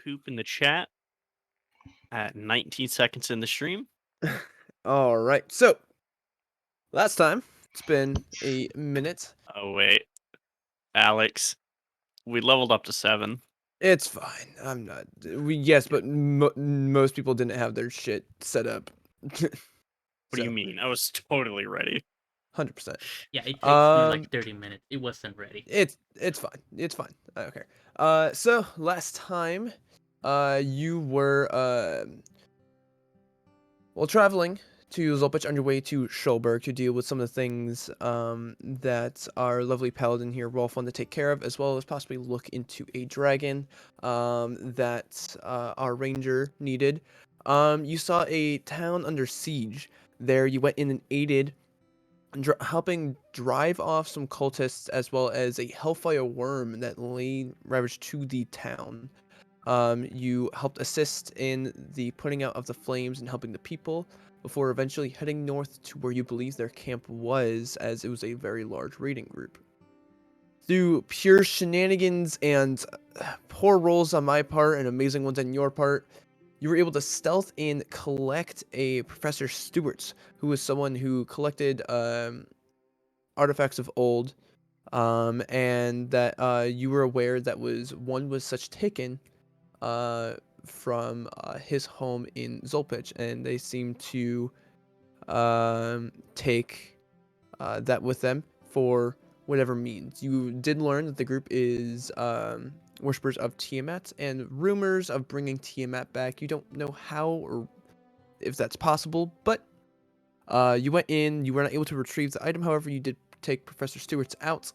poop in the chat at 19 seconds in the stream. All right. So last time, it's been a minute. Oh wait, Alex, we leveled up to 7. It's fine. I'm not. Yes, but most people didn't have their shit set up. What do you So mean? I was totally ready. 100%. Yeah, it takes me like Um, 30 minutes. It wasn't ready. it's fine. It's fine. I don't care. So last time, you were well, traveling to Zolpich on your way to Schulberg to deal with some of the things that our lovely paladin here, Rolf, wanted to take care of, as well as possibly look into a dragon that our ranger needed. You saw a town under siege. There, you went in and aided, helping drive off some cultists, as well as a hellfire worm that lay ravaged to the town. You helped assist in the putting out of the flames and helping the people before eventually heading north to where you believe their camp was, as it was a very large raiding group. Through pure shenanigans and poor rolls on my part and amazing ones on your part, you were able to stealth and collect a Professor Stewart's, who was someone who collected artifacts of old, and that you were aware that one was such taken from his home in Zolpich, and they seem to take that with them for whatever means. You did learn that the group is worshippers of Tiamat, and rumors of bringing Tiamat back. You don't know how or if that's possible, but you went in. You were not able to retrieve the item. However, you did take Professor Stewart's out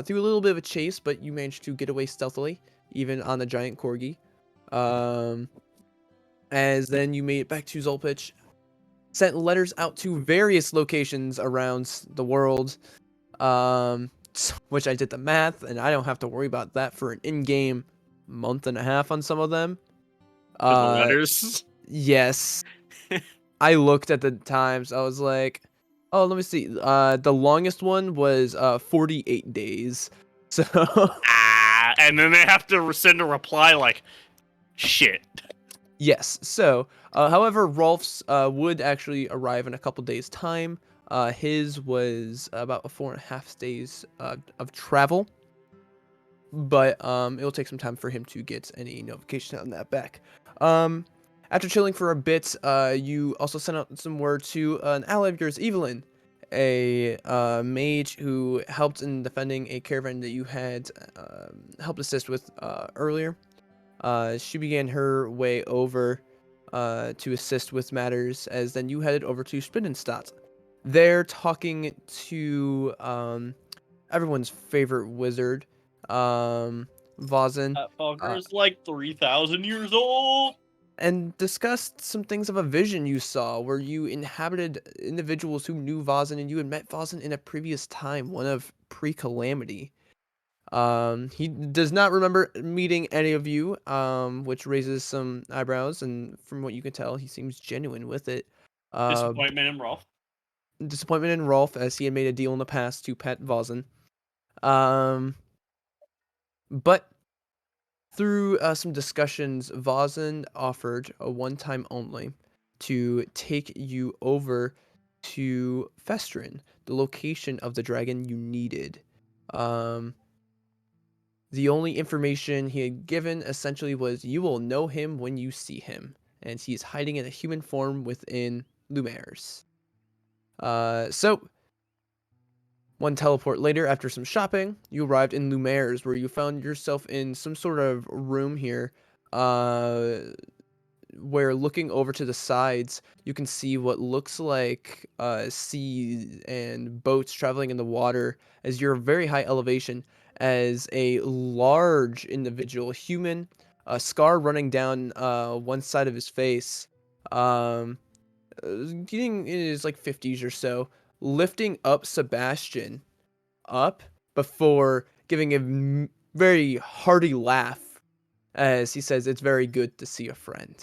through a little bit of a chase, but you managed to get away stealthily, even on a giant corgi. Um, as then you made it back to Zolpich, sent letters out to various locations around the world, which I did the math, and I don't have to worry about that for an in-game month and a half on some of them. For the letters. Yes. I looked at the times. I was like, oh, let me see. The longest one was 48 days. So And then they have to send a reply like, shit. yes. So, however, Rolf's would actually arrive in a couple days' time. His was about 4.5 days of travel, but it'll take some time for him to get any notification on that back. After chilling for a bit, you also sent out some word to an ally of yours, Evelyn, a mage who helped in defending a caravan that you had helped assist with earlier. She began her way over to assist with matters, as then you headed over to Spinnenstadt. There, talking to everyone's favorite wizard, Vazen, That fucker's like 3,000 years old. and discussed some things of a vision you saw where you inhabited individuals who knew Vazen, and you had met Vazen in a previous time, one of pre-calamity. He does not remember meeting any of you, which raises some eyebrows, and from what you can tell, he seems genuine with it. Disappointment in Rolf. Disappointment in Rolf, as he had made a deal in the past to pet Vazen. But through some discussions, Vazen offered a one-time only to take you over to Festrin, the location of the dragon you needed. The only information he had given essentially was you will know him when you see him, and he is hiding in a human form within Lumaire's. So, one teleport later, after some shopping, you arrived in Lumaire's, where you found yourself in some sort of room here, where looking over to the sides, you can see what looks like sea and boats traveling in the water as you're very high elevation, as a large individual, human, a scar running down one side of his face, getting in his like 50s or so, lifting up Sebastian up before giving a very hearty laugh as he says, "It's very good to see a friend,"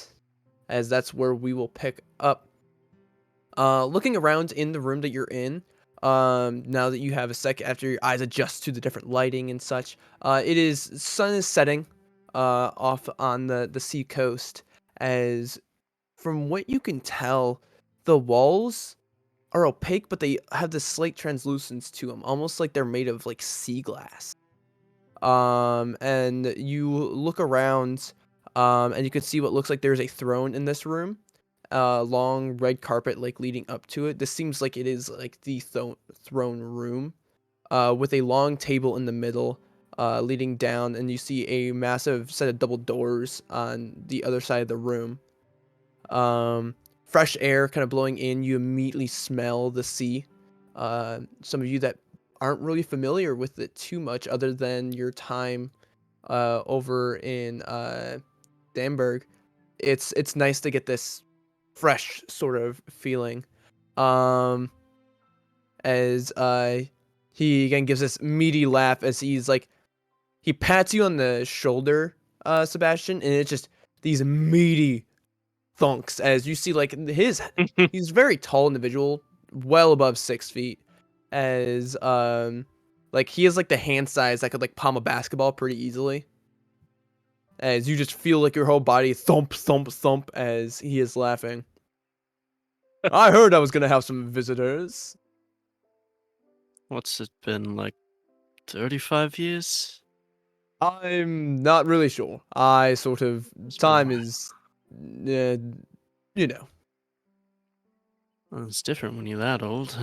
as that's where we will pick up. Looking around in the room that you're in, now that you have a sec after your eyes adjust to the different lighting and such, sun is setting. off on the sea coast. As from what you can tell, the walls are opaque, but they have this slight translucence to them, almost like they're made of like sea glass. And you look around, and you can see what looks like there's a throne in this room. Long red carpet like leading up to it. This seems like it is like the throne room, with a long table in the middle, leading down, and you see a massive set of double doors on the other side of the room. Fresh air kind of blowing in. You immediately smell the sea. Some of you that aren't really familiar with it too much, other than your time over in Danburg, it's nice to get this fresh sort of feeling. Um, as he again gives this meaty laugh as he pats you on the shoulder, Sebastian, and it's just these meaty thunks as you see he's a very tall individual, well above 6 feet, as he has like the hand size that could like palm a basketball pretty easily. As you just feel like your whole body thump thump thump as he is laughing. I heard I was gonna have some visitors. What's it been, like 35 years? I'm not really sure. I sort of It's been a time while. is, uh, you know. Well, it's different when you're that old.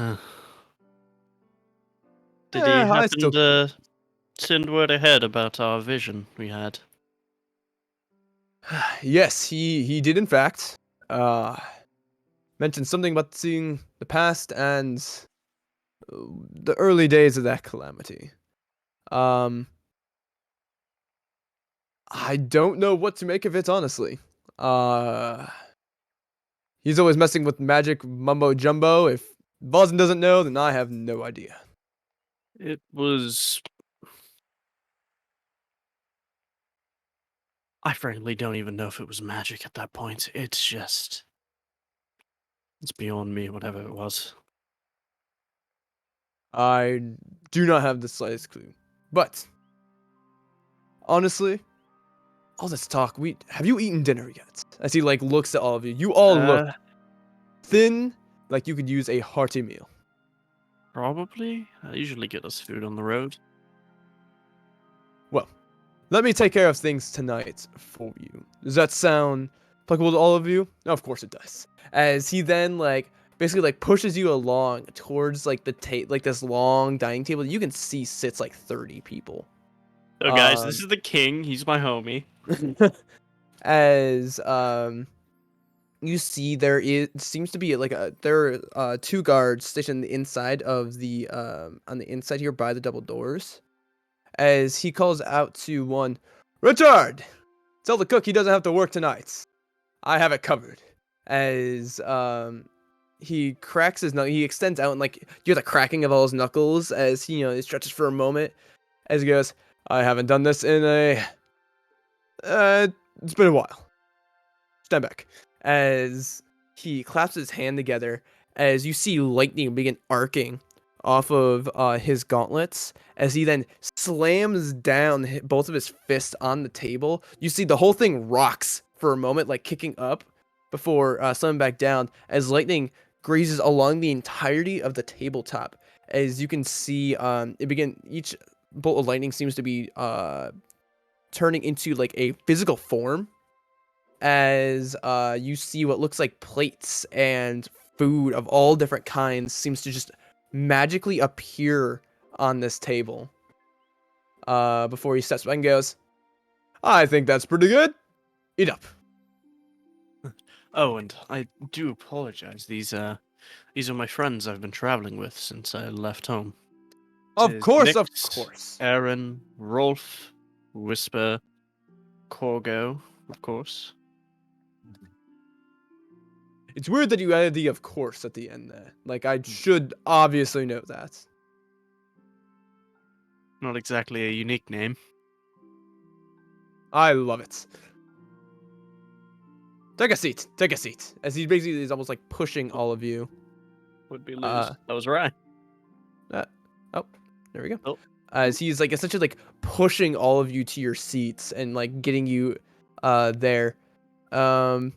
Did he I happen still to send word ahead about our vision we had? Yes, he did in fact. Uh, mentioned something about seeing the past and the early days of that calamity. Um, I don't know what to make of it, honestly. Uh, he's always messing with magic mumbo jumbo. If Vozen doesn't know, then I have no idea. It was. I frankly don't even know if it was magic at that point. It's just. It's beyond me, whatever it was. I do not have the slightest clue. But honestly, all this talk, we have you eaten dinner yet? As he like looks at all of you. You all look Uh, thin, like you could use a hearty meal. Probably. I usually get us food on the road. Well, let me take care of things tonight for you. Does that sound applicable to all of you? Of course it does. As he then basically pushes you along towards this long dining table. You can see sits like 30 people. So, guys, this is the king. He's my homie. As you see seems to be there are two guards stationed inside of the on the inside here by the double doors. As he calls out to one, Richard, tell the cook he doesn't have to work tonight. I have it covered. As he cracks his knuckle, he extends out and you hear the cracking of all his knuckles as he stretches for a moment. As he goes, I haven't done this in it's been a while. Stand back. As he claps his hand together, as you see lightning begin arcing off of his gauntlets, as he then slams down both of his fists on the table. You see the whole thing rocks for a moment, like kicking up before slamming back down, as lightning grazes along the entirety of the tabletop. As you can see, each bolt of lightning seems to be turning into like a physical form, as you see what looks like plates and food of all different kinds seems to just magically appear on this table. Before he steps back and goes, I think that's pretty good. Eat up. Oh, and I do apologize. These are my friends I've been traveling with since I left home. Of Is course, of Nyx, course. Aaron, Rolf, Whisper, Corgo, of course. It's weird that you added the of course at the end there. Like, I should obviously know that. Not exactly a unique name. I love it. Take a seat. Take a seat. As he basically is almost like pushing all of you. Would be lose. That was right. Oh, there we go. Oh. as he's like essentially like pushing all of you to your seats and like getting you there. Um,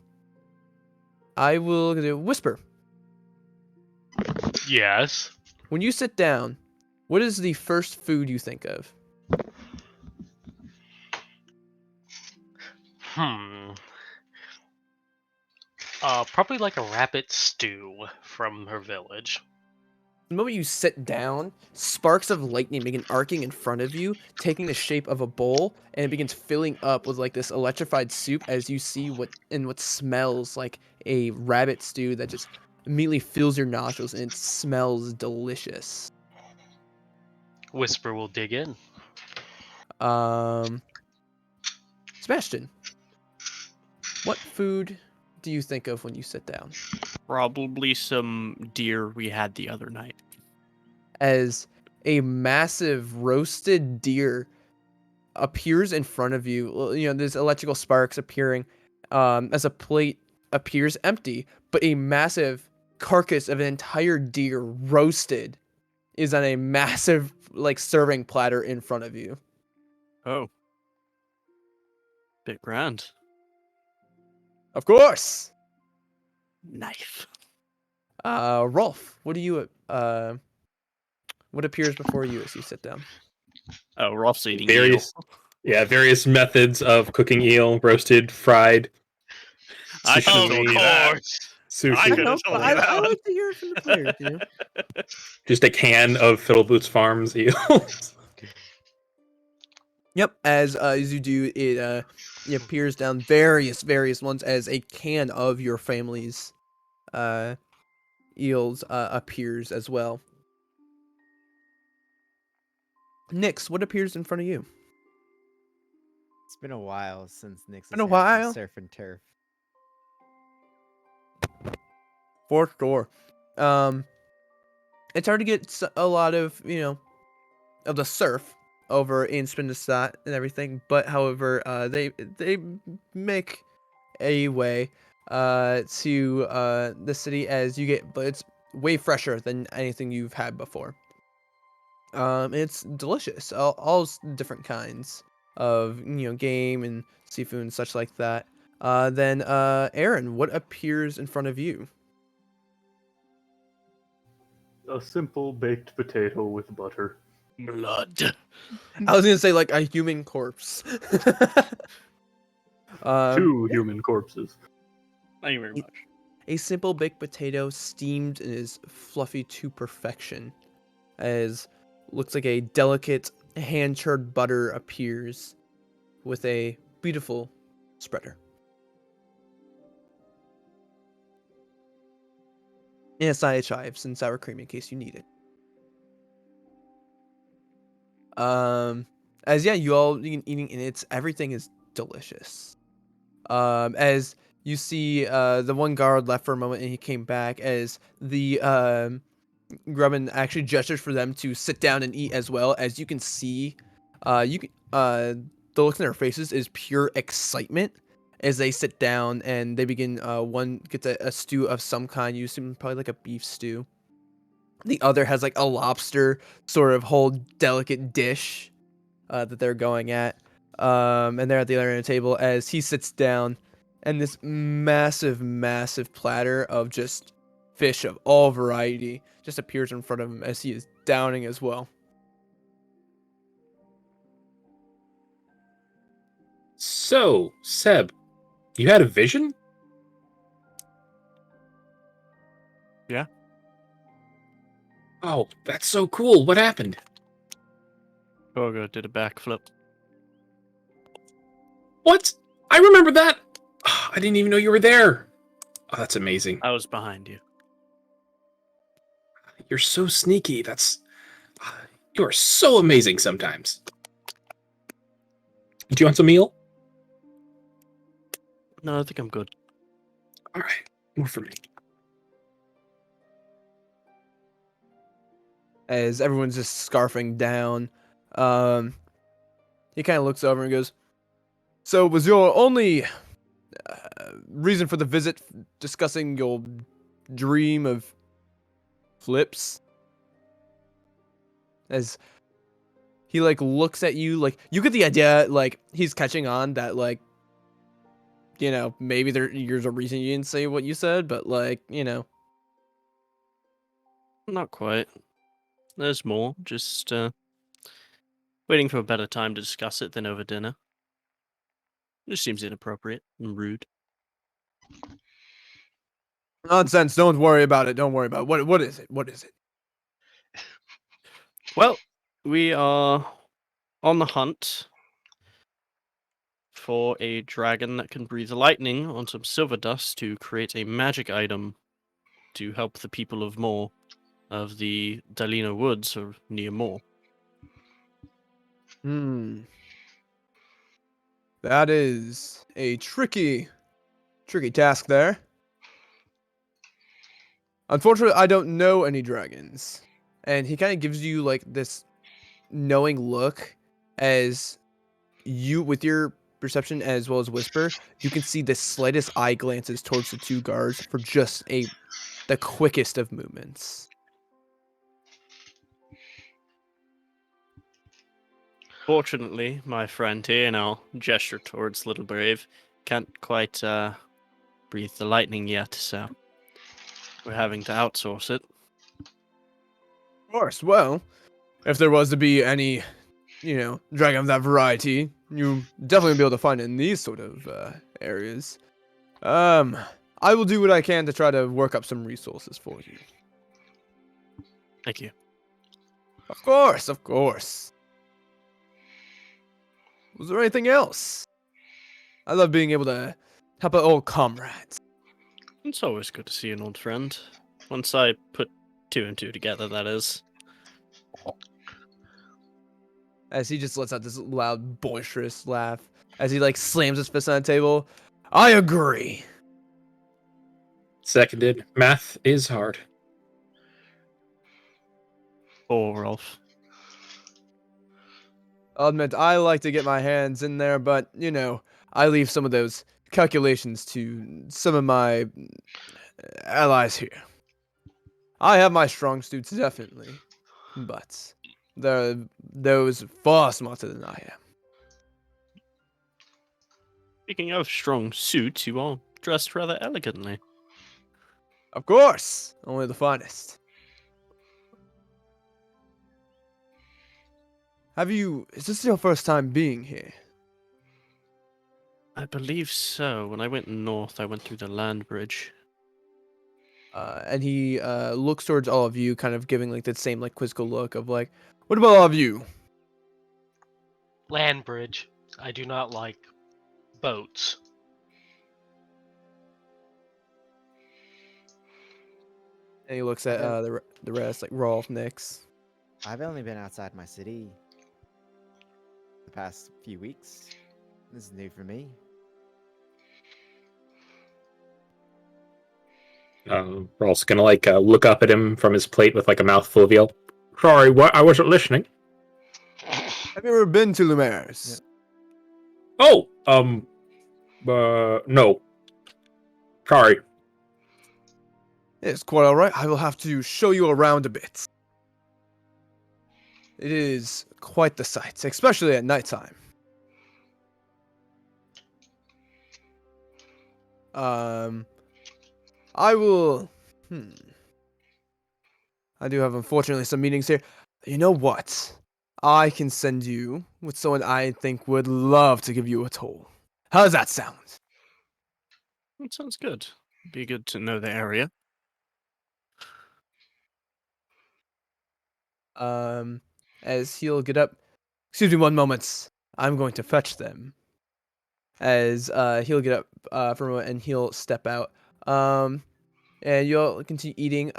I will do whisper. Yes. When you sit down, what is the first food you think of? Hmm. Probably like a rabbit stew from her village. The moment you sit down, sparks of lightning begin arcing in front of you, taking the shape of a bowl, and it begins filling up with like this electrified soup as you see what smells like a rabbit stew that just immediately fills your nostrils and it smells delicious. Whisper will dig in. Um, Sebastian, what food do you think of when you sit down? Probably some deer we had the other night. As a massive roasted deer appears in front of you. There's electrical sparks appearing as a plate appears empty, but a massive carcass of an entire deer roasted is on a massive like serving platter in front of you. Oh. Bit grand. Of course. Knife. Rolf, what appears before you as you sit down? Oh, Rolf's eating Various, various methods of cooking eel: roasted, fried, I could've Of told sashimi, you that. course. sushi. I could've told but you that I one. like to hear it from the players. Just a can of Fiddleboots Farms eels. Yep, as you do, it appears down various ones as a can of your family's eels appears as well. Nix, what appears in front of you? It's been a while since Nick's Been a has had some while. surf and turf. For sure. It's hard to get a lot of of the surf over in Spindestat and everything, but however, they make a way to the city as you get, but it's way fresher than anything you've had before. It's delicious, all different kinds of game and seafood and such like that. Then Aaron, what appears in front of you? A simple baked potato with butter. Blood. I was gonna say like a human corpse. Two human corpses. Thank you very much. A simple baked potato steamed and is fluffy to perfection, as looks like a delicate hand-churned butter appears with a beautiful spreader. And a side of chives and sour cream in case you need it. As you all eating, and everything is delicious. As you see, the one guard left for a moment, and he came back as the Grumman actually gestures for them to sit down and eat as well. As you can see, the looks in their faces is pure excitement as they sit down and they begin. One gets a stew of some kind, you assume probably like a beef stew. The other has like a lobster sort of whole delicate dish that they're going at. And they're at the other end of the table as he sits down, and this massive platter of just fish of all variety just appears in front of him as he is downing as well. So, Seb, you had a vision? Yeah. Oh, that's so cool. What happened? Gogo did a backflip. What? I remember that. I didn't even know you were there. Oh, that's amazing. I was behind you. You're so sneaky. You are so amazing sometimes. Do you want some meal? No, I think I'm good. All right, more for me. As everyone's just scarfing down, he kind of looks over and goes, "So was your only reason for the visit discussing your dream of flips?" As he like looks at you, like you get the idea, like he's catching on that, like, you know, maybe there's a reason you didn't say what you said, but like, you know. Not quite. There's more. Just waiting for a better time to discuss it than over dinner. Just seems inappropriate and rude. Nonsense. Don't worry about it. Don't worry about it. What is it? What is it? Well, we are on the hunt for a dragon that can breathe lightning on some silver dust to create a magic item to help the people of Moor, of the Dalina Woods or near Moor. That is a tricky task there. Unfortunately, I don't know any dragons. And he kind of gives you like this knowing look as you, with your perception as well as whisper, you can see the slightest eye glances towards the two guards for just the quickest of movements. Fortunately, my friend here, and I'll gesture towards Little Brave, can't quite breathe the lightning yet, so we're having to outsource it. Of course. Well, if there was to be any, you know, dragon of that variety, you definitely be able to find it in these sort of areas. I will do what I can to try to work up some resources for you. Thank you. Of course, of course. Was there anything else? I love being able to help out old comrades. It's always good to see an old friend. Once I put two and two together, that is. As he just lets out this loud, boisterous laugh as he like slams his fist on the table. I agree. Seconded. Math is hard. Or Rolf. I'll admit, I like to get my hands in there, but, you know, I leave some of those calculations to some of my allies here. I have my strong suits, definitely, but there are those far smarter than I am. Speaking of strong suits, you all dressed rather elegantly. Of course, only the finest. Is this your first time being here? I believe so. When I went north, I went through the land bridge. And he looks towards all of you, kind of giving like that same like quizzical look of like, what about all of you? Land bridge. I do not like boats. And he looks at the rest, like Rolf, Nix. I've only been outside my city the past few weeks. This is new for me. Rolf's gonna like look up at him from his plate with like a mouthful of yelp. Sorry, what? I wasn't listening. Have you ever been to Lumares? Oh, no. Sorry. It's quite all right. I will have to show you around a bit. It is quite the sight, especially at nighttime. I will. I do have, unfortunately, some meetings here. You know what? I can send you with someone I think would love to give you a toll. How does that sound? That sounds good. Be good to know the area. As he'll get up. Excuse me 1 moment. I'm going to fetch them. As he'll get up for a moment and he'll step out. And you'll continue eating.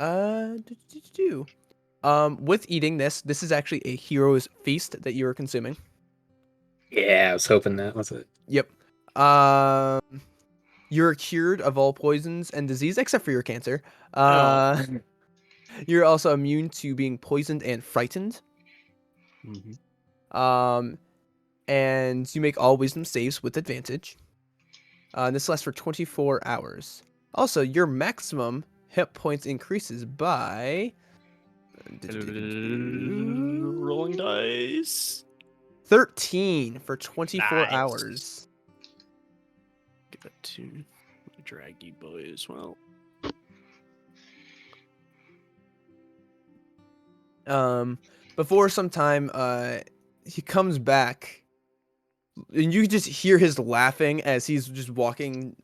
With eating this is actually a hero's feast that you are consuming. Yeah, I was hoping that was it. Yep. You're cured of all poisons and disease except for your cancer. You're also immune to being poisoned and frightened. Mm-hmm. And you make all wisdom saves with advantage. This lasts for 24 hours. Also, your maximum hit points increases by Rolling dice. 13 for 24 Nice. hours. Give it to the draggy boy as well. Before some time, he comes back, and you just hear his laughing as he's just walking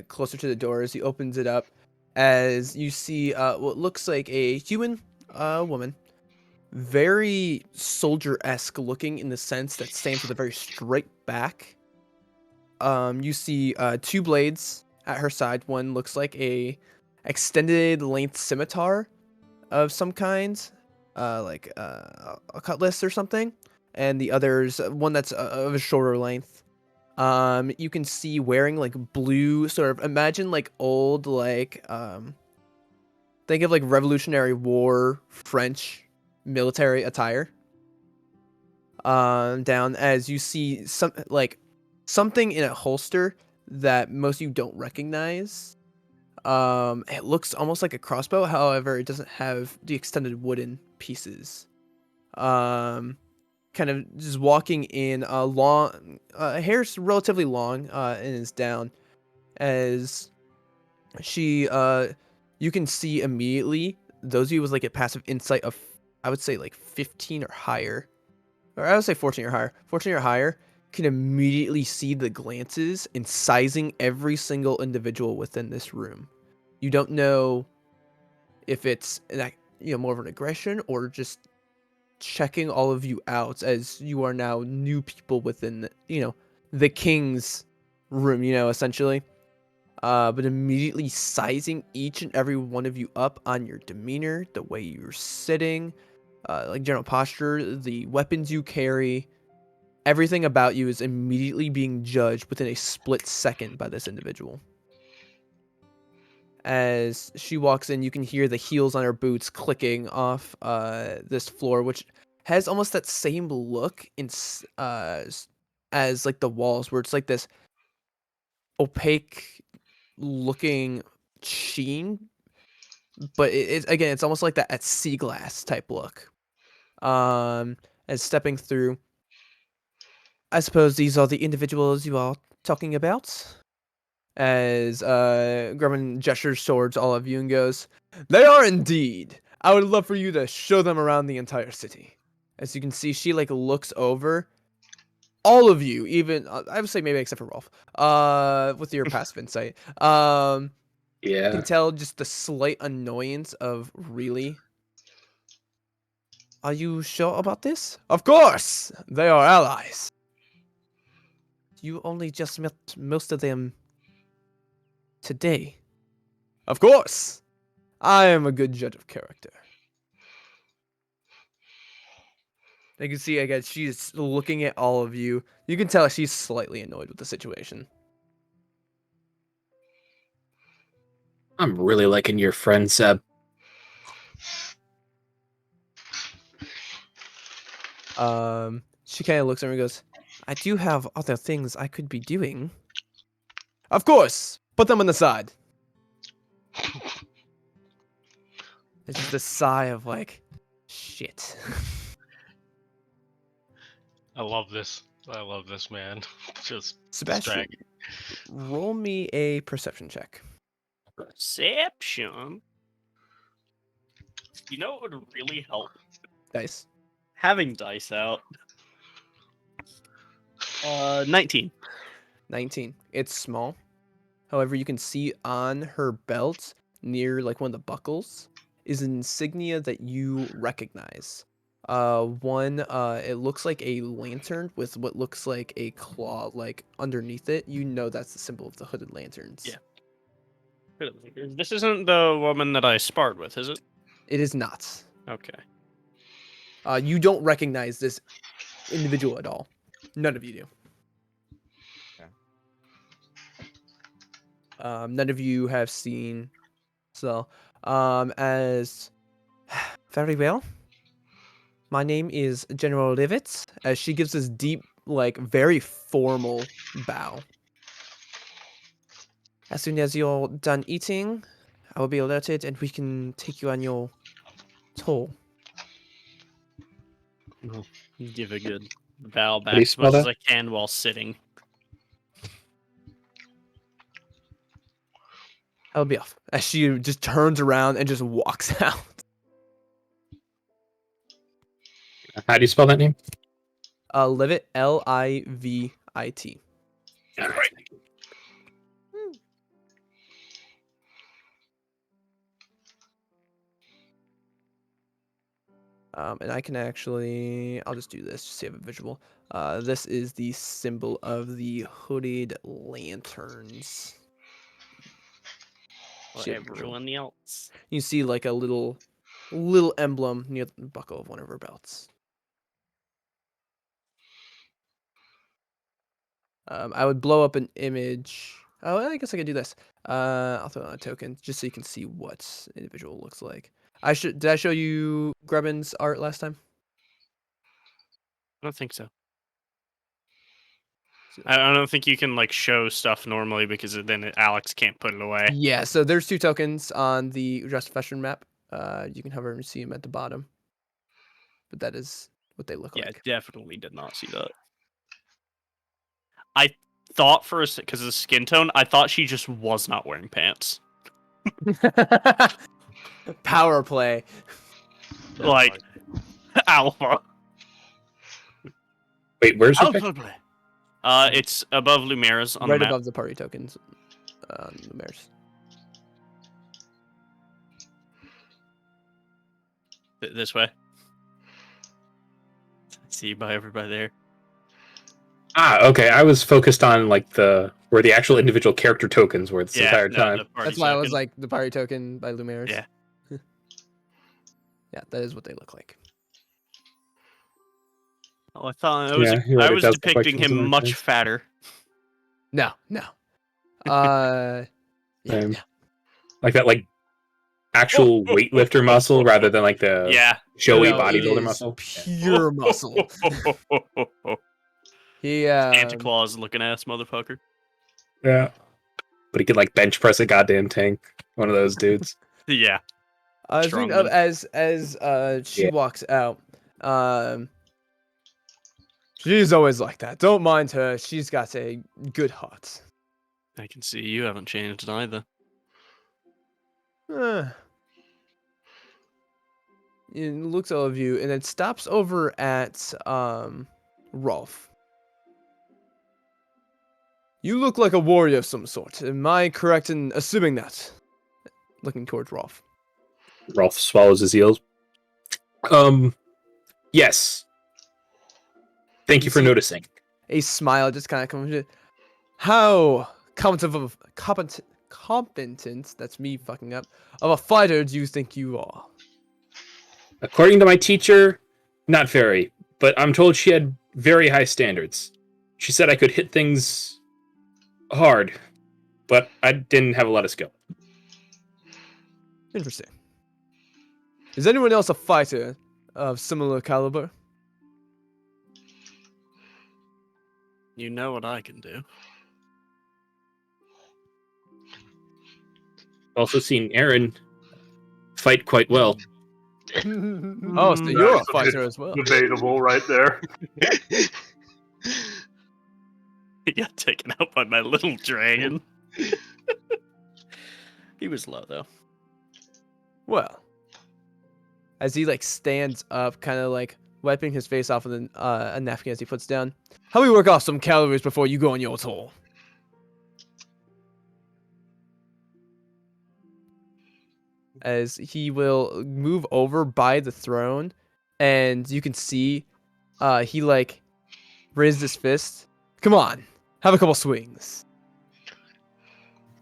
closer to the door as he opens it up, as you see what looks like a human woman, very soldier-esque looking in the sense that stands with a very straight back. You see two blades at her side. One looks like a extended length scimitar of some kind, like a cutlass or something, and the other's one that's of a shorter length. You can see wearing like blue, sort of imagine like old think of like Revolutionary War French military attire. Down as you see something in a holster that most of you don't recognize. It looks almost like a crossbow, however, it doesn't have the extended wooden pieces. Kind of just walking in long, hair's relatively long, and is down, as she, you can see immediately, those of you with like a passive insight of, I would say like 15 or higher, or I would say 14 or higher, 14 or higher, can immediately see the glances and sizing every single individual within this room. You don't know if it's more of an aggression or just checking all of you out, as you are now new people within the king's room, essentially. But immediately sizing each and every one of you up on your demeanor, the way you're sitting, like general posture, the weapons you carry. Everything about you is immediately being judged within a split second by this individual. As she walks in, you can hear the heels on her boots clicking off this floor, which has almost that same look as like the walls, where it's like this opaque looking sheen, but it's almost like that at sea glass type look. As stepping through, I suppose these are the individuals you are talking about. As Grumman gestures towards all of you and goes, "They are indeed. I would love for you to show them around the entire city." As you can see, she like looks over all of you, even I would say maybe except for Rolf, with your passive insight. You Yeah. can tell just the slight annoyance of, really? Are you sure about this? Of course! They are allies. You only just met most of them today. Of course! I am a good judge of character. You can see, again, she's looking at all of you. You can tell she's slightly annoyed with the situation. I'm really liking your friend, Seb. She kind of looks at me and goes, "I do have other things I could be doing." Of course! Put them on the side. It's just a sigh of like, shit. I love this. I love this, man. Just Sebastian, distracting. roll me a perception check. Perception. You know what would really help? Dice. Having dice out. 19. 19. It's small. However, you can see on her belt, near like one of the buckles, is an insignia that you recognize. It looks like a lantern with what looks like a claw like underneath it. You know that's the symbol of the Hooded Lanterns. Yeah. This isn't the woman that I sparred with, is it? It is not. Okay. You don't recognize this individual at all. None of you do. None of you have seen. So, as very well. My name is General Livitz. As she gives this deep, like very formal bow. As soon as you're done eating, I will be alerted, and we can take you on your tour Give a good bow do back you as spell much as that? I can while sitting. I'll be off. As she just turns around and just walks out. How do you spell that name? Livit, Livit. All right. And I can actually, I'll just do this just so you have a visual. This is the symbol of the hooded lanterns. Or She have a visual. everyone else. You see like a little emblem near the buckle of one of her belts. I would blow up an image. Oh, I guess I could do this. I'll throw on a token just so you can see what individual looks like. Did I show you Grebin's art last time? I don't think so. So- I don't think you can like show stuff normally because then Alex can't put it away. Yeah, so there's 2 tokens on the Dressed Fashion map. You can hover and see them at the bottom. But that is what they look Yeah, like. definitely did not see that. I thought for a second, because of the skin tone, I thought she just was not wearing pants. Power play. Like, alpha. Wait, where's her pic? Alpha play. It's above Lumera's on Right the map. above the party tokens on the mares. This way. See by everybody there. Ah, okay. I was focused on like where the actual individual character tokens were this entire time. The party That's why I was token. like the party token by Lumineers. Yeah. Yeah, that is what they look like. Oh, I thought I was. Yeah, you're right, I it was does look like depicting she was him wearing much pants. fatter. No. Yeah, Same. yeah. Like that, like actual weightlifter muscle rather than like the Yeah. showy No, it bodybuilder is muscle. pure muscle. He Santa Claus looking ass motherfucker. Yeah. But he could like bench press a goddamn tank. One of those dudes. Yeah. speaking of, Strongman. as she Yeah. walks out, she's always like that. Don't mind her. She's got a good heart. I can see you haven't changed either. It looks at all of you and then stops over at Rolf. You look like a warrior of some sort. Am I correct in assuming that? Looking towards Rolf. Rolf swallows his heels. Yes. Thank you for see- noticing. A smile just kind of comes. How competent, that's me fucking up, of a fighter do you think you are? According to my teacher, not very, but I'm told she had very high standards. She said I could hit things hard, but I didn't have a lot of skill. Interesting. Is anyone else a fighter of similar caliber? You know what I can do. Also seen Aaron fight quite well. Oh, so you're a That's fighter as well. Debatable right there. He got taken out by my little dragon. He was low though. Well, as he like stands up, kind of like wiping his face off with a napkin as he puts down. How we work off some calories before you go on your tour? As he will move over by the throne, and you can see, he like raised his fist. Come on, have a couple swings.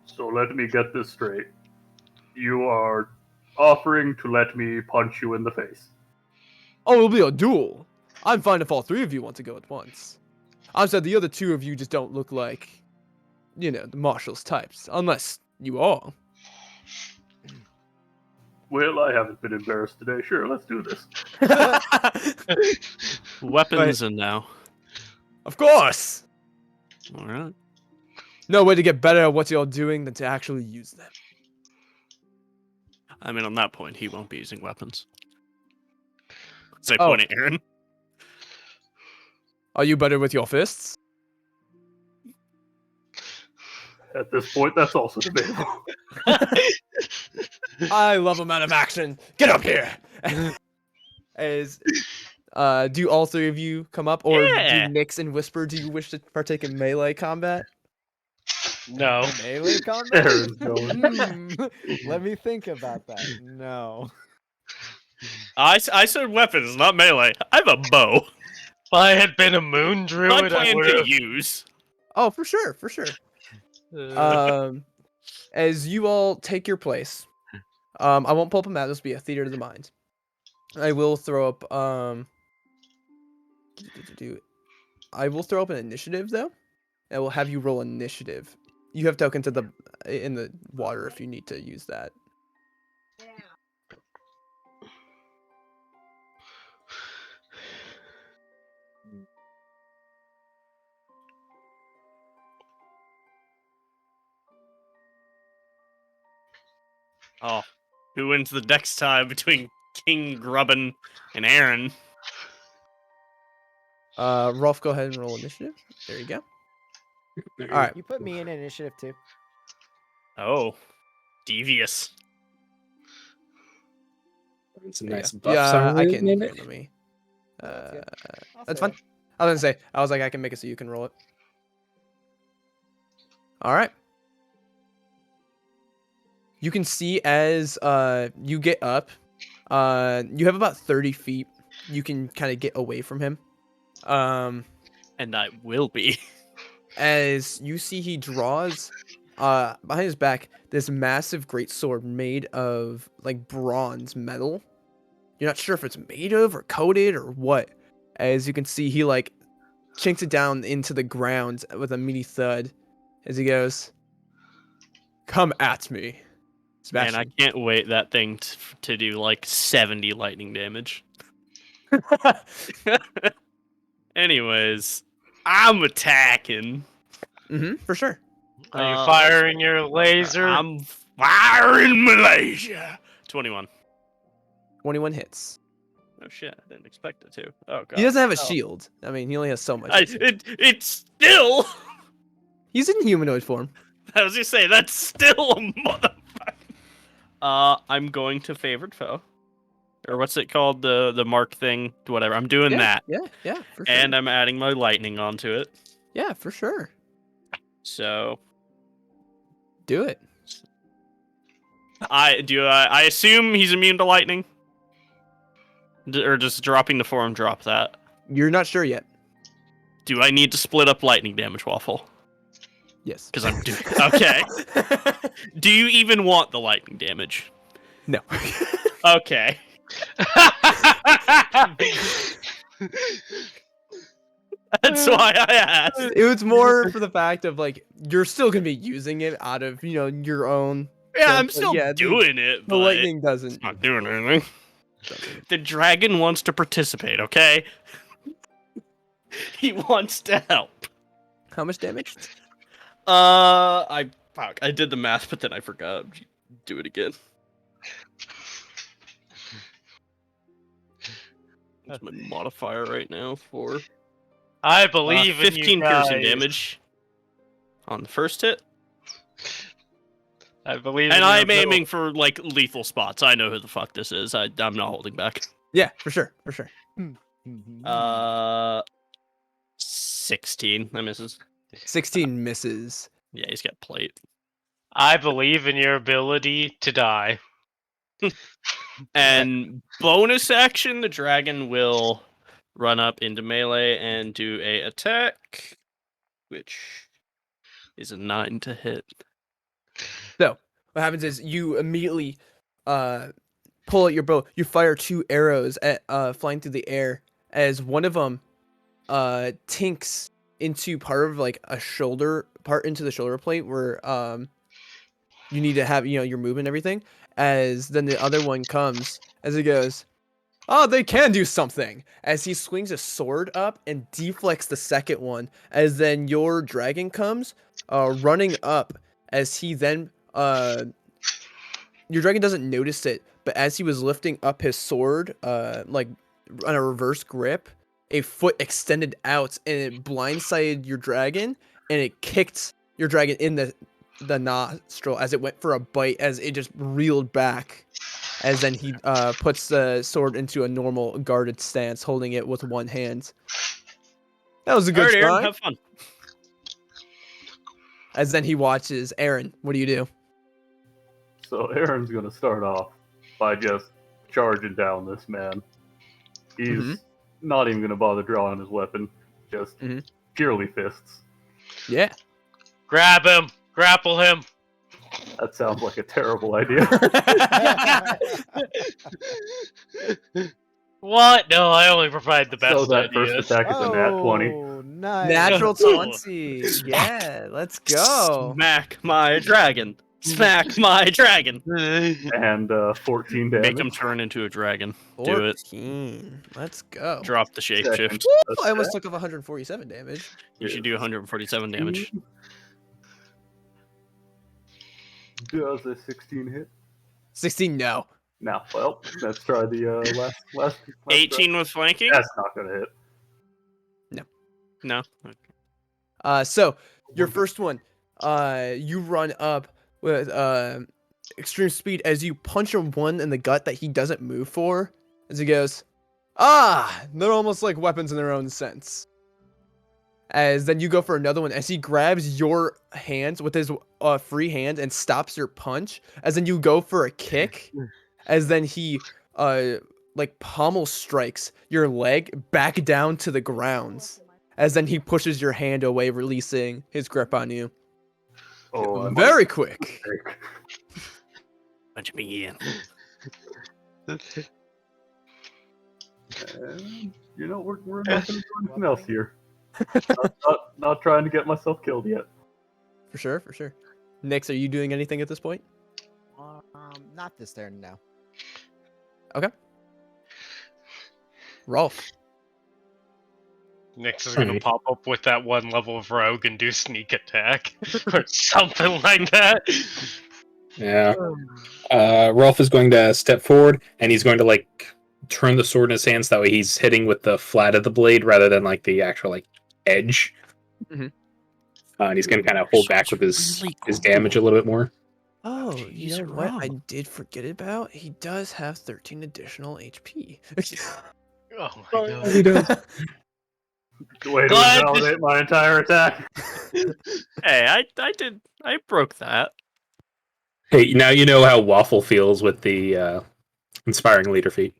So let me get this straight. You are offering to let me punch you in the face. Oh, it'll be a duel. I'm fine if all 3 of you want to go at once. I'm sad the other 2 of you just don't look like, you know, the Marshall's types, unless you are. Well, I haven't been embarrassed today. Sure, let's do this. Weapons and now. Of course. All right. No way to get better at what you're doing than to actually use them. I mean, on that point, he won't be using weapons. So I Oh. point at Aaron. Are you better with your fists? At this point, that's also debatable. I love a man of action. Get up here. As do all three of you come up, or Yeah. do Nix and Whisper? Do you wish to partake in melee combat? No. Melee combat? Aaron's going. Let me think about that. No. I said weapons, not melee. I have a bow. If I had been a moon I druid, I plan would to have. use. Oh, for sure, for sure. As you all take your place, I won't pull up a map. This will be a theater of the mind. I will throw up I will throw up an initiative though. I will have you roll initiative. You have tokens in the water if you need to use that. Oh, who wins the next time between King Grubbin and Aaron? Rolf, go ahead and roll initiative. There you go. All right. You put me in initiative too. Oh, devious. It's a There you nice go. buff. Yeah, I can. name Here, it. let me. That's good. I'll That's say fine. I was gonna say. I was like, I can make it so you can roll it. All right. You can see as you get up, you have about 30 feet. You can kind of get away from him. And I will be. As you see, he draws behind his back this massive great sword made of like bronze metal. You're not sure if it's made of or coated or what. As you can see, he like chinks it down into the ground with a meaty thud as he goes, "Come at me, Man, Sebastian." I can't wait that thing to do like 70 lightning damage. Anyways, I'm attacking. For sure. Are you let's firing go. your laser? I'm firing Malaysia. 21. 21 hits. Oh shit, I didn't expect it to. Oh god. He doesn't have a Oh. shield. I mean, he only has so much. It's still. He's in humanoid form. I was gonna say that's still a motherfucker. I'm going to favored foe, or what's it called? The mark thing, whatever. I'm doing that, Yeah, for sure. and I'm adding my lightning onto it. Yeah, for sure. So Do it. I assume he's immune to lightning, or just dropping the form drop that. You're not sure yet. Do I need to split up lightning damage, Waffle? Yes. Because I'm doing okay. Do you even want the lightning damage? No. Okay. That's why I asked. It was more for the fact of like you're still gonna be using it out of your own. Yeah, I'm but still yeah, doing it, The but lightning it's doesn't. not doing anything. The dragon wants to participate, okay? He wants to help. How much damage? I did the math, but then I forgot. Do it again. What's my modifier right now for? I believe in 15 you guys. piercing damage on the first hit. I believe. And in I'm your aiming for like lethal spots. I know who the fuck this is. I'm not holding back. Yeah, for sure, for sure. 16. That misses. 16 misses. Yeah, he's got plate. I believe in your ability to die. And bonus action, the dragon will run up into melee and do a attack, which is a 9 to hit. So what happens is you immediately pull out your bow. You fire 2 arrows at flying through the air as one of them tinks into part of like a shoulder part into the shoulder plate where you need to have your movement and everything. As then the other one comes as he goes, "Oh, they can do something!" As he swings a sword up and deflects the second one. As then your dragon comes running up. As he then your dragon doesn't notice it, but as he was lifting up his sword like on a reverse grip, a foot extended out and it blindsided your dragon, and it kicked your dragon in the nostril as it went for a bite, as it just reeled back, as then he puts the sword into a normal guarded stance, holding it with one hand. That was a good Alright, Aaron, try. have fun. As then he watches Aaron. What do you do? So Aaron's gonna start off by just charging down this man. He's Mhm. not even gonna bother drawing his weapon, just Mhm. purely fists. Yeah. Grab him! Grapple him! That sounds like a terrible idea. What? No, I only provide the best So that ideas. first attack is a nat 20, Oh, nice. Natural Cool. 20. Yeah, let's go. Smack my dragon. Smack my dragon. and 14 damage. Make him turn into a dragon. Do it. 14. Let's go. Drop the Second shapeshift. I almost attack took off 147 damage. You should do 147 damage. Does a 16 hit? 16, no. No. Well, let's try the last 18 with flanking? That's not gonna hit. No. So your first one, you run up with extreme speed as you punch him one in the gut that he doesn't move for, as he goes, they're almost like weapons in their own sense. As then you go for another one as he grabs your hands with his free hand and stops your punch, as then you go for a kick, as then he like pommel strikes your leg back down to the ground, as then he pushes your hand away, releasing his grip on you. Oh, I'm Very quick. Punch me in. You know, we're not gonna do anything else here. not trying to get myself killed yet. For sure, for sure. Nix, are you doing anything at this point? Not this turn, no. Rolf. Nyx is gonna pop up with that one level of rogue and do sneak attack or something like that. Yeah. Rolf is going to step forward, and he's going to like turn the sword in his hands. That way, he's hitting with the flat of the blade rather than like the actual like edge. Mhm. And he's going to kind of hold back with his damage a little bit more. Oh, He's you know what? I wrong. did forget about. He does have 13 additional HP. Oh my god. He does. Way to Glad invalidate my entire attack. Hey, I broke that. Hey, now you know how Waffle feels with the inspiring leader feat.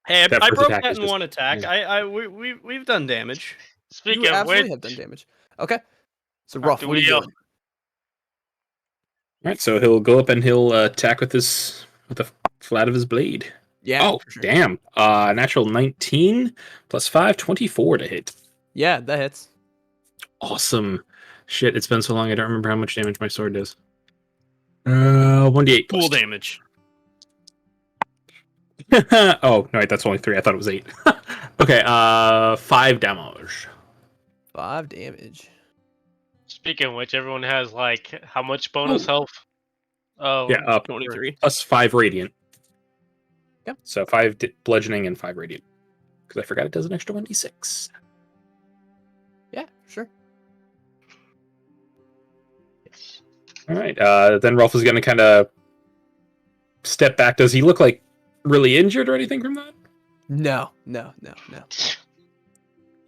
Hey, That I first broke attack that is in just- one attack. We've done damage. Speaking You of absolutely which, have done damage. Okay. So, Rolf, do what are we, you uh, doing? All right, so he'll go up and he'll attack with the flat of his blade. Yeah. Oh, for sure. damn! Natural 19 plus 5, 24 to hit. Yeah, that hits. Awesome. Shit, it's been so long I don't remember how much damage my sword does. 1d8 Pool plus damage. oh, no, wait, that's only 3. I thought it was 8. Okay, 5 damage. 5 damage. speaking of which, everyone has like how much bonus Oh. health? Oh, Yeah, 23. plus 5 radiant. Yep. So 5 bludgeoning and 5 radiant. Because I forgot it does an extra 1d6. Yeah, sure. yes. All right. Then Rolf is going to kind of step back. Does he look like really injured or anything from that? No.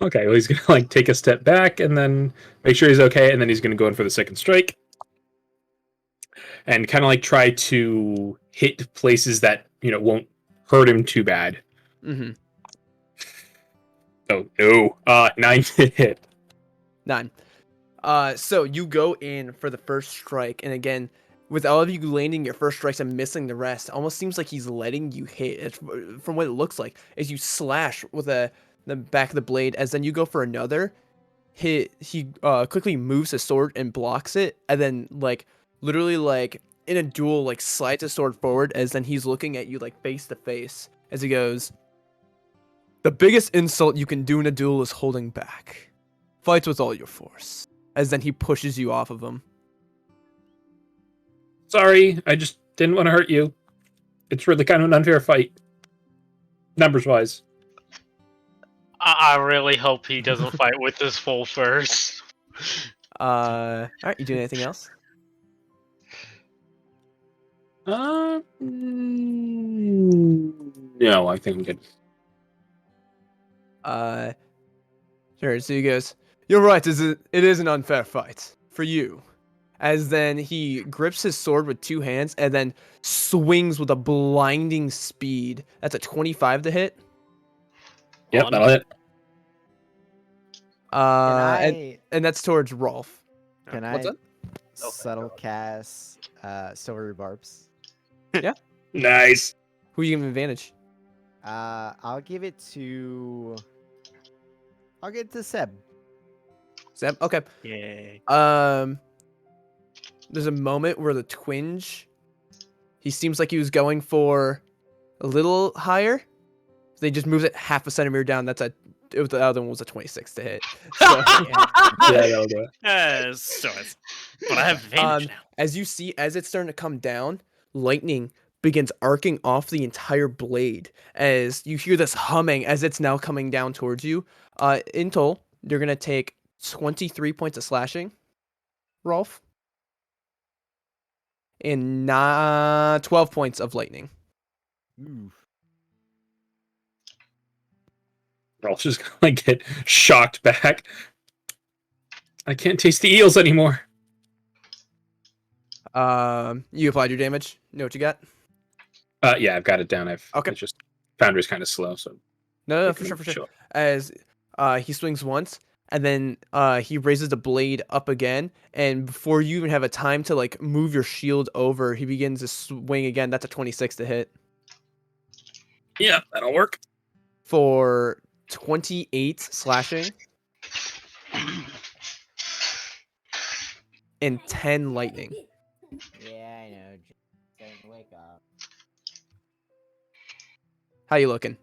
Okay. Well, he's going to like take a step back and then make sure he's okay, and then he's going to go in for the second strike and kind of like try to hit places that won't hurt him too bad. Mm-hmm. Oh no. 9 to hit. 9. So you go in for the first strike, and again, with all of you landing your first strikes and missing the rest, it almost seems like he's letting you hit. It's, from what it looks like, as you slash with the back of the blade, as then you go for another hit. He quickly moves his sword and blocks it, and then like literally like in a duel like slides his sword forward, as then he's looking at you like face to face, as he goes, "The biggest insult you can do in a duel is holding back. Fight with all your force." As then he pushes you off of him. Sorry, I just didn't want to hurt you. It's really kind of an unfair fight. Numbers wise. I really hope he doesn't fight with his full first. All right, you doing anything else? No, I think I'm good. Sure. So he goes, "You're right. It is an unfair fight for you." As then he grips his sword with two hands and then swings with a blinding speed. That's a 25 to hit. Yep, On. that'll hit. Can And I that's towards Rolf. can What's I up? subtle cast silvery barbs? Nice. Who you giving advantage? I'll give it to Seb. Seb. Okay. Yay. There's a moment where the twinge. He seems like he was going for a little higher. So they just moves it half a centimeter down. The other one was a 26 to hit. So, Yeah, that'll do it. But I have advantage now. as you see, as it's starting to come down, lightning begins arcing off the entire blade. As you hear this humming as it's now coming down towards you. In total, you're gonna take 23 points of slashing, Rolf, and 12 points of lightning. Ooh. Ralph's just gonna like get shocked back. I can't taste the eels anymore. You applied your damage. Know what you got? Yeah, I've got it down. Okay. It's just Founder's kind of slow, so No, it for can sure, for sure. show up. As he swings once, and then he raises the blade up again, and before you even have a time to like move your shield over, he begins to swing again. That's a 26 to hit Yeah, that'll work. for 28 slashing and 10 lightning. Yeah, I know. Starting to wake up. How you looking?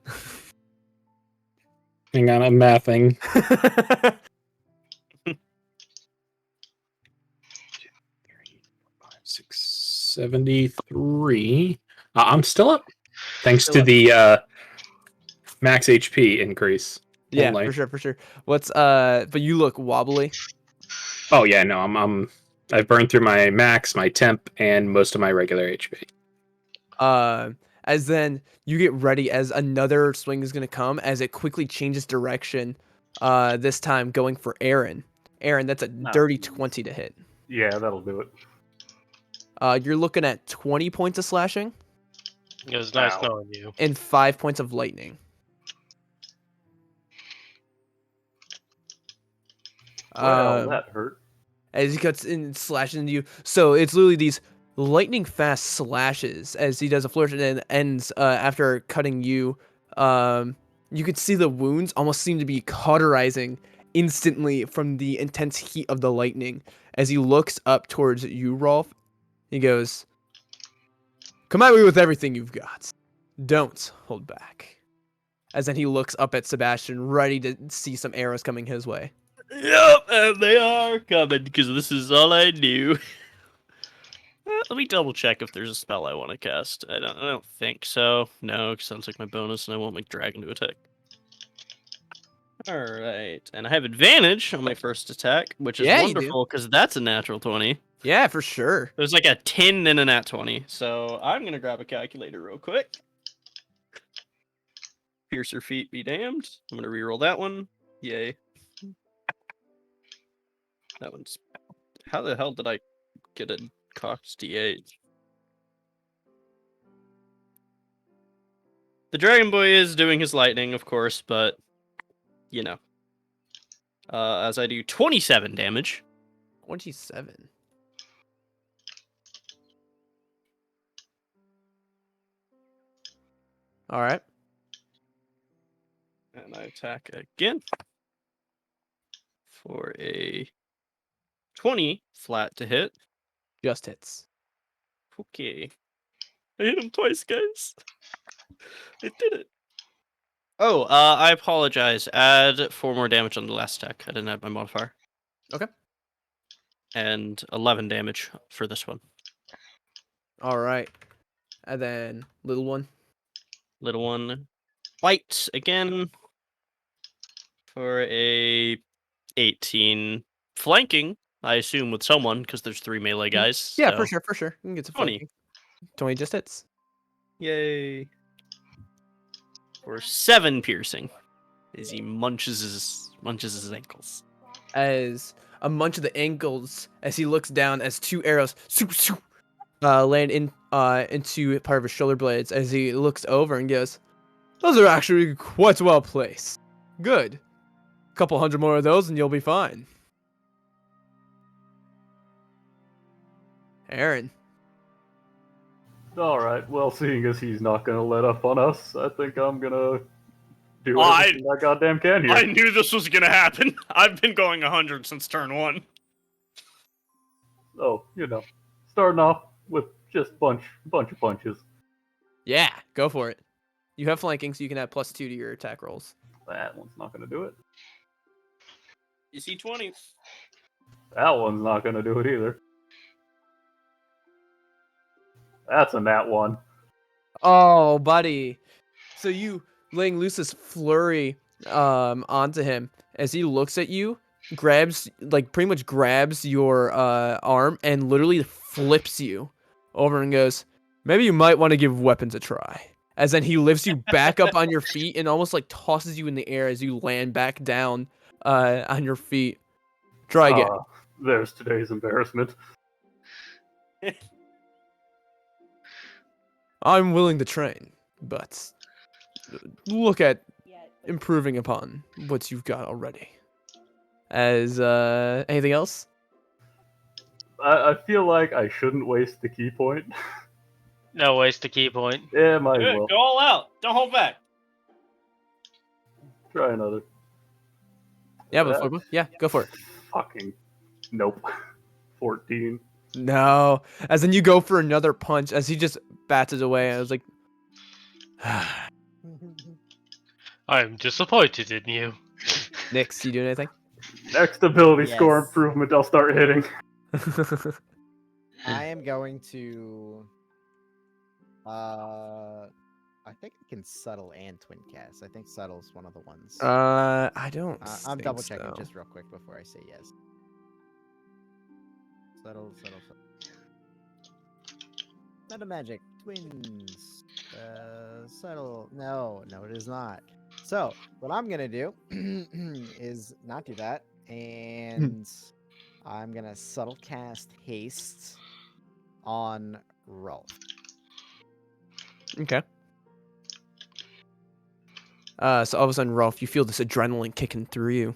Hang on, I'm mathing. 73. I'm still up, thanks Still to up. the max HP increase. Yeah, only. for sure, for sure. What's but you look wobbly. Oh yeah, no, I've burned through my max, my temp, and most of my regular HP. As then you get ready as another swing is going to come as it quickly changes direction. This time going for Aaron. Aaron, that's a dirty 20 to hit. Yeah, that'll do it. You're looking at 20 points of slashing It was nice Ow. knowing you. and 5 points of lightning. Well, that hurt. As he cuts in and slashes into you. So it's literally these lightning fast slashes as he does a flourish and then ends after cutting you. You could see the wounds almost seem to be cauterizing instantly from the intense heat of the lightning. As he looks up towards you, Rolf, he goes, "Come at me with everything you've got. Don't hold back." As then he looks up at Sebastian, ready to see some arrows coming his way. Yep, and they are coming because this is all I do. Let me double check if there's a spell I want to cast. I don't think so. No, it sounds like my bonus, and I want my dragon to attack. All right, and I have advantage on my first attack, which is Yeah, you do. wonderful because that's a natural 20. Yeah, for sure. There's like a 10 and a nat 20, so I'm gonna grab a calculator real quick. Piercer feet be damned. I'm gonna reroll that one. Yay. That one's. How the hell did I get a Cox D8? The Dragon Boy is doing his lightning, of course, but you know. As I do 27 damage. 27. All right. And I attack again. For a 20 flat to hit. Just hits. Okay. I hit him twice, guys. I did it. Oh, I apologize. Add 4 more damage on the last attack. I didn't add my modifier. Okay. And 11 damage for this one. All right. And then little one. Little one bites again. for a 18. Flanking, I assume, with someone, because there's 3 melee guys. Yeah, so. for sure. You can get some 20. flanking. 20 just hits. Yay. For 7 piercing. As he munches his ankles. As a munch of the ankles, as he looks down, as 2 arrows land into part of his shoulder blades, as he looks over and goes, "Those are actually quite well placed. Good. A couple hundred more of those and you'll be fine." Aaron. Alright, well, seeing as he's not gonna let up on us, I think I'm gonna do I- everything I goddamn can here. I knew this was gonna happen. I've been going 100 since turn 1. So, starting off with just bunch of punches. Yeah, go for it. You have flanking, so you can add +2 to your attack rolls. That one's not gonna do it. You see 20. That one's not gonna do it either. That's a nat 1. Oh, buddy. So you laying loose this flurry onto him as he looks at you, pretty much grabs your arm and literally flips you over and goes, "Maybe you might want to give weapons a try." As then he lifts you back up on your feet and almost like tosses you in the air as you land back down on your feet. Try again. There's today's embarrassment. I'm willing to train, but look at improving upon what you've got already. As anything else? I feel like I shouldn't waste the key point. No waste the key point. Yeah, might as well. Go all out. Don't hold back. Try another. Yeah, but That- Florbo, yeah, go for it. Fucking nope. 14. No, as in you go for another punch as he just bats it away. I was like, I'm disappointed in you. Nix, you doing anything? Next ability score Yes. improvement, I'll start hitting. I am going to. I think I can subtle and twin cast. I think subtle's one of the ones. I don't. I'm think double checking so. just real quick before I say yes. Subtle. Not a magic. Twins. Subtle. No, it is not. So, what I'm going to do is not do that. And I'm going to subtle cast haste on Rolf. Okay. So all of a sudden, Rolf, you feel this adrenaline kicking through you.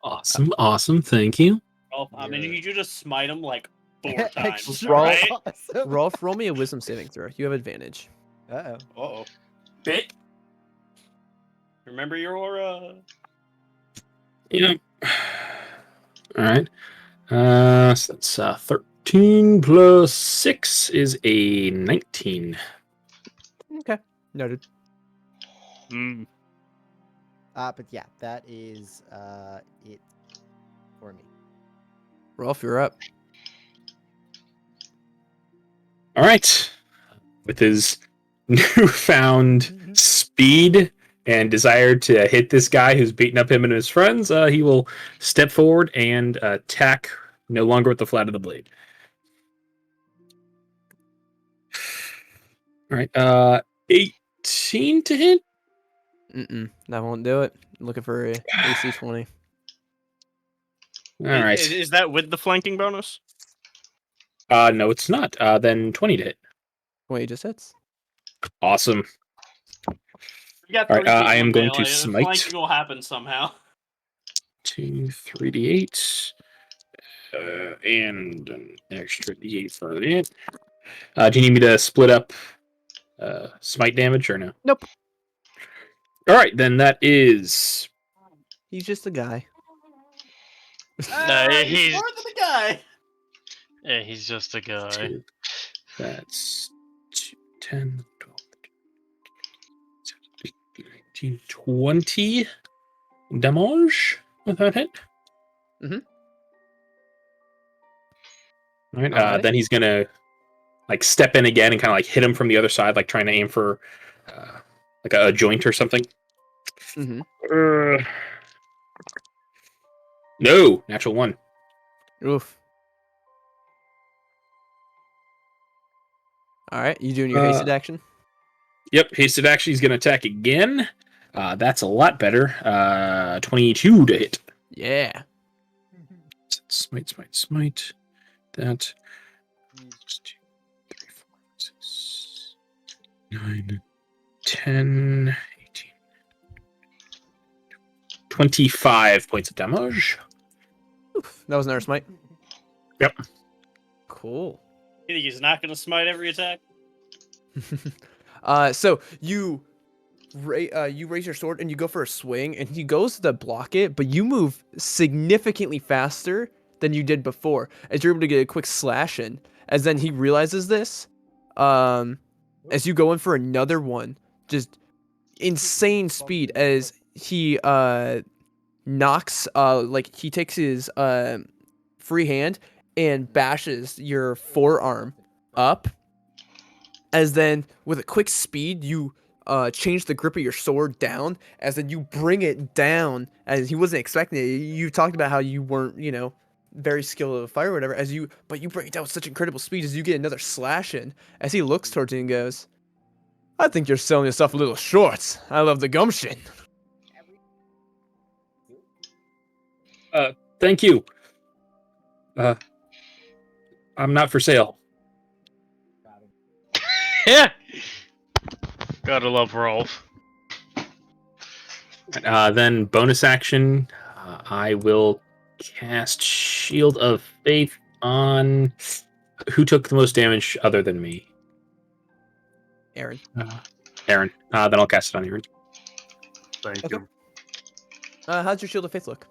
Awesome. Thank you. Oh, I mean, You're- you just smite him like 4 times, Extra right? awesome. Rolf, roll me a wisdom saving throw. You have advantage. Uh-oh. Uh-oh. Bit. Remember your, Yeah. All right. So that's 13 plus 6 is a 19. Okay. Noted. But yeah, that is it for me. Rolf, you're up. All right. With his newfound speed and desire to hit this guy who's beating up him and his friends, he will step forward and attack, no longer with the flat of the blade. All right. 18 to hit. That won't do it. I'm looking for a AC 20. All right. Is that with the flanking bonus? No, it's not. Then 20 to hit. 20 just hits. Awesome. You got All right, 3 I am going to melee, and smite. Flanking will happen somehow. 2, 3d8. And an extra d8 for it. Do you need me to split up smite damage or no? Nope. All right, then that is He's just a guy. He's more than a guy. Yeah, he's just a guy. 2. That's 10, 12, 19, 20 damage with that hit. Mhm. All right, Alright. then he's gonna like step in again and kind of like hit him from the other side, like trying to aim for like a joint or something. Mm-hmm. No, natural 1. Oof. All right, you doing your hasted action? Yep, hasted action. He's going to attack again. That's a lot better. 22 to hit. Yeah. Smite. That. 1, 2, 3, 4, 6, 9, 10, 18, 25 points of damage. Oof. That was another smite. Yep. Cool. You think he's not going to smite every attack? So you raise your sword and you go for a swing, and he goes to block it, but you move significantly faster than you did before, as you're able to get a quick slash in. As then he realizes this, as you go in for another one, just insane speed as he knocks like he takes his free hand and bashes your forearm up, as then with a quick speed you change the grip of your sword down, as then you bring it down as he wasn't expecting it. You talked about how you weren't, very skilled at a fight or whatever, but you bring it down with such incredible speed as you get another slash in, as he looks towards you and goes, I think you're selling yourself a little short. I love the gumption. Thank you. I'm not for sale. Yeah. Gotta love Rolf. Then bonus action, I will cast Shield of Faith on who took the most damage other than me. Aaron. Aaron. Then I'll cast it on Aaron. Thank Okay. you. How's your Shield of Faith look?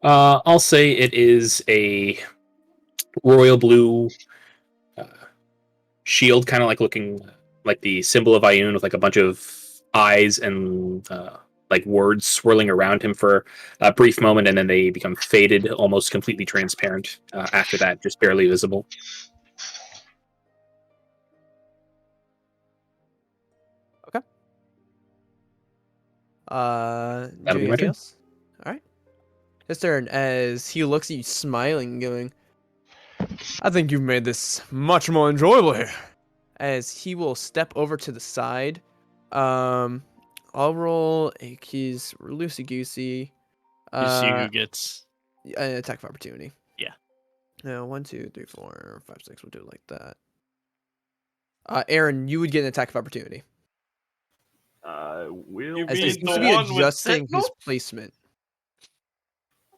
I'll say it is a royal blue shield, kind of like looking like the symbol of Ioun, with like a bunch of eyes and like words swirling around him for a brief moment, and then they become faded, almost completely transparent. After that, just barely visible. Do That'll be my anything turn. else? All right. His turn, as he looks at you smiling, going, I think you've made this much more enjoyable here. As he will step over to the side. I'll roll a keys loosey-goosey. You see who gets. An attack of opportunity. Yeah. No, 1, 2, 3, 4, 5, 6. We'll do it like that. Aaron, you would get an attack of opportunity. I will. You As mean he seems the to be one with adjusting his Sentinel? placement.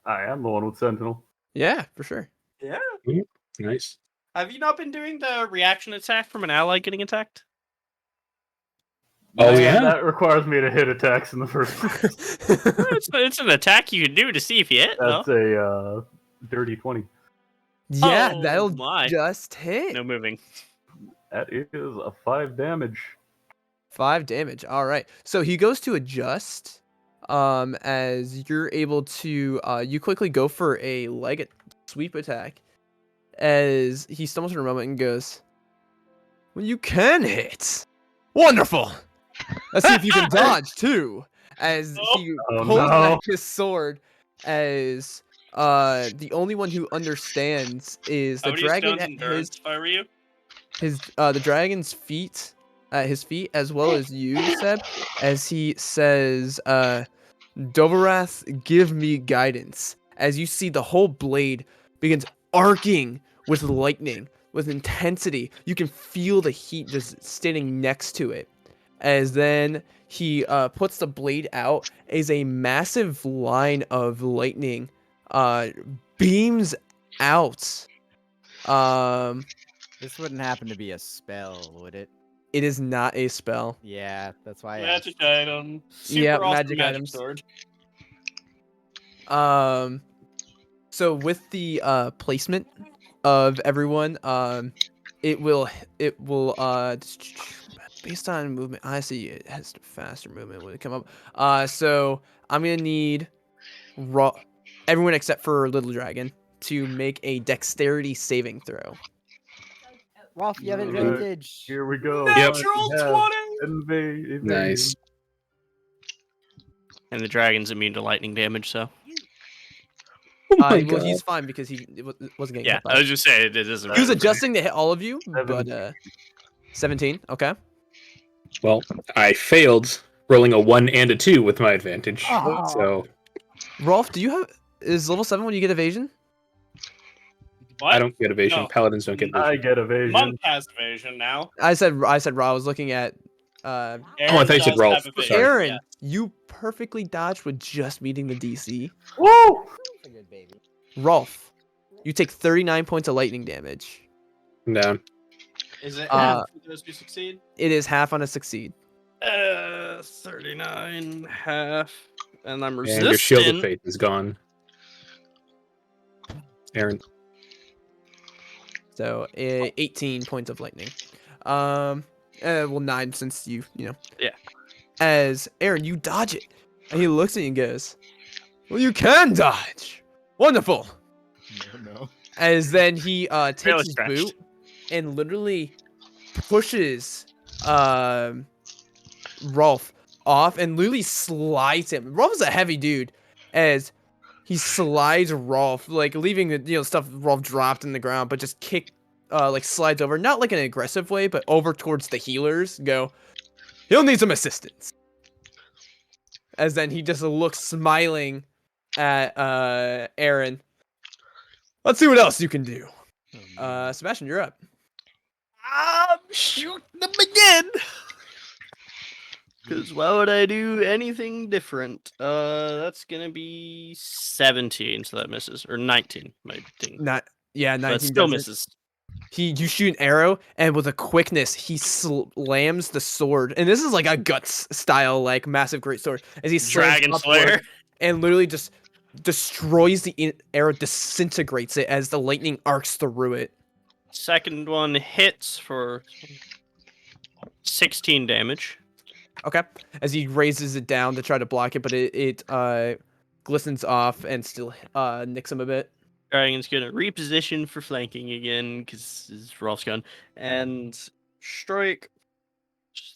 I am the one with Sentinel. Yeah, for sure. Yeah. Nice. Have you not been doing the reaction attack from an ally getting attacked? Oh, Man, yeah? that requires me to hit attacks in the first place. It's an attack you can do to see if you hit. That's a dirty 20. Yeah, Oh, that'll my. just hit. No moving. That is a 5 damage. 5 damage. All right. So he goes to adjust. As you're able to, you quickly go for a leg sweep attack. As he stumbles for a moment and goes, well, you can hit. Wonderful. Let's see if you can dodge too. As he Oh, pulls no. back his sword, as the only one who understands is How the many dragon stones at endurance if I were you? the dragon's feet, at his feet, as well as you, Seb, as he says, Dovarath, give me guidance. As you see the whole blade begins arcing with lightning, with intensity. You can feel the heat just standing next to it. As then he puts the blade out, as a massive line of lightning beams out. This wouldn't happen to be a spell, would it? It is not a spell. Yeah, that's why I Magic asked. item. Super Yep, awesome magic magic items. sword. So with the placement of everyone, it will based on movement. I see it has faster movement when it come up. So I'm gonna need everyone except for Little Dragon to make a dexterity saving throw. Rolf, you have Alright. advantage. Here we go. Natural I have 20! evasion. Nice. And the dragon's immune to lightning damage, so. Oh my Well, God. he's fine because wasn't getting Yeah, hit by I it. was just saying it doesn't He was matter. adjusting to hit all of you, but 17. Okay. Well, I failed rolling a 1 and a 2 with my advantage. Oh. So Rolf, do you have is level 7 when you get evasion? What? I don't get evasion. No. Paladins don't get evasion. I get evasion. Monk has evasion now. I said Ra. I was looking at I thought you said does Rolf. have evasion, Sorry. Aaron. yeah. You perfectly dodged with just meeting the DC. Woo! A good baby. Rolf, you take 39 points of lightning damage. I'm down. Is it half for those who succeed? It is half on a succeed. 39 half, and I'm And your shield of resistant. faith is gone. Aaron. So 18 points of lightning. Well 9 since you know. Yeah. As Aaron, you dodge it, and he looks at you and goes, "Well, you can dodge. Wonderful." No. As then he Barely takes his scratched. boot and literally pushes Rolf off and literally slides him. Rolf is a heavy dude, as he slides Rolf, like leaving the stuff Rolf dropped in the ground, but just slides over, not like an aggressive way, but over towards the healers. He'll need some assistance. As then he just looks smiling at Aaron. Let's see what else you can do. Sebastian, you're up. Shoot them again. Because why would I do anything different? That's gonna be 17, so that misses, or 19. My thing, Not, yeah, 19 but still does it. misses. You shoot an arrow, and with a quickness, he slams the sword, and this is like a guts style, like massive great sword, as he slams Dragon upward Slayer. and literally just destroys the arrow, disintegrates it as the lightning arcs through it. Second one hits for 16 damage. Okay, as he raises it down to try to block it, but it glistens off and still nicks him a bit. Dragon's gonna reposition for flanking again because it's Rolf's gun and strike.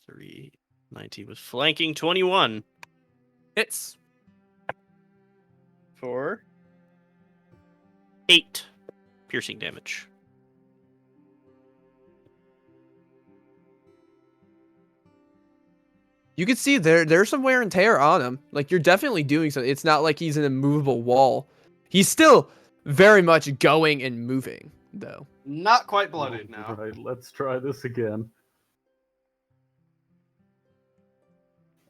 3, 19 with flanking. 21 Hits. for 8 piercing damage. You can see there's some wear and tear on him. Like, you're definitely doing something. It's not like he's an immovable wall. He's still very much going and moving, though. Not quite blooded now. Right, let's try this again.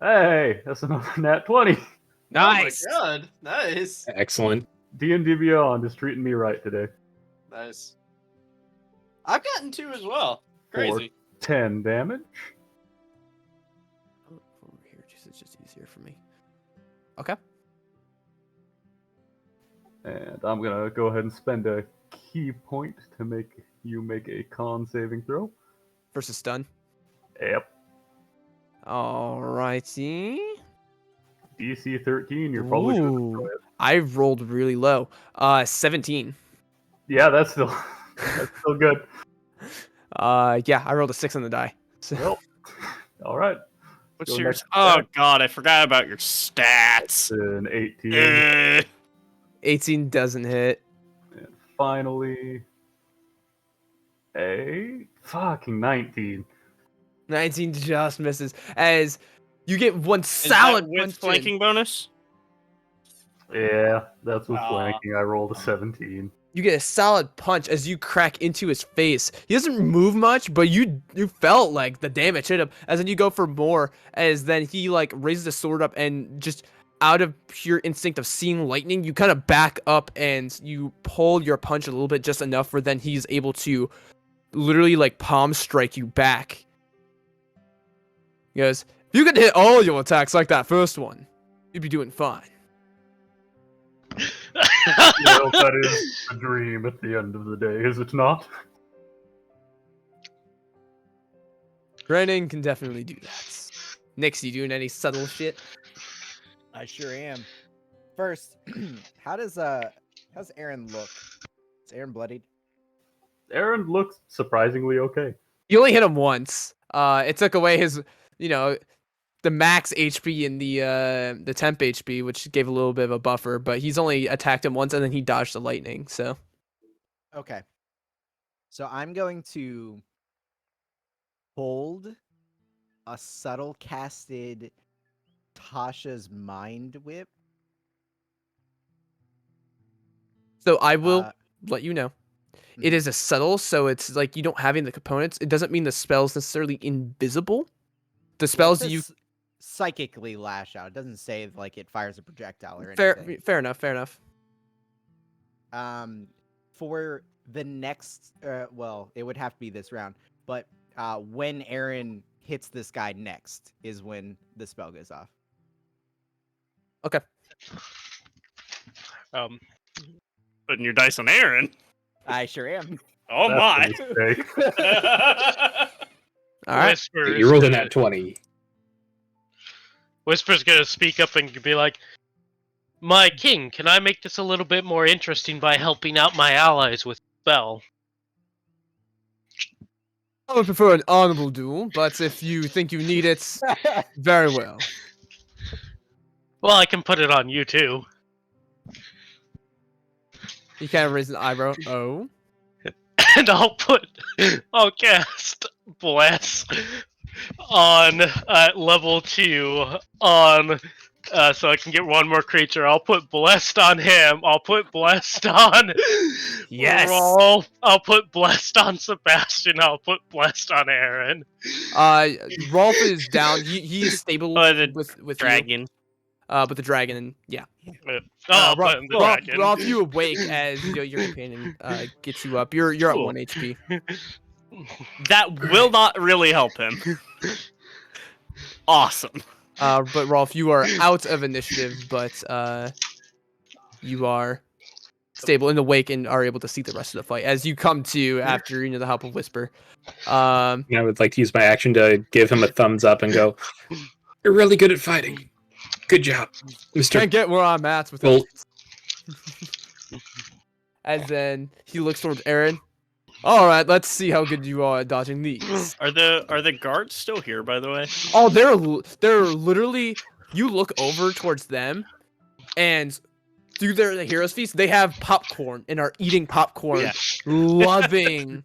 Hey, that's another nat 20. Nice. Oh my god, nice. Excellent. D&D Beyond is treating me right today. Nice. I've gotten 2 as well. Crazy. 10 damage. Oh, over here, it's just easier for me. Okay. And I'm gonna go ahead and spend a key point to make you make a con saving throw. Versus stun. Yep. Alrighty. DC 13, you're probably gonna destroy Ooh. it. I rolled really low. 17. Yeah, that's still that's still good. Yeah, I rolled a 6 on the die. So Well, alright. What's Go yours? next Oh attack. god, I forgot about your stats. An 18. Eh. 18 doesn't hit. And finally, a fucking 19. 19 just misses. As you get one Is that solid with punch in. flanking bonus? Yeah, that's with Aw. flanking. I rolled a 17. You get a solid punch as you crack into his face. He doesn't move much, but you felt like the damage hit him. As then you go for more, as then he like raises the sword up and just out of pure instinct of seeing lightning, you kind of back up and you pull your punch a little bit, just enough for then he's able to literally like palm strike you back. He goes, if you could hit all your attacks like that first one, you'd be doing fine. Well, that is a dream at the end of the day, is it not? Brennan can definitely do that. Nix, you doing any subtle shit? I sure am. First, how's Aaron look? Is Aaron bloodied? Aaron looks surprisingly okay. You only hit him once. It took away his, the the max HP and the temp HP, which gave a little bit of a buffer. But he's only attacked him once, and then he dodged the lightning. So Okay. So I'm going to hold a subtle casted Tasha's Mind Whip. I will Uh, let you know. It mhm. is a subtle, so it's like you don't have any of the components. It doesn't mean the spell's necessarily invisible. The Yeah, it spells says you psychically lash out. It doesn't say like it fires a projectile or fair anything. fair enough. For the next, well, it would have to be this round, but when Aaron hits this guy next is when the spell goes off. Um, Putting your dice on Aaron. I sure am. Oh That's my. a mistake. All right. Whisper's You rolled in gonna- that 20. Whisper's gonna speak up and be like, "My king, can I make this a little bit more interesting by helping out my allies with spell?" I would prefer an honorable duel, but if you think you need it, very well. Well, I can put it on you too. He kind of raised an eyebrow. Oh. And I'll cast Bless on level 2 on so I can get one more creature. I'll put Blessed on him. I'll put Blessed on Yes. Rolf. I'll put Blessed on Sebastian. I'll put Blessed on Aaron. Rolf is down. He is stable Oh, the with you. Dragon. But the dragon, yeah. I'll Rolf, put in the dragon. Rolf, you awake as your companion gets you up. You're at Cool. 1 HP. That will not really help him. Awesome. But Rolf, you are out of initiative, but you are stable and awake and are able to see the rest of the fight as you come to after the help of Whisper. I would like to use my action to give him a thumbs up and go, "You're really good at fighting. Good job, Mr. Can't get where I'm at with Bolt." it. As then he looks towards Aaron. All right, let's see how good you are at dodging these. Are the guards still here, by the way? Oh, they're literally. You look over towards them, and through the heroes feast, they have popcorn and are eating popcorn, Yeah. loving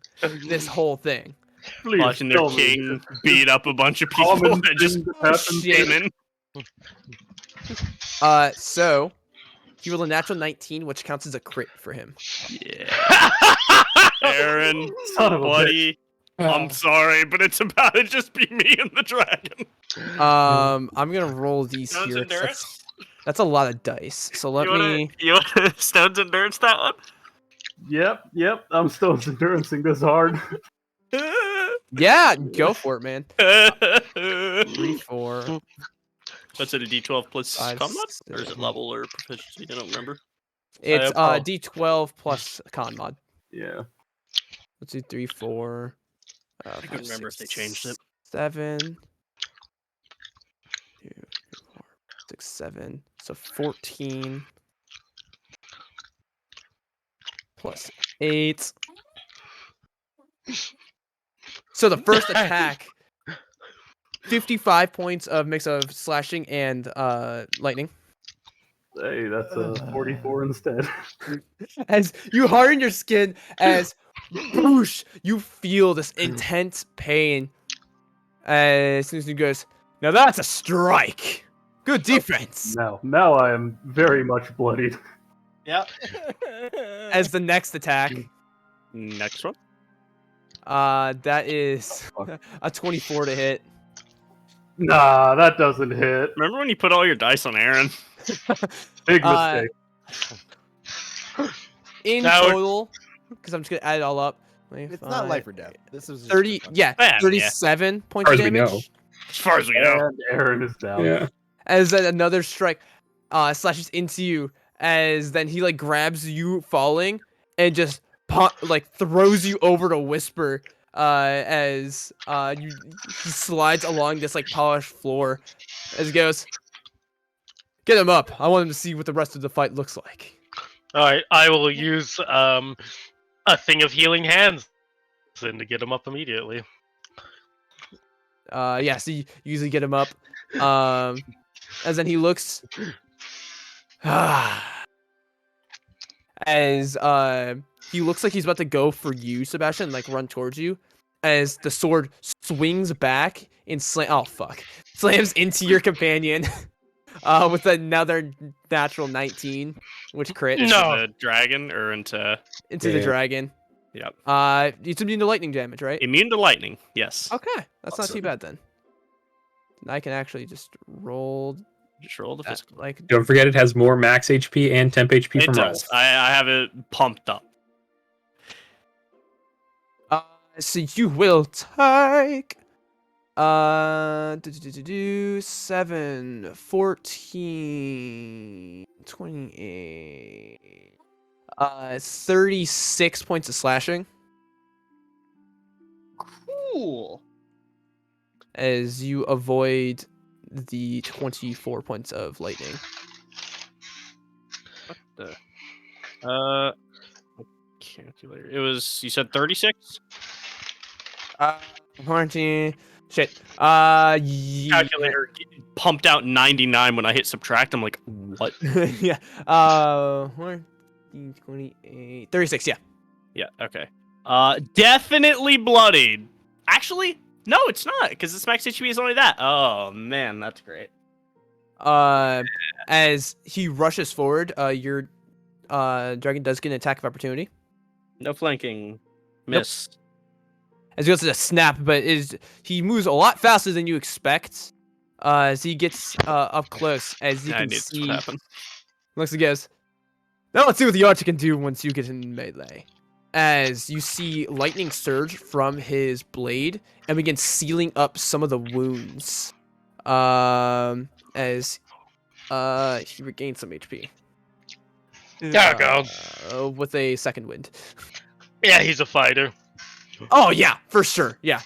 this whole thing. Please Watching their tell me king this beat up a bunch of people common that just thing that happens shit. came in. So he rolled a natural 19, which counts as a crit for him. Yeah. Aaron, Son of a bitch. buddy, I'm sorry, but it's about to just be me and the dragon. I'm gonna roll these Stone's here. 'cause endurance? That's a lot of dice. So let me. You wanna Stone's endurance that one? Yep. I'm still enduring this hard. Yeah, go for it, man. 3, 4. What's it, a D12 plus Five, combat? Or is it 7. level or proficiency? I don't remember. It's Oh. D12 plus con mod. Yeah. Let's do 3, 4. I couldn't remember if they changed it. 7. 2, 4, 6, 7. So 14 plus 8. So the first attack, 55 points of mix of slashing and lightning. Hey, that's a 44 instead. As you harden your skin, as boosh, you feel this intense pain. As soon as he goes, now that's a strike. Good defense. Now I am very much bloodied. Yep. As the next attack, Next one. that is a 24 to hit. Nah, that doesn't hit. Remember when you put all your dice on Aaron? Big Uh, mistake. In Now we're- total, because I'm just gonna add it all up. It's not life or death. This is just 30, for fun. yeah, Yeah. 37 points As of far as we damage. know. As far as we know. And Aaron is down. Yeah. As then another strike slashes into you, as then he like grabs you falling and just throws you over to Whisper as he slides along this like polished floor as he goes, get him up. I want him to see what the rest of the fight looks like. Alright, I will use a thing of healing hands then to get him up immediately. Yeah, so you usually get him up As then he looks as he looks like he's about to go for you, Sebastian, like run towards you, as the sword swings back and slams into your companion with another natural 19, which crit Into No. the dragon or into into the Yeah. dragon. Yep. It's immune to lightning damage, right? Immune to lightning. Yes. Okay, that's not too Awesome. bad then. I can actually just roll Just roll the that, physical. like Don't forget it has more max HP and temp HP It from does. Rolf. I have it pumped up. so you will take 7, 14, 28, 36 points of slashing Cool. as you avoid the 24 points of lightning. What the? My calculator. It was. You said 36. 14. Shit. Calculator pumped out 99 when I hit subtract. I'm like, what? Yeah. 14, 28, 36. Yeah. Yeah. Okay. Definitely bloodied. Actually, no, it's not because its max HP is only that. Oh man, that's great. As he rushes forward, your dragon does get an attack of opportunity. No flanking. Nope. Miss. As he goes to snap, but he moves a lot faster than you expect. As he gets up close, as you I can knew this would see, happen. looks and goes. Now let's see what the archer can do once you get in melee. As you see lightning surge from his blade and begin sealing up some of the wounds. As he regains some HP. There we go. With a second wind. Yeah, he's a fighter. Oh yeah, for sure. Yeah.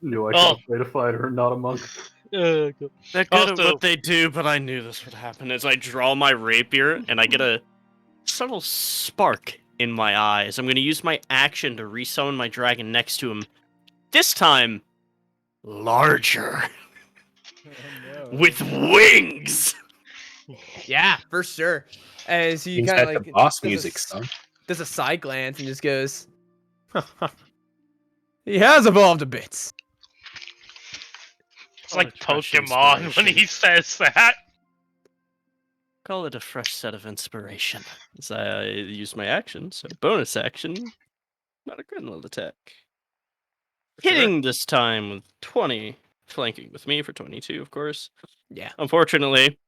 Knew I Oh. could play a fighter, not a monk. They're good at Also- what they do, but I knew this would happen. As I draw my rapier and I get a subtle spark in my eyes, I'm going to use my action to resummon my dragon next to him. This time, larger, with wings. Yeah, for sure. As he Means kind of that like the boss does a music, s- son. does a side glance and just goes, he has evolved a bit. It's like Oh, fresh Pokemon when inspiration. he says that. Call it a fresh set of inspiration. As I use my action, so bonus action, not a criminal attack. Hitting this time with 20, flanking with me for 22, of course. Yeah. Unfortunately,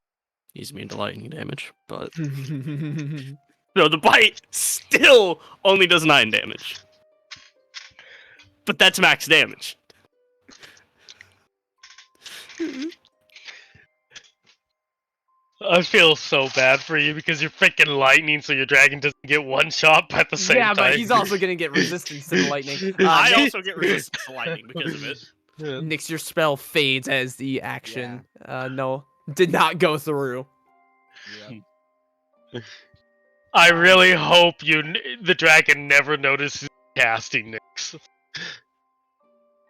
he's immune to lightning damage, but no, the bite still only does 9 damage. But that's max damage. I feel so bad for you because you're freaking lightning, so your dragon doesn't get one shot at the same yeah, time. but he's also gonna get resistance to the lightning. I Nick- also get resistance to lightning because of it. Nix, your spell fades as the action no did not go through. Yep. I really hope the dragon never notices casting Nyx.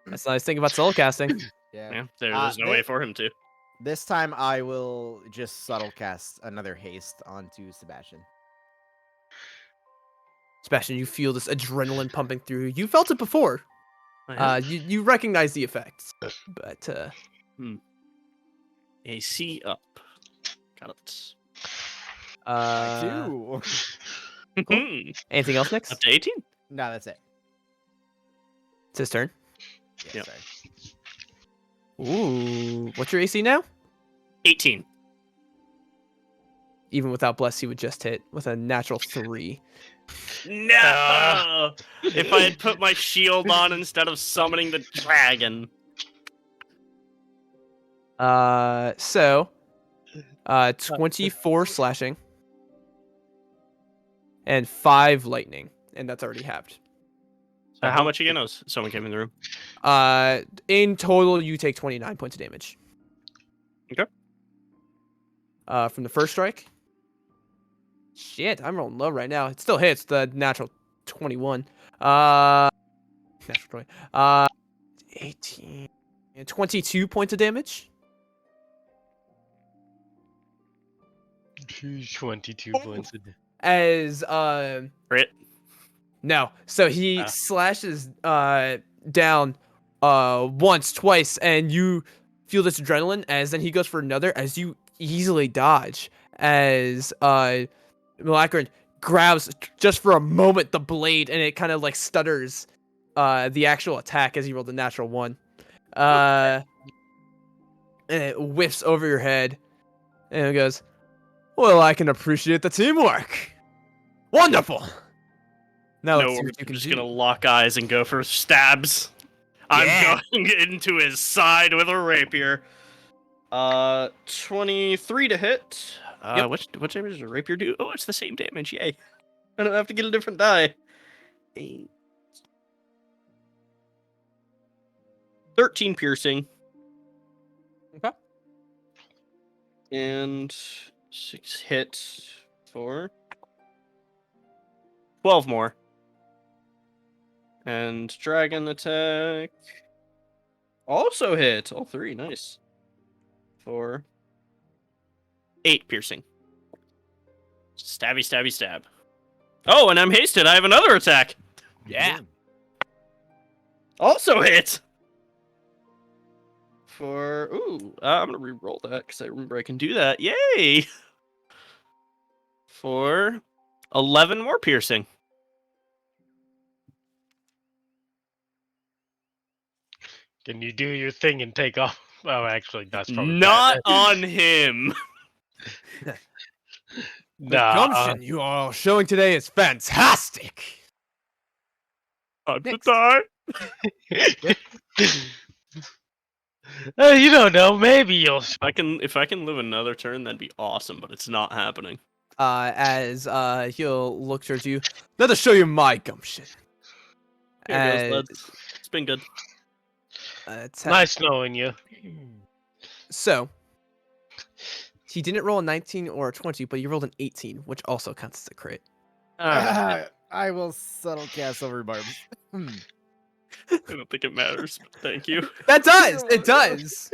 That's the nice thing about soul casting. Yeah. Yeah, there's no way for him to. This time I will just subtle cast another haste onto Sebastian. Sebastian, you feel this adrenaline pumping through you. You felt it before. You recognize the effects, but AC up. Got it. Two. Anything else, Nix? Up to 18? No, that's it. It's his turn. Yeah, Yep. sorry. Ooh, what's your AC now? 18. Even without bless, he would just hit with a natural 3. No! If I had put my shield on instead of summoning the dragon. So 24 slashing and 5 lightning, and that's already halved. How much again? Oh, someone came in the room. In total, you take 29 points of damage. Okay. From the first strike. Shit, I'm rolling low right now. It still hits the natural 21. Natural 20. 18. 22 points of damage. 22 points. as Crit. no. So he Ah. slashes down once, twice, and you feel this adrenaline as then he goes for another as you easily dodge as Malakaran grabs just for a moment the blade and it kind of like stutters the actual attack as he rolled a natural 1. And it whiffs over your head and it goes, well, I can appreciate the teamwork. Wonderful. Now let's No, see we're what you can just do. gonna lock eyes and go for stabs. Yeah. I'm going into his side with a rapier. 23 to hit. Yep. What damage does a rapier do? Oh, it's the same damage. Yay! I don't have to get a different die. 13 piercing. Okay. And 6 hits for 12 more. And dragon attack also hit. All 3, nice. For 8 piercing. Stabby, stabby, stab. Oh, and I'm hasted. I have another attack. Yeah. Also hit. For I'm gonna re-roll that because I remember I can do that. Yay! For 11 more piercing. Can you do your thing and take off? Oh, actually, that's probably Not on him. The Nah. gumption you are all showing today is fantastic. I'm to Next. die. You don't know. Maybe you'll. If I can live another turn, that'd be awesome. But it's not happening. As he'll look towards you. Let us show you my gumption. Here goes, As, lads. It's been good. Nice knowing you. So, he didn't roll a 19 or a 20, but you rolled an 18, which also counts as a crit. Alright. I will subtle cast over barbs. I don't think it matters. But thank you. That does! It does!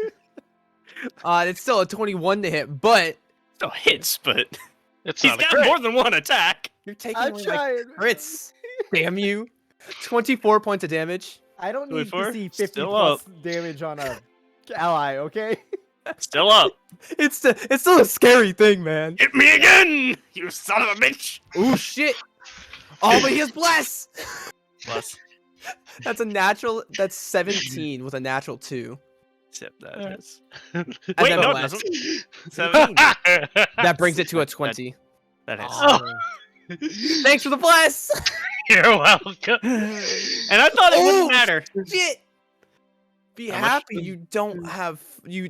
It's still a 21 to hit, but Still hits, but It's he's not a got crit. more than one attack. you're taking I'm away trying. my crits. Damn you. 24 points of damage. I don't need to 24? see 50 Still plus damage on a ally, okay? Still up. It's still a scary thing, man. Hit me again, you son of a bitch. Oh shit! Oh, but he has bless. Plus, That's a natural. That's 17 with a natural 2. except that is. And Wait, then no, it bless. doesn't. 17. That brings it to a 20. That is. Oh. Thanks for the bless. You're welcome. And I thought it wouldn't Oh, matter. Shit. Be How much? happy you don't have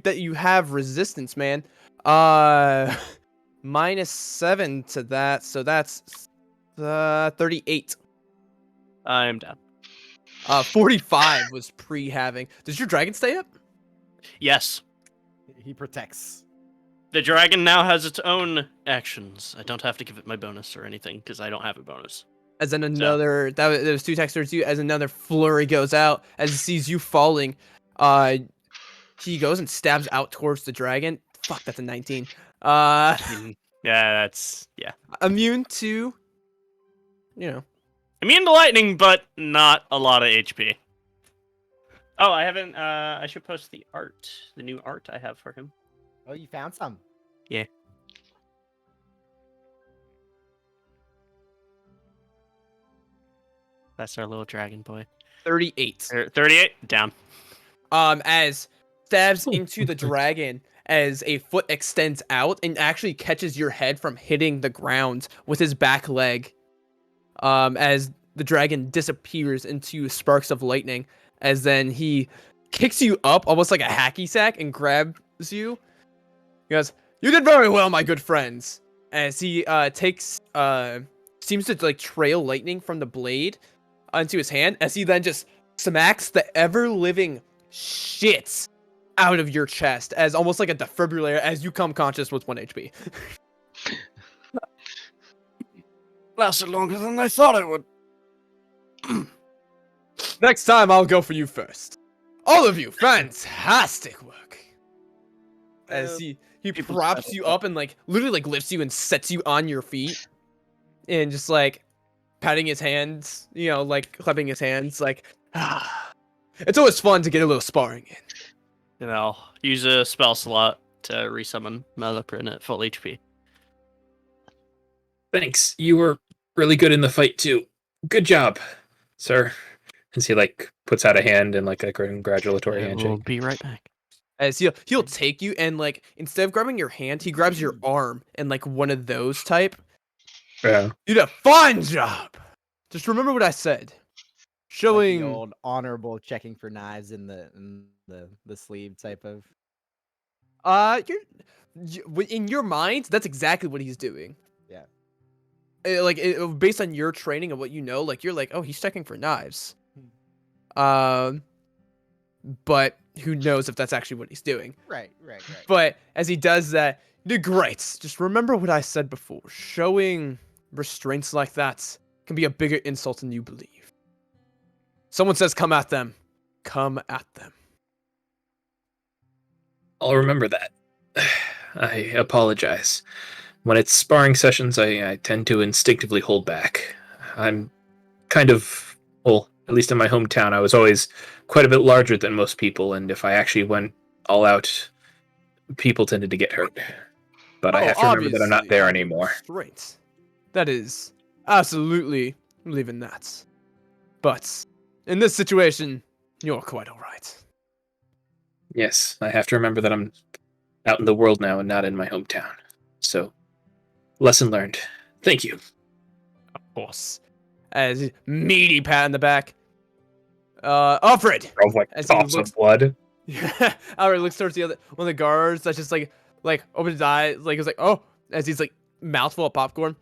that you have resistance, man. -7 to that, so that's 38. I'm down. 45 was pre-having. Does your dragon stay up? Yes. He protects. The dragon now has its own actions. I don't have to give it my bonus or anything because I don't have a bonus. As then another there was 2 attacks towards you. As another flurry goes out, as he sees you falling, he goes and stabs out towards the dragon. Fuck, that's a 19. Yeah, that's Immune to, immune to lightning, but not a lot of HP. Oh, I haven't. I should post the art, the new art I have for him. Oh, you found some. That's our little dragon boy. 38. 38 down. As stabs into the dragon as a foot extends out and actually catches your head from hitting the ground with his back leg. As the dragon disappears into sparks of lightning, as then he kicks you up almost like a hacky sack and grabs you. He goes, "You did very well, my good friends." As he seems to like trail lightning from the blade into his hand, as he then just smacks the ever-living shit out of your chest as almost like a defibrillator as you come conscious with 1 HP. Lasted longer than I thought it would. Next time, I'll go for you first. All of you, fantastic work. As he He People props settle you up. up and like literally like lifts you and sets you on your feet, and just like patting his hands, like clapping his hands, like it's always fun to get a little sparring in. And I'll use a spell slot to resummon Malaprin at full HP. Thanks. You were really good in the fight too. Good job, sir. As he like puts out a hand and like a congratulatory I will handshake. be right back. As he'll take you and like instead of grabbing your hand, he grabs your arm and like one of those type. Yeah. You did a fine job. Just remember what I said. Like Showing the old honorable checking for knives in the sleeve type of. in your mind, that's exactly what he's doing. Yeah. Based on your training and what you know, like you're like, oh, he's checking for knives. But who knows if that's actually what he's doing? Right. But as he does that, you did great. Just remember what I said before. Showing restraints like that can be a bigger insult than you believe. Someone says, "Come at them." Come at them. I'll remember that. I apologize. When it's sparring sessions, I tend to instinctively hold back. I'm kind of, well, at least in my hometown, I was always quite a bit larger than most people, and if I actually went all out, people tended to get hurt. But I have to remember that I'm not there anymore. Restraints. That is absolutely believing that. But in this situation, you're quite all right. Yes, I have to remember that I'm out in the world now and not in my hometown. So, lesson learned. Thank you. Of course. As meaty pat in the back. Alfred! Oh, like As he coughs looks- of blood. Alfred looks towards the other one of the guards that's just like open his eyes, like it's like, oh, as he's like mouthful of popcorn.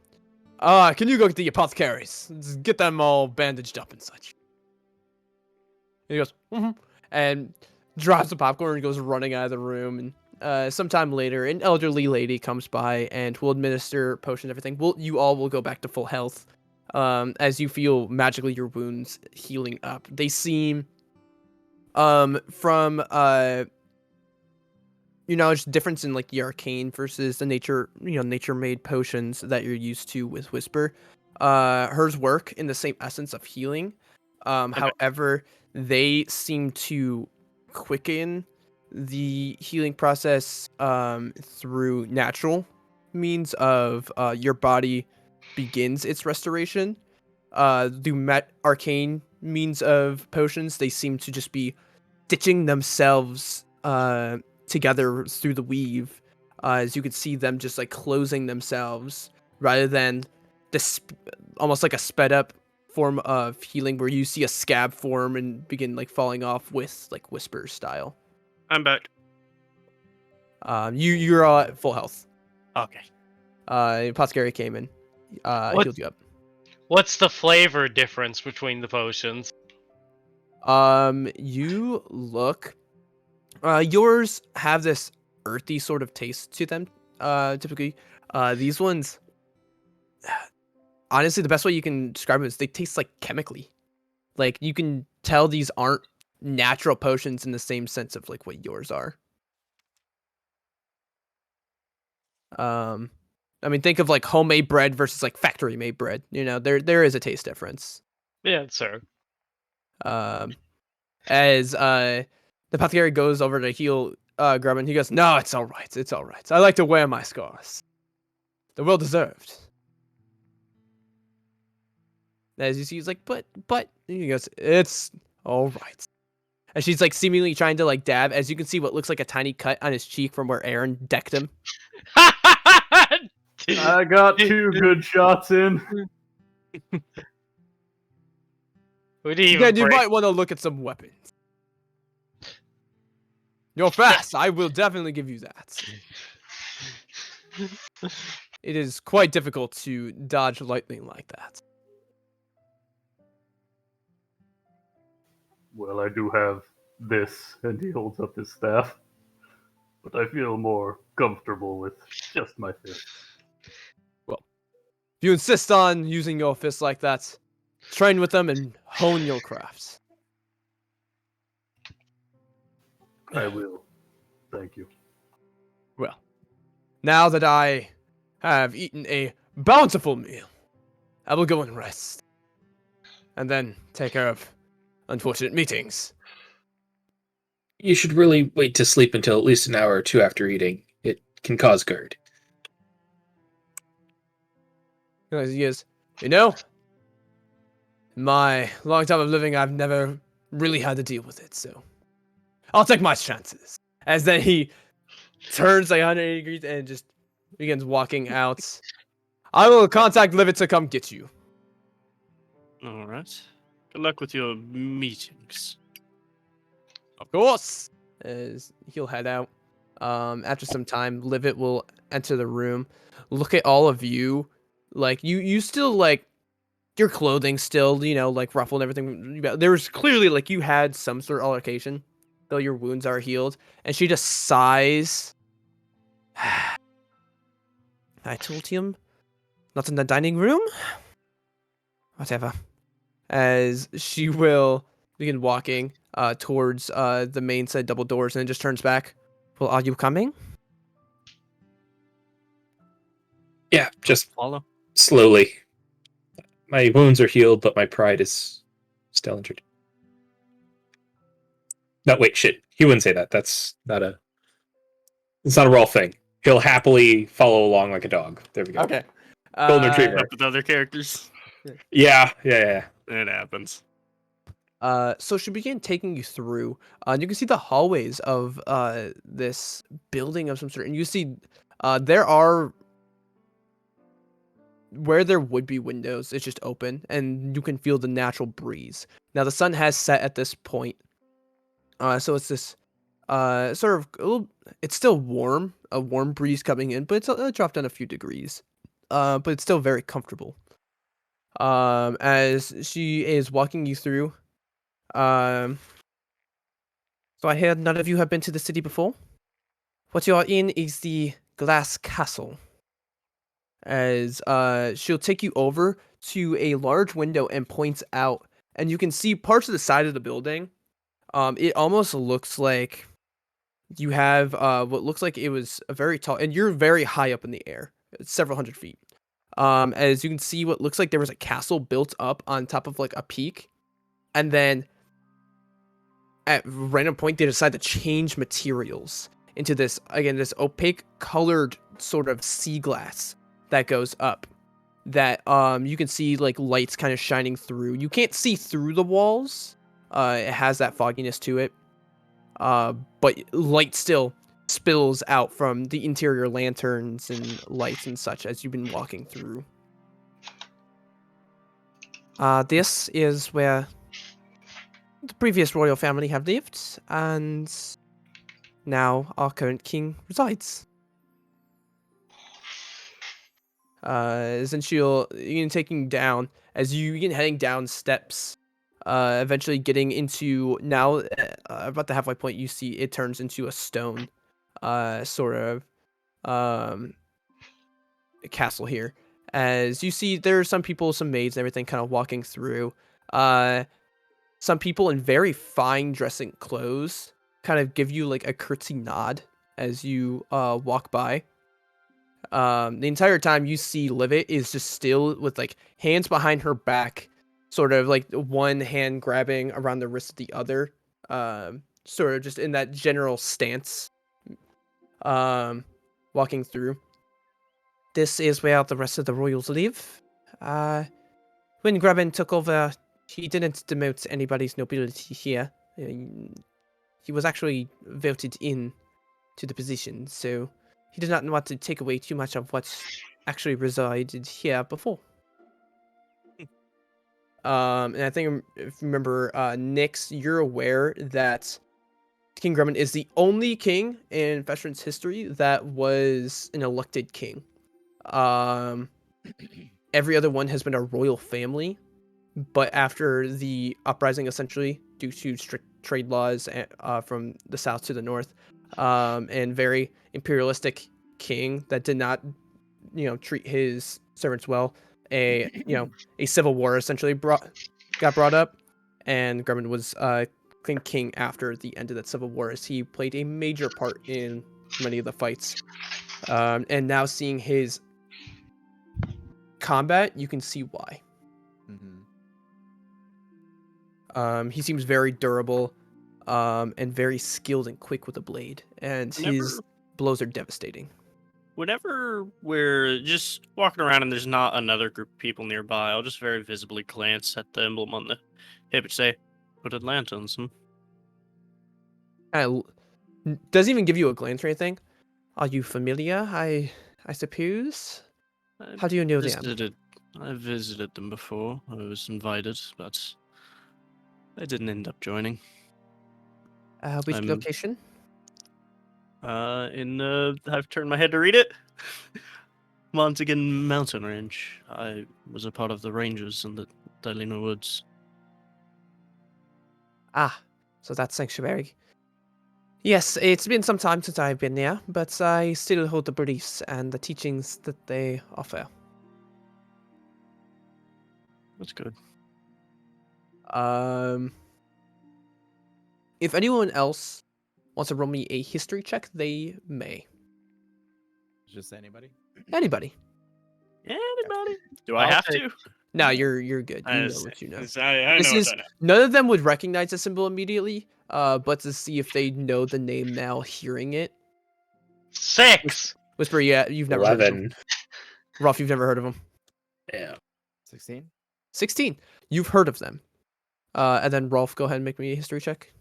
Can you go get the apothecaries? Just get them all bandaged up and such. And he goes, and drops the popcorn and goes running out of the room. And sometime later, an elderly lady comes by and will administer potion and everything. You all will go back to full health. As you feel magically your wounds healing up. They seem, from your knowledge difference in like the arcane versus the nature-made potions that you're used to with Whisper. Hers work in the same essence of healing. However, they seem to quicken the healing process through natural means of your body begins its restoration. The arcane means of potions, they seem to just be stitching themselves together through the weave, as you could see them just like closing themselves rather than this almost like a sped up form of healing where you see a scab form and begin like falling off with like Whisper style. I'm back. You're all at full health. Okay. Apothecary came in, healed you up. What's the flavor difference between the potions? You look. Yours have this earthy sort of taste to them. Typically, these ones. Honestly, the best way you can describe them is they taste like chemically. Like you can tell these aren't natural potions in the same sense of like what yours are. I mean, think of like homemade bread versus like factory made bread. There is a taste difference. Yeah, sir. As the apothecary goes over to heal Grumman, he goes, "No, it's all right. It's all right. I like to wear my scars. They're well deserved." As you see, he's like, but, and he goes, "It's all right." And she's like seemingly trying to like dab, as you can see what looks like a tiny cut on his cheek from where Aaron decked him. I got 2 good shots in. Then you might want to look at some weapons. You're fast. I will definitely give you that. It is quite difficult to dodge lightning like that. Well, I do have this, and he holds up his staff. But I feel more comfortable with just my fist. Well, if you insist on using your fists like that, train with them and hone your crafts. I will. Thank you. Well, Now that I have eaten a bountiful meal, I will go and rest. And then take care of unfortunate meetings. You should really wait to sleep until at least an hour or two after eating. It can cause GERD. He goes, you know, in my long time of living, I've never really had to deal with it, so I'll take my chances. As then he turns like 180 degrees and just begins walking out. I will contact Livet to come get you. All right. Good luck with your meetings. Of course. As he'll head out. After some time, Livet will enter the room, look at all of you. Like you still like your clothing still, like ruffled and everything. There was clearly like you had some sort of altercation, though your wounds are healed. And she just sighs. I told him, not in the dining room. Whatever. As she will begin walking towards the main set double doors and then just turns back. Well, are you coming? Yeah, just Follow. slowly. My wounds are healed, but my pride is still injured. No, wait, shit. He wouldn't say that. It's not a raw thing. He'll happily follow along like a dog. There we go. Okay. Golden retriever. Up with other characters. Yeah. It happens. So she began taking you through. You can see the hallways of this building of some sort, and you see there are where there would be windows. It's just open, and you can feel the natural breeze. Now the sun has set at this point, so it's this sort of a little, it's still warm, a warm breeze coming in, but it's dropped down a few degrees. But it's still very comfortable. As she is walking you through. So I heard none of you have been to the city before. What you are in is the Glass Castle. As she'll take you over to a large window and points out, and you can see parts of the side of the building. It almost looks like you have what looks like it was a very tall, and you're very high up in the air, several hundred feet. As you can see, what looks like there was a castle built up on top of like a peak, and then at random point they decide to change materials into this opaque colored sort of sea glass that goes up, that you can see like lights kind of shining through. You can't see through the walls. It has that fogginess to it, but light still spills out from the interior lanterns and lights and such as you've been walking through. This is where the previous royal family have lived, and now our current king resides. Then she'll begin taking down as you begin heading down steps. Eventually getting into now about the halfway point, you see it turns into a stone, sort of castle here. As you see, there are some people, some maids, and everything, kind of walking through. Some people in very fine dressing clothes kind of give you like a curtsy nod as you walk by. The entire time you see Livet is just still with like hands behind her back, sort of like one hand grabbing around the wrist of the other, sort of just in that general stance, walking through. This is where the rest of the royals live. When Graben took over, he didn't demote anybody's nobility here. He was actually voted in to the position, so he did not want to take away too much of what actually resided here before. And I think, if you remember, Nyx, you're aware that King Grumman is the only king in Festrin's history that was an elected king. Every other one has been a royal family, but after the uprising, essentially, due to strict trade laws from the south to the north, and very imperialistic king that did not, treat his servants well, a civil war essentially got brought up, and Grumman was king after the end of that civil war, as he played a major part in from any of the fights. And now seeing his combat, you can see why. He seems very durable, and very skilled and quick with a blade, and his Whenever blows are devastating. whenever we're just walking around and there's not another group of people nearby, I'll just very visibly glance at the emblem on the hip and say, "Hooded lanterns." Doesn't even give you a glance or anything. Are you familiar? I suppose. I How do you know them? I visited them before. I was invited, but I didn't end up joining. Which I'm- location? I've turned my head to read it. Montagan Mountain Range. I was a part of the Rangers in the Dalina Woods. Ah, so that's sanctuary. Yes, it's been some time since I've been there, but I still hold the beliefs and the teachings that they offer. That's good. If anyone else wants to roll me a history check, they may. Just anybody. Anybody? Anybody? Do I I'll have take- to? No, you're good. I You know just- what you know. I This know is what I know. none of them would recognize the symbol immediately. But to see if they know the name now, hearing it. 6. Whisper, yeah, you've never heard of him. 11. Rolf, you've never heard of him. Yeah. 16. 16. You've heard of them. And then Rolf, go ahead and make me a history check.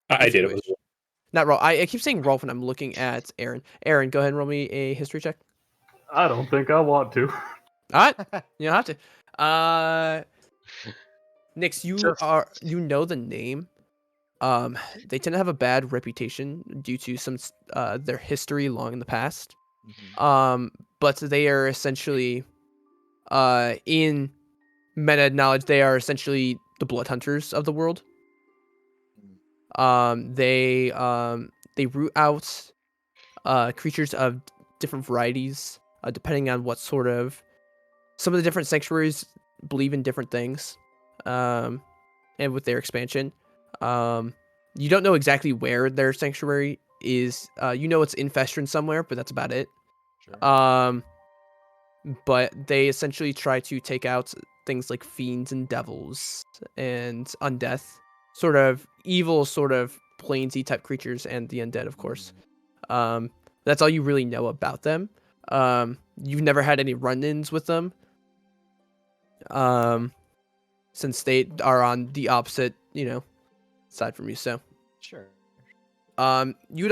I If did you it. wish. Not Rolf. I keep saying Rolf when I'm looking at Aaron. Aaron, go ahead and roll me a history check. I don't think I want to. All right. You don't have to. Nix, you know the name. They tend to have a bad reputation due to some their history long in the past. But they are essentially in meta knowledge, they are essentially the blood hunters of the world. They root out creatures of different varieties, depending on what sort of. Some of the different sanctuaries believe in different things, and with their expansion, you don't know exactly where their sanctuary is. You know it's in Festrin somewhere, but that's about it. Sure. But they essentially try to take out things like fiends and devils and undeath, sort of evil, sort of plainsy type creatures, and the undead, of course. That's all you really know about them. You've never had any run-ins with them, since they are on the opposite, side from you. So, Sure. you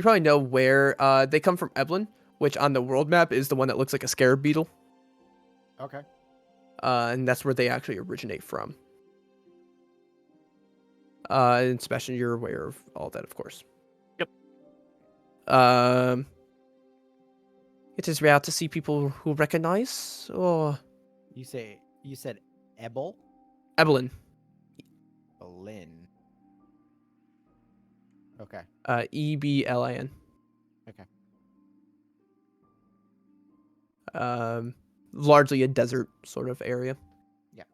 probably know where they come from. Avalon, which on the world map is the one that looks like a scarab beetle. Okay. And that's where they actually originate from. And Sebastian, you're aware of all that, of course. Yep. It is rare to see people who recognize or You said Ebel? Avalon. Berlin. Okay. Eblin. Okay. Largely a desert sort of area. Yeah.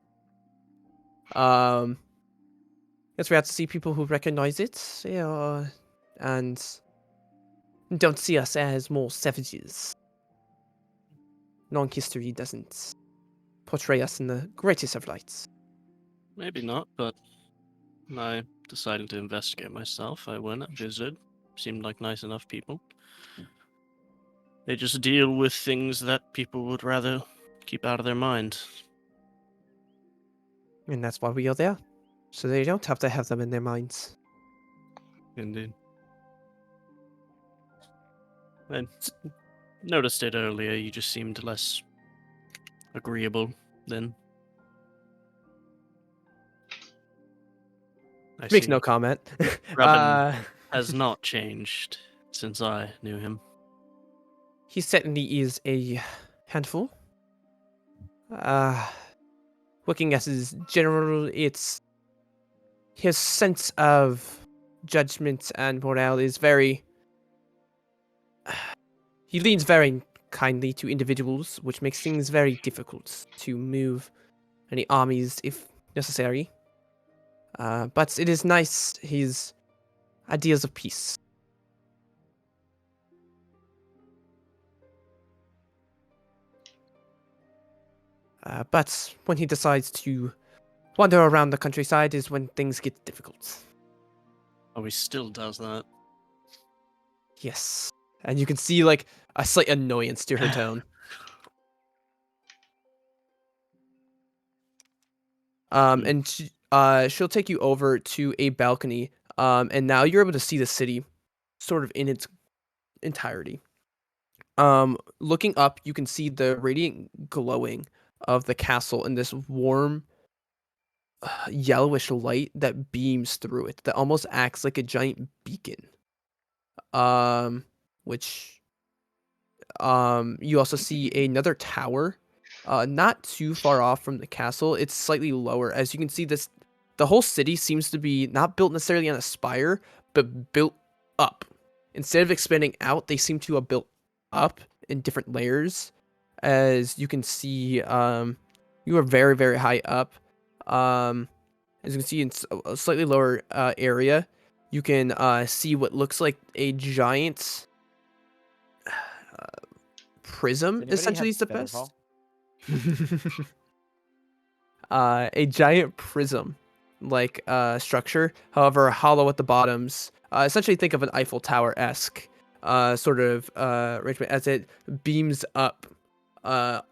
It's rare to see people who recognize it, and don't see us as more savages. Long history doesn't portray us in the greatest of lights. Maybe not, but I decided to investigate myself. I went and visited. Seemed like nice enough people. They just deal with things that people would rather keep out of their mind. And that's why we are there. So they don't have to have them in their minds. Indeed. I noticed it earlier. You just seemed less agreeable then. I Makes see no comment. Robin has not changed since I knew him. He certainly is a handful. Looking at his general, it's his sense of judgment and morale is very. He leans very kindly to individuals, which makes things very difficult to move any armies if necessary. But it is nice. ideas of peace. But when he decides to wander around the countryside is when things get difficult. Oh, he still does that. Yes. And you can see like a slight annoyance to her tone. And she'll take you over to a balcony. And now you're able to see the city sort of in its entirety. Looking up, you can see the radiant glowing of the castle in this warm yellowish light that beams through it that almost acts like a giant beacon. Which you also see another tower not too far off from the castle. It's slightly lower. As you can see, the whole city seems to be not built necessarily on a spire, but built up. Instead of expanding out, they seem to have built up in different layers. As you can see, you are very, very high up. As you can see in a slightly lower area, you can see what looks like a giant prism, Does anybody essentially, have is the Featherfall? best. A giant prism like structure, however hollow at the bottoms. Essentially think of an Eiffel Tower esque sort of arrangement as it beams up,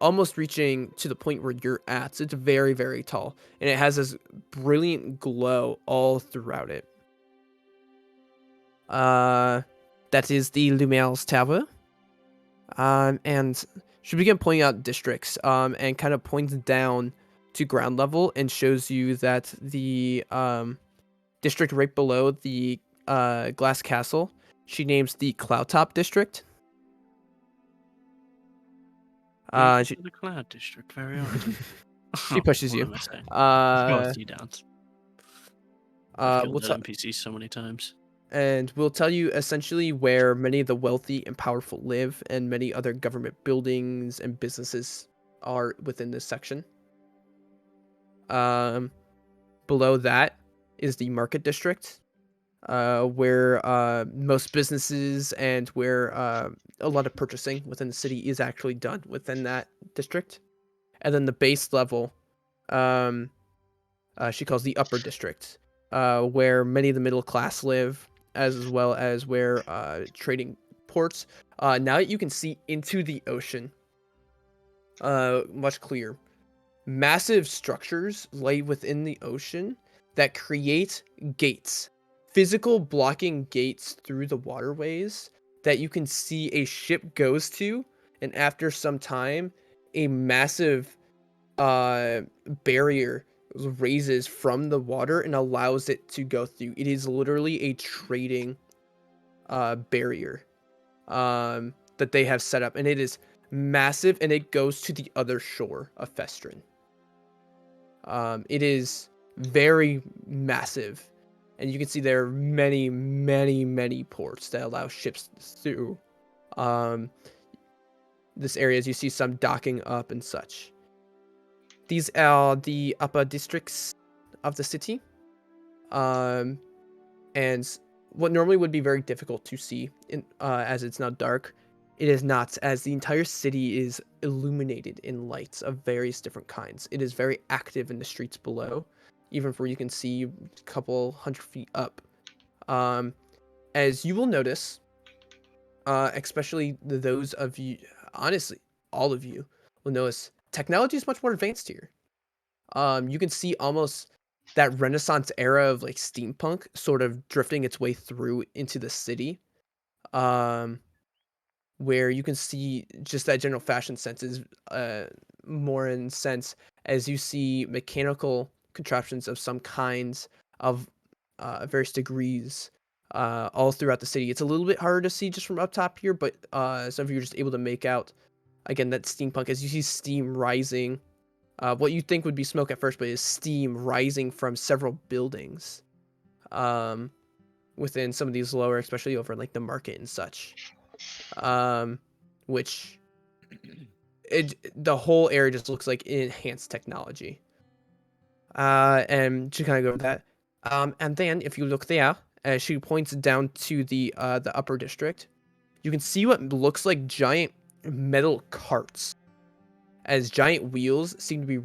almost reaching to the point where you're at. So it's very, very tall, and it has this brilliant glow all throughout it. That is the Lumière's Tower. And she began pointing out districts, and kind of points down to ground level and shows you that the district right below the glass castle, she names the Cloudtop district. She, The Cloud District, very odd. she pushes What you. am I saying? Most you don't. I've killed We'll that NPC so many times. and we'll tell you essentially where many of the wealthy and powerful live, and many other government buildings and businesses are within this section. Below that is the market district, where most businesses and where a lot of purchasing within the city is actually done within that district. And then the base level, she calls the upper district, where many of the middle class live, as well as where trading ports. Now that you can see into the ocean, much clearer. Massive structures lay within the ocean that create gates, physical blocking gates through the waterways that you can see a ship goes to, and after some time, a massive barrier raises from the water and allows it to go through. It is literally a trading barrier that they have set up, and it is massive, and it goes to the other shore of Festrin. It is very massive, and you can see there are many, many, many ports that allow ships through this area, as you see some docking up and such. These are the upper districts of the city, and what normally would be very difficult to see as it's now dark, it is not, as the entire city is illuminated in lights of various different kinds. It is very active in the streets below, even where you can see a couple 100 feet up. As you will notice, especially those of you, honestly, all of you will notice technology is much more advanced here. You can see almost that Renaissance era of like steampunk sort of drifting its way through into the city. Where you can see just that general fashion sense is more in sense as you see mechanical contraptions of some kinds of various degrees all throughout the city. It's a little bit harder to see just from up top here, but some of you are just able to make out, again, that steampunk as you see steam rising. What you think would be smoke at first, but is steam rising from several buildings within some of these lower, especially over like the market and such. Which the whole area just looks like enhanced technology. And to kind of go over that. And then if you look there, as she points down to the upper district. You can see what looks like giant metal carts, as giant wheels seem to be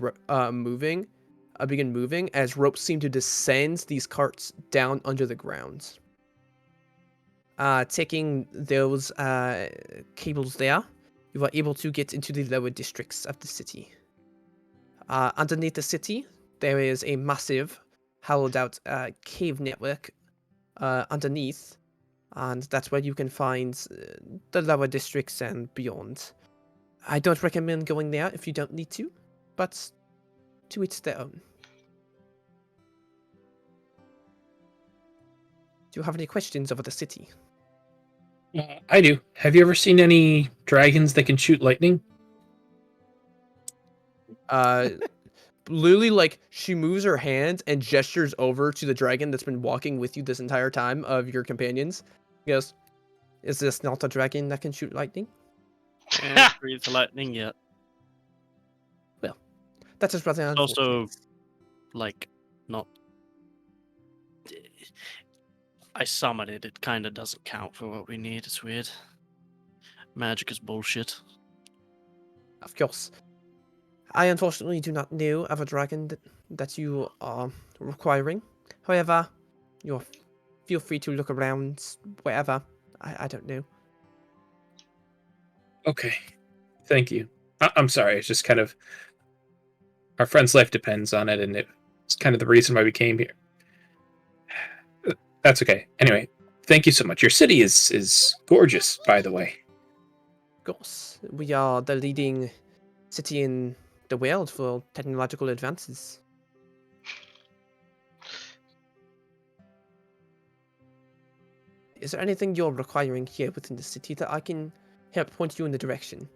begin moving as ropes seem to descend these carts down under the ground. Taking those cables there, you are able to get into the lower districts of the city. Underneath the city, there is a massive, hollowed out cave network underneath, and that's where you can find the lower districts and beyond. I don't recommend going there if you don't need to, but to each their own. Do you have any questions over the city? I do. Have you ever seen any dragons that can shoot lightning? Lily, like, she moves her hand and gestures over to the dragon that's been walking with you this entire time of your companions. He goes, "Is this not a dragon that can shoot lightning?" Can't breathe lightning yet. That is rather It's also, unfortunate. like, not. I summon it. It kind of doesn't count for what we need. It's weird. Magic is bullshit. Of course. I unfortunately do not know of a dragon that you are requiring. However, feel free to look around wherever. I don't know. Okay. Thank you. I'm sorry. It's just kind of our friend's life depends on it, and it's kind of the reason why we came here. That's okay. Anyway, thank you so much. Your city is gorgeous, by the way. Of course, we are the leading city in the world for technological advances. Is there anything you're requiring here within the city that I can help point you in the direction?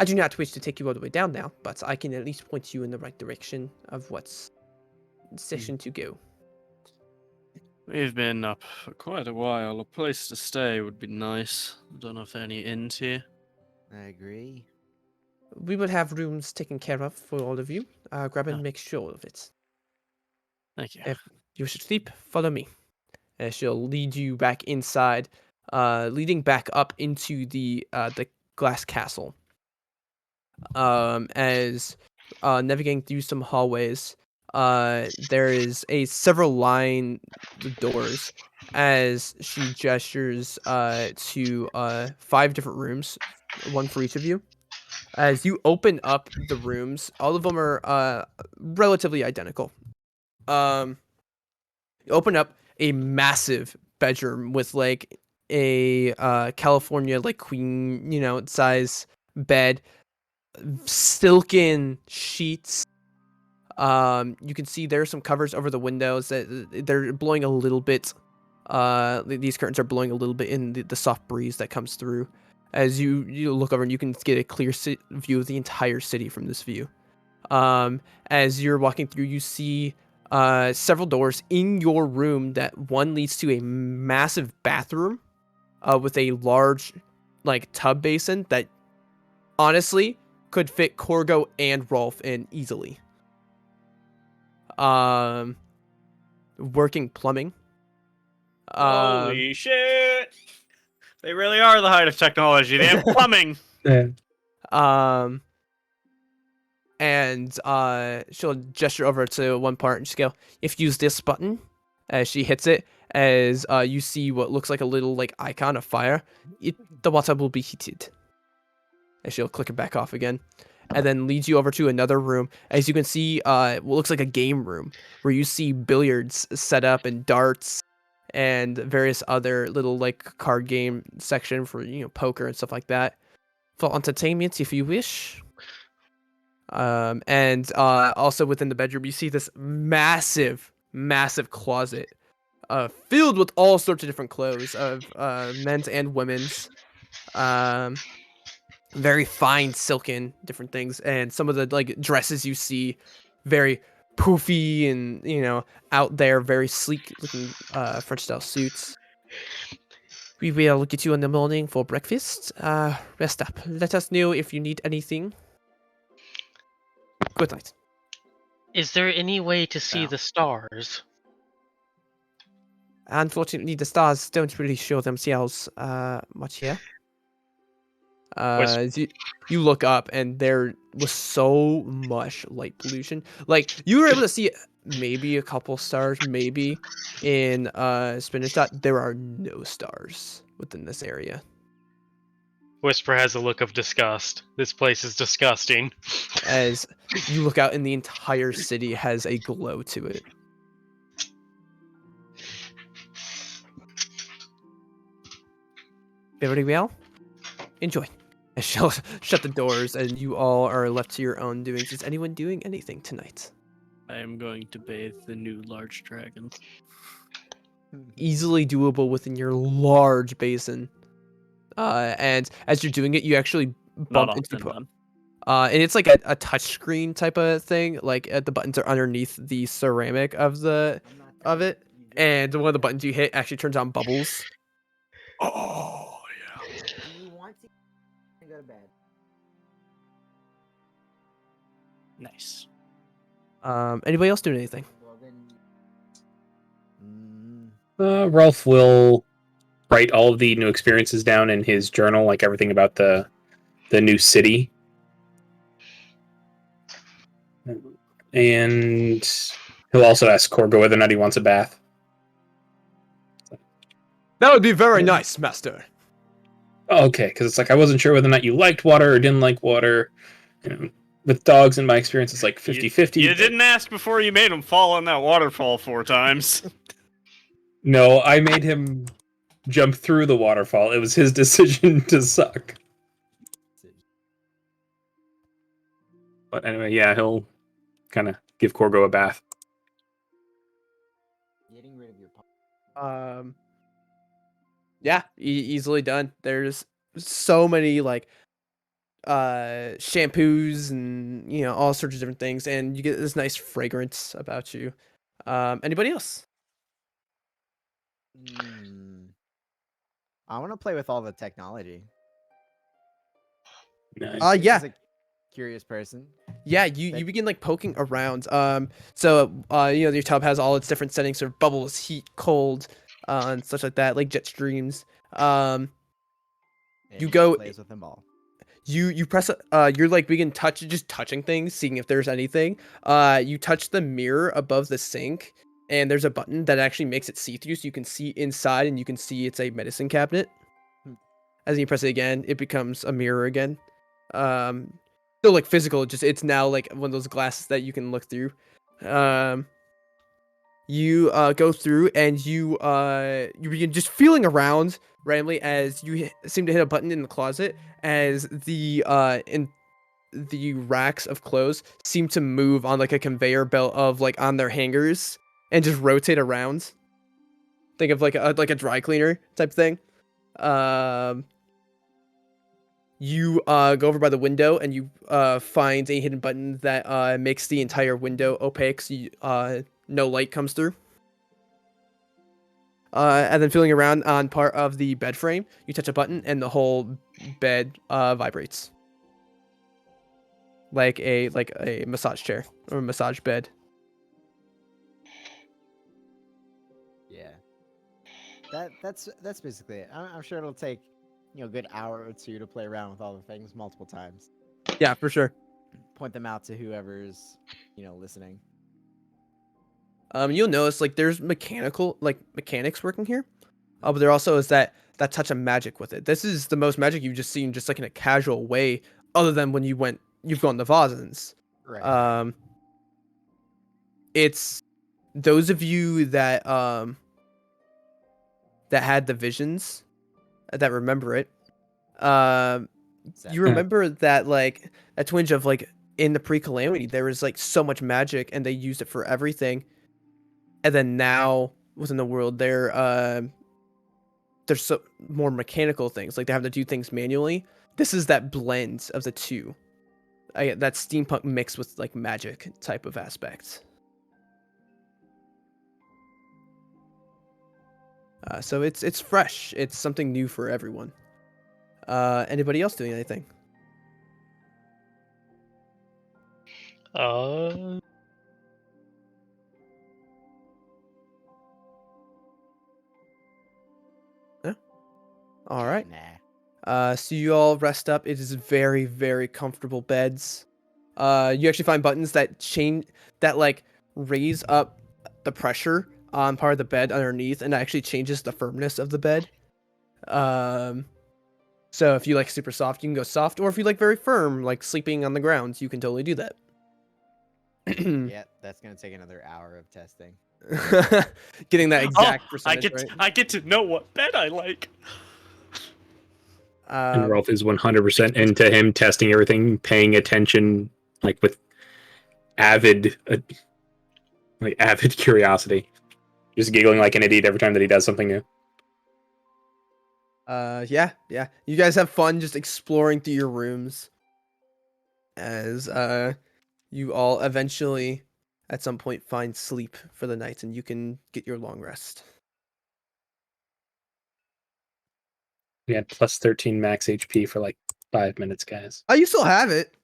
I do not wish to take you all the way down now, but I can at least point you in the right direction of what's session to go. We've been up for quite a while. A place to stay would be nice. I don't know if there are any inns here. I agree. We will have rooms taken care of for all of you. Grab and Oh. make sure of it. Thank you. If you should sleep, follow me. And she'll lead you back inside, leading back up into the glass castle. As navigating through some hallways, there is a several line doors as she gestures to 5 different rooms, one for each of you. As you open up the rooms, all of them are relatively identical. You open up a massive bedroom with like a California like queen, size bed, silken sheets. You can see there's some covers over the windows that they're blowing a little bit. These curtains are blowing a little bit in the soft breeze that comes through. As you look over and you can get a clear view of the entire city from this view. As you're walking through, you see several doors in your room. That one leads to a massive bathroom with a large like tub basin that honestly could fit Corgo and Rolf in easily. Working plumbing. Holy shit! They really are the height of technology. They have plumbing. And she'll gesture over to one part and just go, "If you use this button," as she hits it, as you see what looks like a little like icon of fire, the water will be heated. And she'll click it back off again, and then leads you over to another room. As you can see, what looks like a game room where you see billiards set up and darts and various other little like card game section for poker and stuff like that for entertainment if you wish. And also within the bedroom you see this massive closet filled with all sorts of different clothes of men's and women's, very fine silken different things, and some of the like dresses you see very poofy and out there, very sleek looking French style suits. We will get you in the morning for breakfast. Rest up. Let us know if you need anything. Good night. Is there any way to see Yeah. the stars? Unfortunately, the stars don't really show themselves much here. Was- As you look up, and there was so much light pollution. Like, you were able to see maybe a couple stars, maybe in Spinach Dot. There are no stars within this area. Whisper has a look of disgust. This place is disgusting. As you look out, and the entire city has a glow to it. Everybody well? Enjoy. I shall shut the doors, and you all are left to your own doings. Is anyone doing anything tonight? I am going to bathe the new large dragon. Easily doable within your large basin. And as you're doing it, you actually Not bump into often, then. and it's like a touch screen type of thing. Like the buttons are underneath the ceramic of it, and one of the buttons you hit actually turns on bubbles. Oh, yeah. Do you want to go to bed? Nice. Anybody else doing anything? Well then. Rolf will write all of the new experiences down in his journal, like everything about the new city. And he'll also ask Korgo whether or not he wants a bath. That would be very nice, Master. Oh, okay, because it's like I wasn't sure whether or not you liked water or didn't like water. You know, with dogs, in my experience, it's like 50-50. You didn't ask before you made him fall in that waterfall 4 times. No, I made him jump through the waterfall. It was his decision to suck. But anyway, yeah, he'll kind of give Korgo a bath. Getting rid of your. Yeah, easily done. There's so many like shampoos and all sorts of different things, and you get this nice fragrance about you. Anybody else? I want to play with all the technology. Nice. Yeah. As a curious person. Yeah, you begin like poking around. So your tub has all its different settings of bubbles, heat, cold, and such like that, like jet streams. And You go- plays with them all. You press you're like begin touching things, seeing if there's anything. You touch the mirror above the sink, and there's a button that actually makes it see-through, so you can see inside, and you can see it's a medicine cabinet. As you press it again, it becomes a mirror again. Still like physical, just it's now like one of those glasses that you can look through. You go through, and you begin just feeling around randomly as you seem to hit a button in the closet, as the racks of clothes seem to move on like a conveyor belt of like on their hangers and just rotate around. Think of like a dry cleaner type thing. You go over by the window, and you find a hidden button that makes the entire window opaque, so no light comes through. And then feeling around on part of the bed frame, you touch a button, and the whole bed vibrates like a massage chair or a massage bed. Yeah. That's basically it. I'm sure it'll take a good hour or two to play around with all the things multiple times. Yeah, for sure. Point them out to whoever's listening. You'll notice like there's mechanics working here, but there also is that touch of magic with it. This is the most magic you've just seen, just like in a casual way, other than when you've gone to Vazens. Right. It's those of you that had the visions, that remember it. You remember that like a twinge of like in the pre-calamity there was like so much magic, and they used it for everything, and then now within the world there's so more mechanical things, like they have to do things manually. This is that blend of the two. I get that steampunk mixed with like magic type of aspects. So it's fresh. It's something new for everyone. Anybody else doing anything? All right. Nah. So you all rest up. It is very, very comfortable beds. You actually find buttons that change, that like raise up the pressure on part of the bed underneath, and it actually changes the firmness of the bed. So if you like super soft, you can go soft, or if you like very firm, like sleeping on the ground, you can totally do that. Yeah, that's gonna take another hour of testing. Getting that exact I percentage get right. I get to know what bed I like. And Rolf is 100% into him testing everything, paying attention, like with avid, avid curiosity, just giggling like an idiot every time that he does something new. Yeah. You guys have fun just exploring through your rooms as you all eventually at some point find sleep for the night and you can get your long rest. We had plus 13 max HP for like 5 minutes, guys. Oh, you still have it.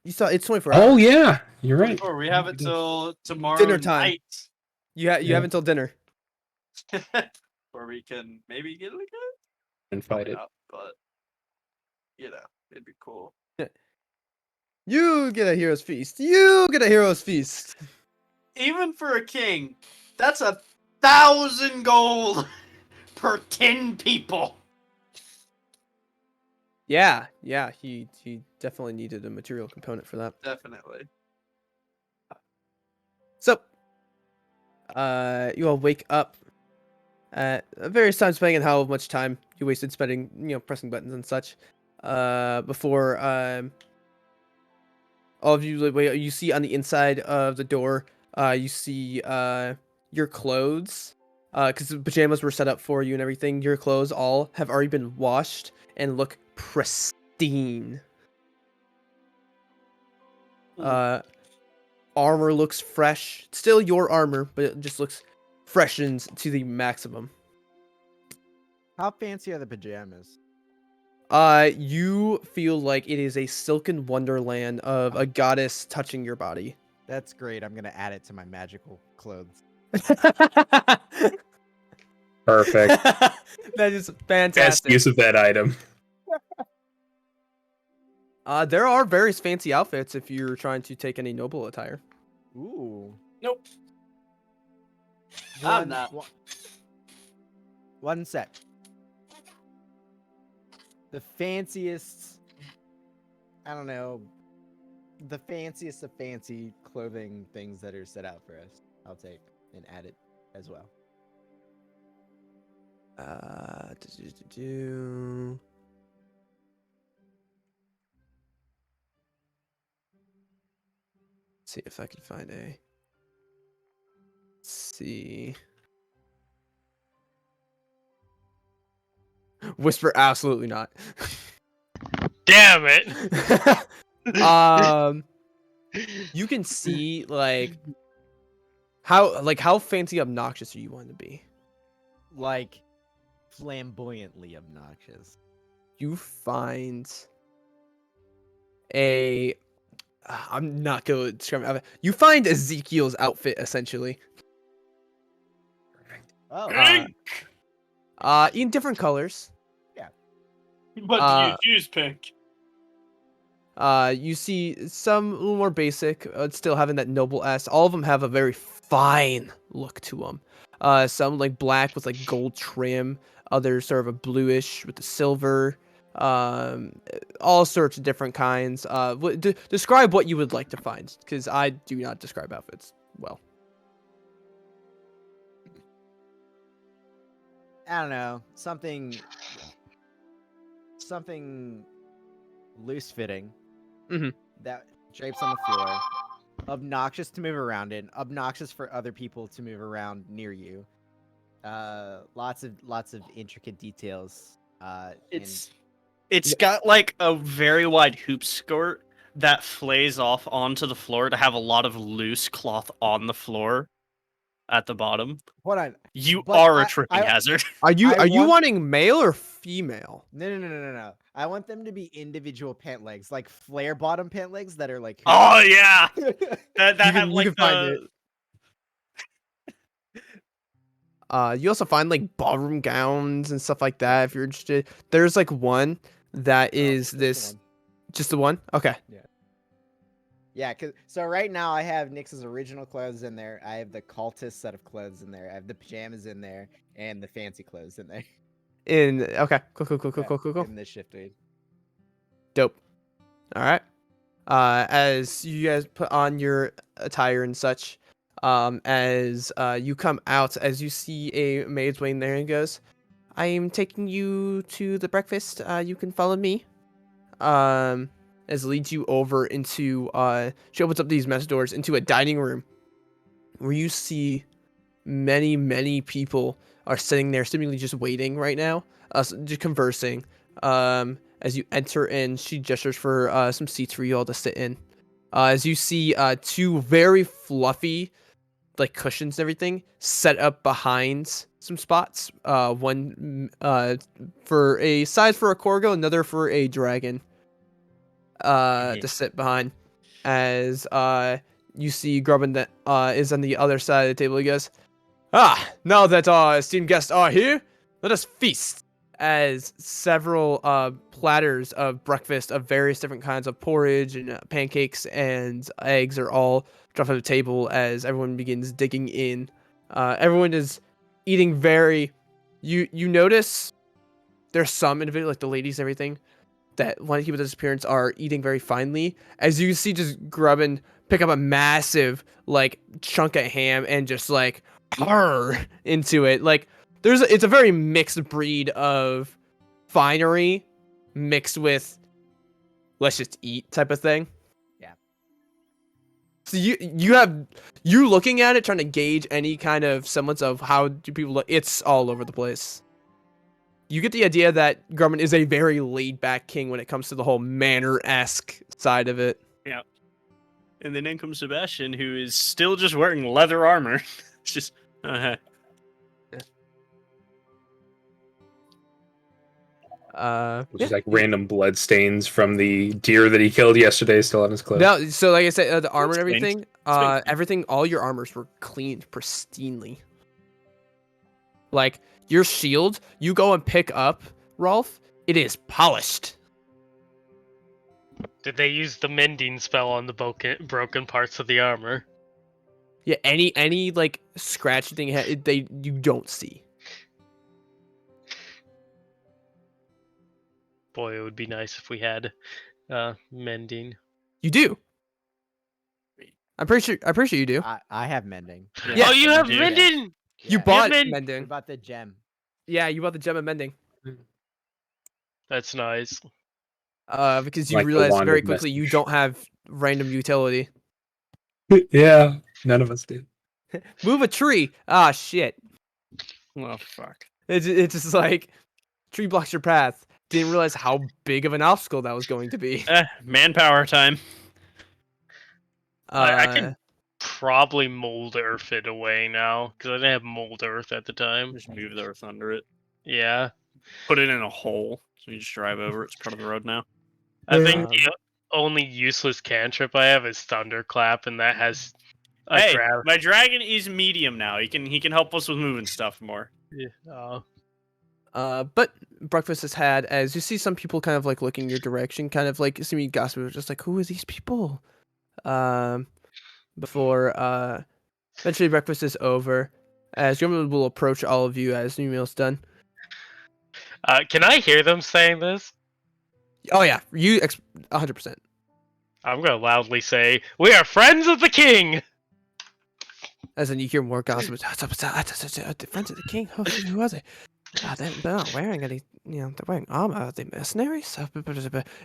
You saw it's 24 Oh hours. yeah, you're right. 24. We have it till tomorrow Dinner time. night, You Yeah. have until dinner. where we can maybe get it again. And Probably fight it. not, but it'd be cool. You get a hero's feast. You get a hero's feast. Even for a king, that's 1,000 gold per 10 people. Yeah, he definitely needed a material component for that. Definitely. So, you all wake up at various times, depending on how much time you wasted spending, pressing buttons and such. Before all of you, you see on the inside of the door, you see your clothes, because the pajamas were set up for you and everything. Your clothes all have already been washed and look pristine. Armor looks fresh. Still your armor, but it just looks freshened to the maximum. How fancy are the pajamas? You feel like it is a silken wonderland of a goddess touching your body. That's great. I'm gonna add it to my magical clothes. Perfect. That is Best fantastic. use of that item. There are various fancy outfits if you're trying to take any noble attire. Ooh. Nope. One, I'm not. one sec. The fanciest, I don't know, the fanciest of fancy clothing things that are set out for us, I'll take and add it as well. See if I can find a. Let's see. Whisper, absolutely not. Damn it! You can see how fancy obnoxious you want to be. Like, flamboyantly obnoxious. You find a. I'm not going to describe it. You find Ezekiel's outfit essentially. Oh, In different colors. But do you choose pink? You see some a little more basic, still having that noble S. All of them have a very fine look to them. Some like black with like gold trim. Others sort of a bluish with the silver. All sorts of different kinds. Describe what you would like to find, because I do not describe outfits well. I don't know, something loose fitting. Mhm. That drapes on the floor. Obnoxious to move around in. Obnoxious for other people to move around near you. Lots of intricate details. It's got like a very wide hoop skirt that flays off onto the floor to have a lot of loose cloth on the floor at the bottom. Hold on. You But are a I- tripping I- hazard. Are you I want- wanting male or female? No. I want them to be individual pant legs, like flare bottom pant legs that are like. Oh yeah, that You have can like find it. You also find like ballroom gowns and stuff like that if you're interested. There's like one that is Just the this, one. just the one. Okay. Yeah, so right now I have Nyx's original clothes in there. I have the cultist set of clothes in there. I have the pajamas in there and the fancy clothes in there. Okay. Cool. In the shift weed. Dope. All right. As you guys put on your attire and such, as you come out, as you see a maid's waiting there and goes, I am taking you to the breakfast. You can follow me. As leads you over into, she opens up these mess doors into a dining room where you see many people are sitting there seemingly just waiting right now, just conversing. As you enter in, she gestures for some seats for you all to sit in. As you see two very fluffy like cushions and everything set up behind some spots. One for a size for a Corgo, another for a dragon. To sit behind. As you see Grubbin that is on the other side of the table. He goes, now that our esteemed guests are here, let us feast. As several platters of breakfast of various different kinds of porridge and pancakes and eggs are all dropped on the table as everyone begins digging in. Everyone is eating very. You notice there's some individual like the ladies and everything that want to keep this appearance are eating very finely. As you see, just Grubbin pick up a massive like chunk of ham and just like into it. Like it's a very mixed breed of finery mixed with let's just eat type of thing. Yeah. So you looking at it trying to gauge any kind of semblance of how do people look. It's all over the place. You get the idea that Grumman is a very laid-back king when it comes to the whole manor-esque side of it. Yeah. And then in comes Sebastian, who is still just wearing leather armor. It's just, Just like random blood stains from the deer that he killed yesterday still on his clothes. No, so like I said, the armor and It's everything, painful. everything, all your armors were cleaned pristinely. Like, your shield, you go and pick up, Rolf, it is polished. Did they use the mending spell on the broken parts of the armor? Yeah, any like scratch thing you don't see. Boy, it would be nice if we had mending. You do. I'm pretty sure you do. I have mending. Yeah, oh, you have do. mending! You Yeah. bought men- What mending. about the gem? Yeah, you bought the gem of mending. That's nice. Because you Like the realize wand very of quickly you message. don't have random utility. Yeah, none of us did. Move a tree. Ah, shit. oh, fuck. It's just like tree blocks your path. Didn't realize how big of an obstacle that was going to be. Manpower time. I could probably mold earth it away now, because I didn't have mold earth at the time. Just move the earth under it. Yeah. Put it in a hole. So you just drive over it. It's part of the road now. I think Um, the only useless cantrip I have is Thunderclap, and that has a Hey, grab. my dragon is medium now. He can help us with moving stuff more. But breakfast is had as you see some people kind of like looking your direction, kind of like seeming gossiping, just like, who are these people? Before eventually breakfast is over, as Grumman will approach all of you as your meal's done. Can I hear them saying this? Oh yeah, 100%. I'm gonna loudly say, "We are friends of the king." As then you hear more gossip. The friends of the king. Oh, who are they? They're not wearing any. They're wearing armor. Are they mercenaries?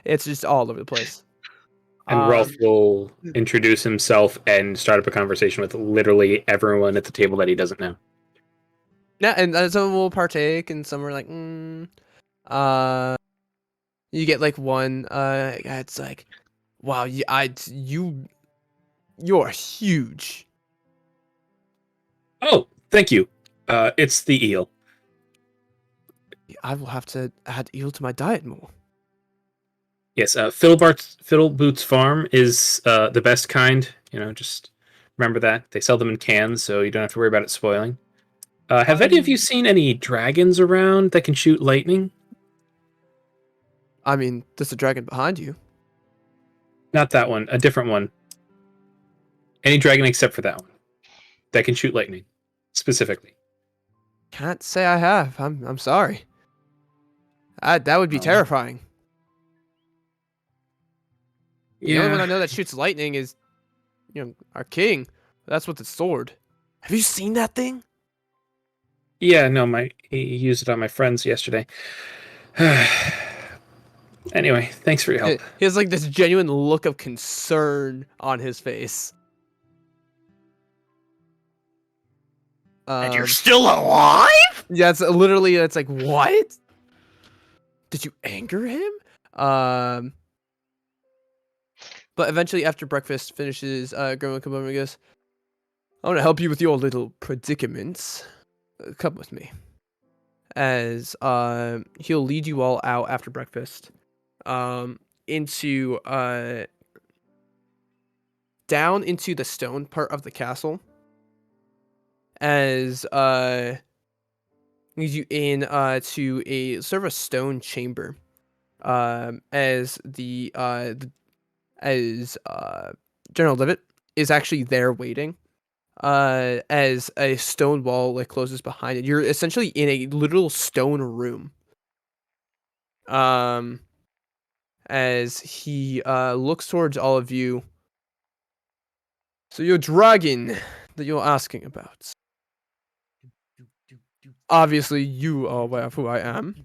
It's just all over the place. And Rolf will introduce himself and start up a conversation with literally everyone at the table that he doesn't know. Yeah, and some will partake, and some are like, You get like one. It's like, wow, you're huge. Oh, thank you. It's the eel. I will have to add eel to my diet more. Yes, Fiddleboots Farm is the best kind. Just remember that. They sell them in cans, so you don't have to worry about it spoiling. Have any of you seen any dragons around that can shoot lightning? I mean, there's a dragon behind you. Not that one, a different one. Any dragon except for that one that can shoot lightning, specifically. Can't say I have. I'm sorry. That would be Oh. terrifying. The only one I Yeah. know that shoots lightning is, our king. That's with the sword. Have you seen that thing? Yeah, no, he used it on my friends yesterday. Anyway, thanks for your help. He has like this genuine look of concern on his face. And you're still alive? Yeah, it's like, what? Did you anger him? But eventually after breakfast finishes, Grandma comes over and goes, I want to help you with your little predicaments. Come with me. As he'll lead you all out after breakfast, into down into the stone part of the castle. As leads you in to a sort of a stone chamber. As General Livet is actually there waiting. As a stone wall like closes behind it. You're essentially in a literal stone room. As he looks towards all of you. So your dragon that you're asking about. Obviously, you are aware of who I am.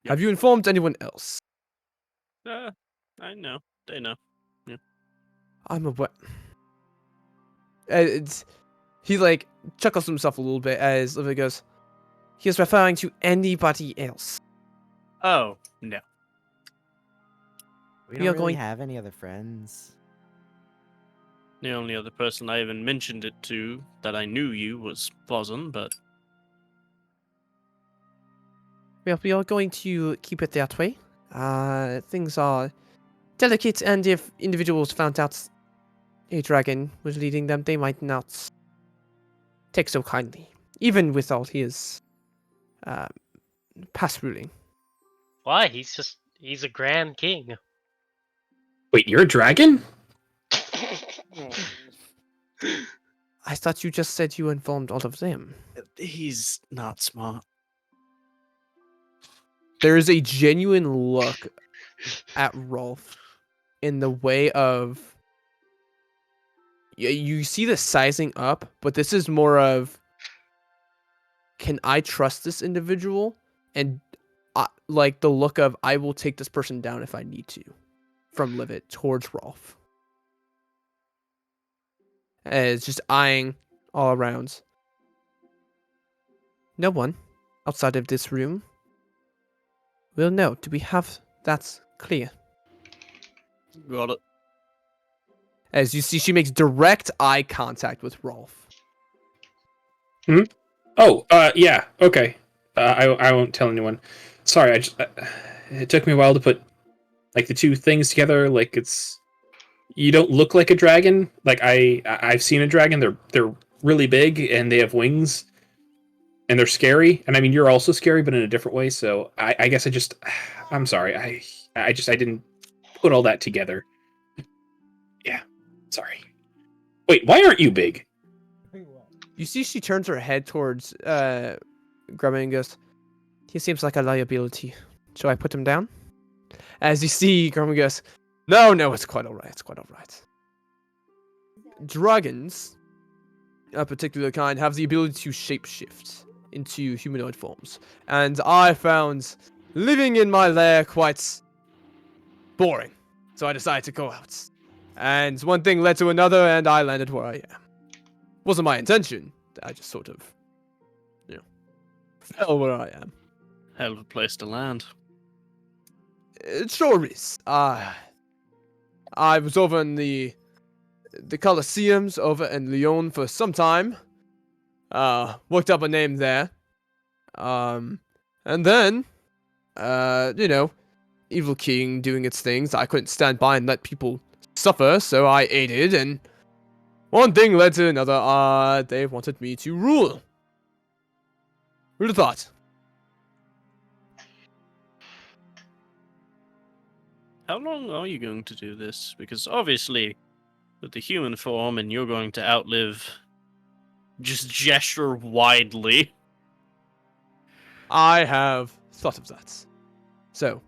Have you informed anyone else? I know. They know. I'm aware. He like chuckles to himself a little bit as Livia goes. He is referring to anybody else. Oh, no. We We don't are really going- have any other friends. The only other person I even mentioned it to that I knew you was Bosun, but Well, we are going to keep it that way. Things are delicate, and if individuals found out a dragon was leading them, they might not take so kindly, even with all his past ruling. Why? He's a grand king. Wait, you're a dragon? I thought you just said you informed all of them. he's not smart. There is a genuine look at Rolf in the way of you see the sizing up, but this is more of, can I trust this individual? And like the look of, I will take this person down if I need to, from Livet towards Rolf. And it's just eyeing all around. No one outside of this room will know. Do we have that clear? Got it. As you see, she makes direct eye contact with Rolf. Oh, yeah, okay. I won't tell anyone. Sorry, it took me a while to put like the two things together. Like you don't look like a dragon. Like I've seen a dragon. They're really big and they have wings, and they're scary. And I mean, you're also scary, but in a different way. So I guess I'm sorry. I didn't put all that together. Yeah, sorry. Wait, why aren't you big? You see, she turns her head towards Grumman and goes, he seems like a liability. Shall I put him down? As you see, Grumman goes, no, it's quite alright. It's quite alright. Dragons, a particular kind, have the ability to shapeshift into humanoid forms. And I found living in my lair quite boring. So I decided to go out. And one thing led to another, and I landed where I am. Wasn't my intention. I just sort of, fell where I am. Hell of a place to land. It sure is. I was over in the Colosseums over in Lyon for some time. Worked up a name there. And then, evil king doing its things. I couldn't stand by and let people suffer, so I aided, and one thing led to another. They wanted me to rule. Who'd have thought? How long are you going to do this? Because obviously, with the human form, and you're going to outlive. Just gesture widely. I have thought of that. So,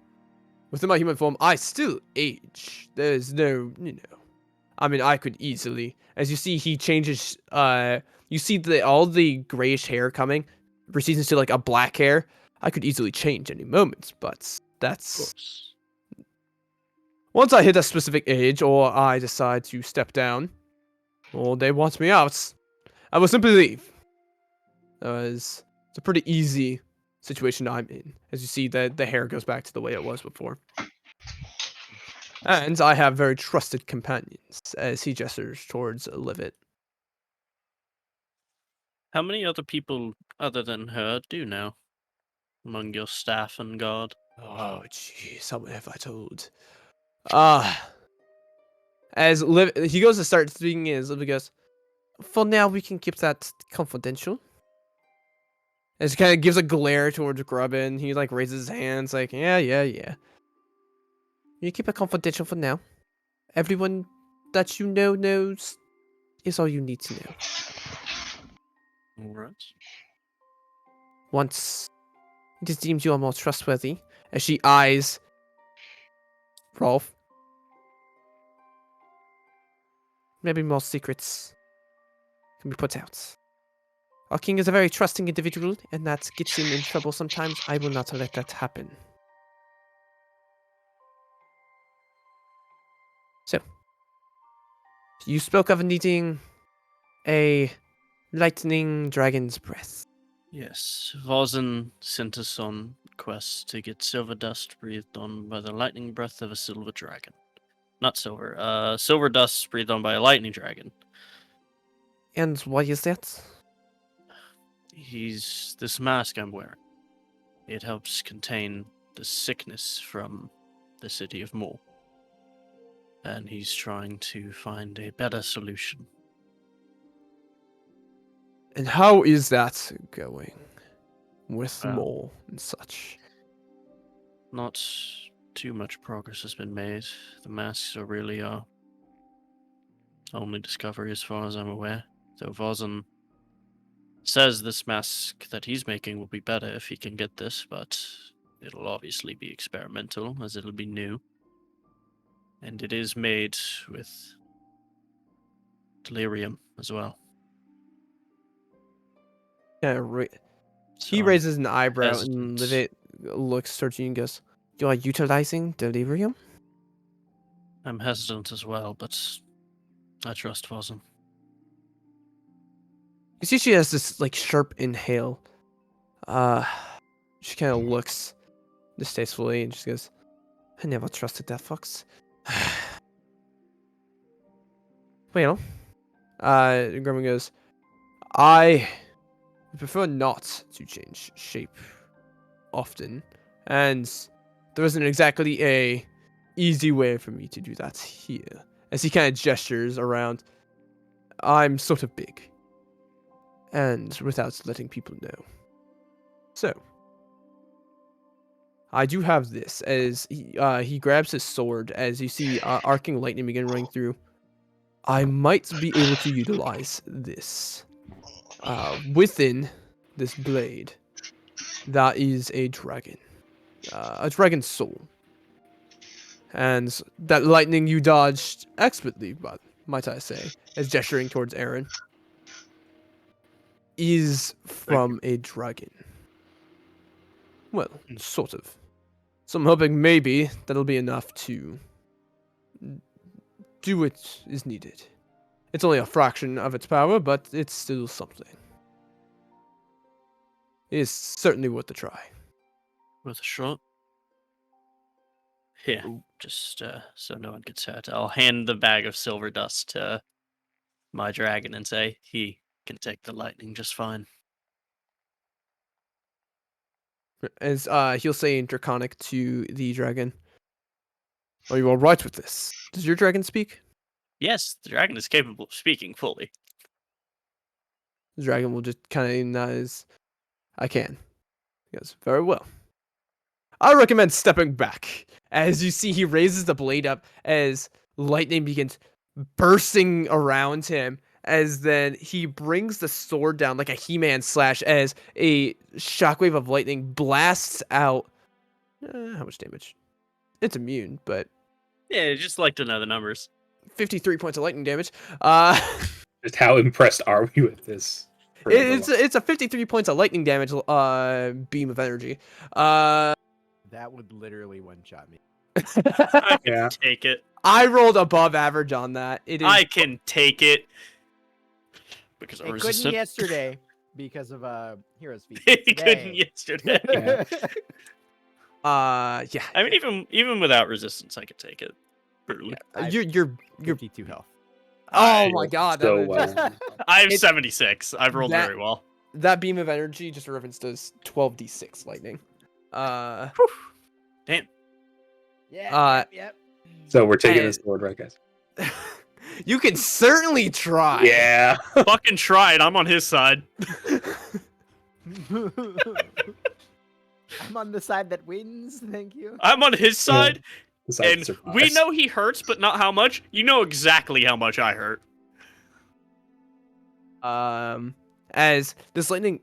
within my human form, I still age. There's no, I mean, I could easily, as you see, he changes. You see all the grayish hair coming, proceeds into like a black hair. I could easily change any moment, but that's once I hit a specific age, or I decide to step down, or they want me out, I will simply leave. It's a pretty easy situation I'm in. As you see, the hair goes back to the way it was before. And I have very trusted companions, as he gestures towards Livet. How many other people other than her do now? Among your staff and guard? Oh, jeez, how many have I told? As he goes to start speaking, as Livet goes, for now we can keep that confidential. As he kind of gives a glare towards Grubbin, he like raises his hands, like, yeah. You keep it confidential for now. Everyone that you know knows is all you need to know. Alright. Once it is deemed you are more trustworthy, as she eyes Rolf, maybe more secrets can be put out. Our king is a very trusting individual, and that gets him in trouble sometimes. I will not let that happen. So, you spoke of needing a lightning dragon's breath. Yes, Vozen sent us on quests to get silver dust breathed on by the lightning breath of a silver dragon. Not silver, silver dust breathed on by a lightning dragon. And why is that? He's this mask I'm wearing. It helps contain the sickness from the city of Moor. And he's trying to find a better solution. And how is that going with Well, Mole and such? Not too much progress has been made. The masks are really our only discovery as far as I'm aware. Though Vozen says this mask that he's making will be better if he can get this, but it'll obviously be experimental, as it'll be new. And it is made with delirium as well. Yeah, So he I'm raises an eyebrow and hesitant. Livet looks towards you and goes, you are utilizing delirium? I'm hesitant as well, but I trust Vozen. You see she has this like sharp inhale. She kind of looks distastefully and she goes, I never trusted that fox. Well, Grumman goes, I prefer not to change shape often, and there isn't exactly a easy way for me to do that here. As he kind of gestures around, I'm sort of big, and without letting people know. So, I do have this, as he grabs his sword, as you see arcing lightning begin running through. I might be able to utilize this. Within this blade, that is a dragon's soul. And that lightning you dodged expertly, but might I say, as gesturing towards Aaron, is from a dragon. Well, sort of. So I'm hoping maybe that'll be enough to do what is needed. It's only a fraction of its power, but it's still something. It is certainly worth a try. Worth a shot. Here, just so no one gets hurt. I'll hand the bag of silver dust to my dragon and say he can take the lightning just fine. As he'll say in Draconic to the dragon, are you alright with this? Does your dragon speak? Yes, the dragon is capable of speaking fully. The dragon will just kind of nod his... I can. He goes, very well. I recommend stepping back. As you see, he raises the blade up as lightning begins bursting around him. As then he brings the sword down like a He-Man slash as a shockwave of lightning blasts out. How much damage? It's immune, but Yeah, just like to know the numbers. 53 points of lightning damage. Just how impressed are we with this? for number It's a 53 points of lightning damage beam of energy. That would literally one-shot me. I can Yeah. take it. I rolled above average on that. It is I can take it. Because I'm It couldn't resistant. yesterday because of Hero's Feast. He couldn't Today- yesterday. Yeah. yeah. I mean, even without resistance, I could take it. Brutally. I've You're 52 health. Oh my god, so that, well. I have It- 76. I've rolled that- very well. that beam of energy just reference does 12d6 lightning. Damn. Yeah. Yep. So we're taking And- this sword, right, guys? You can certainly try. Yeah. Fucking try it. I'm on his side. I'm on the side that wins. Thank you. I'm on his side, Besides and surprise. we know he hurts, but not how much. You know exactly how much I hurt. As this lightning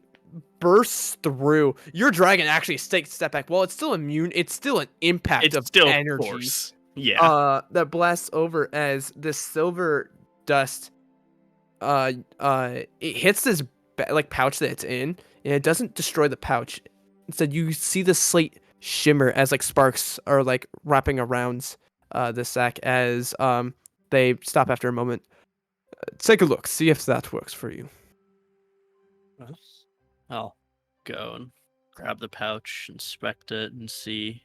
bursts through, your dragon actually takes a step back. While it's still immune, it's still an impact It's of still energy. force. Yeah. That blasts over as this silver dust it hits this pouch that it's in, and it doesn't destroy the pouch. Instead, you see the slate shimmer as sparks are wrapping around the sack as they stop after a moment. Take a look, see if that works for you. I'll go and grab the pouch, inspect it, and see.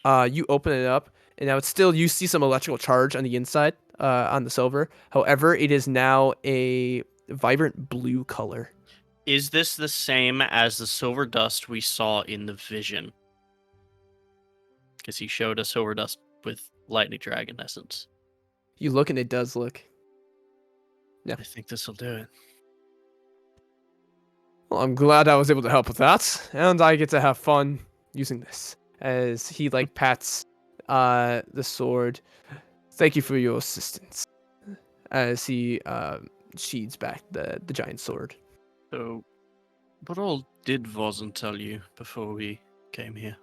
You open it up, and now it's still, you see some electrical charge on the inside, on the silver. However, it is now a vibrant blue color. Is this the same as the silver dust we saw in the vision? Because he showed us silver dust with lightning dragon essence. You look, and it does look. Yeah. I think this will do it. Well, I'm glad I was able to help with that, and I get to have fun using this. As he pats the sword. Thank you for your assistance. As he sheathes back the giant sword. So, what all did Vozen tell you before we came here?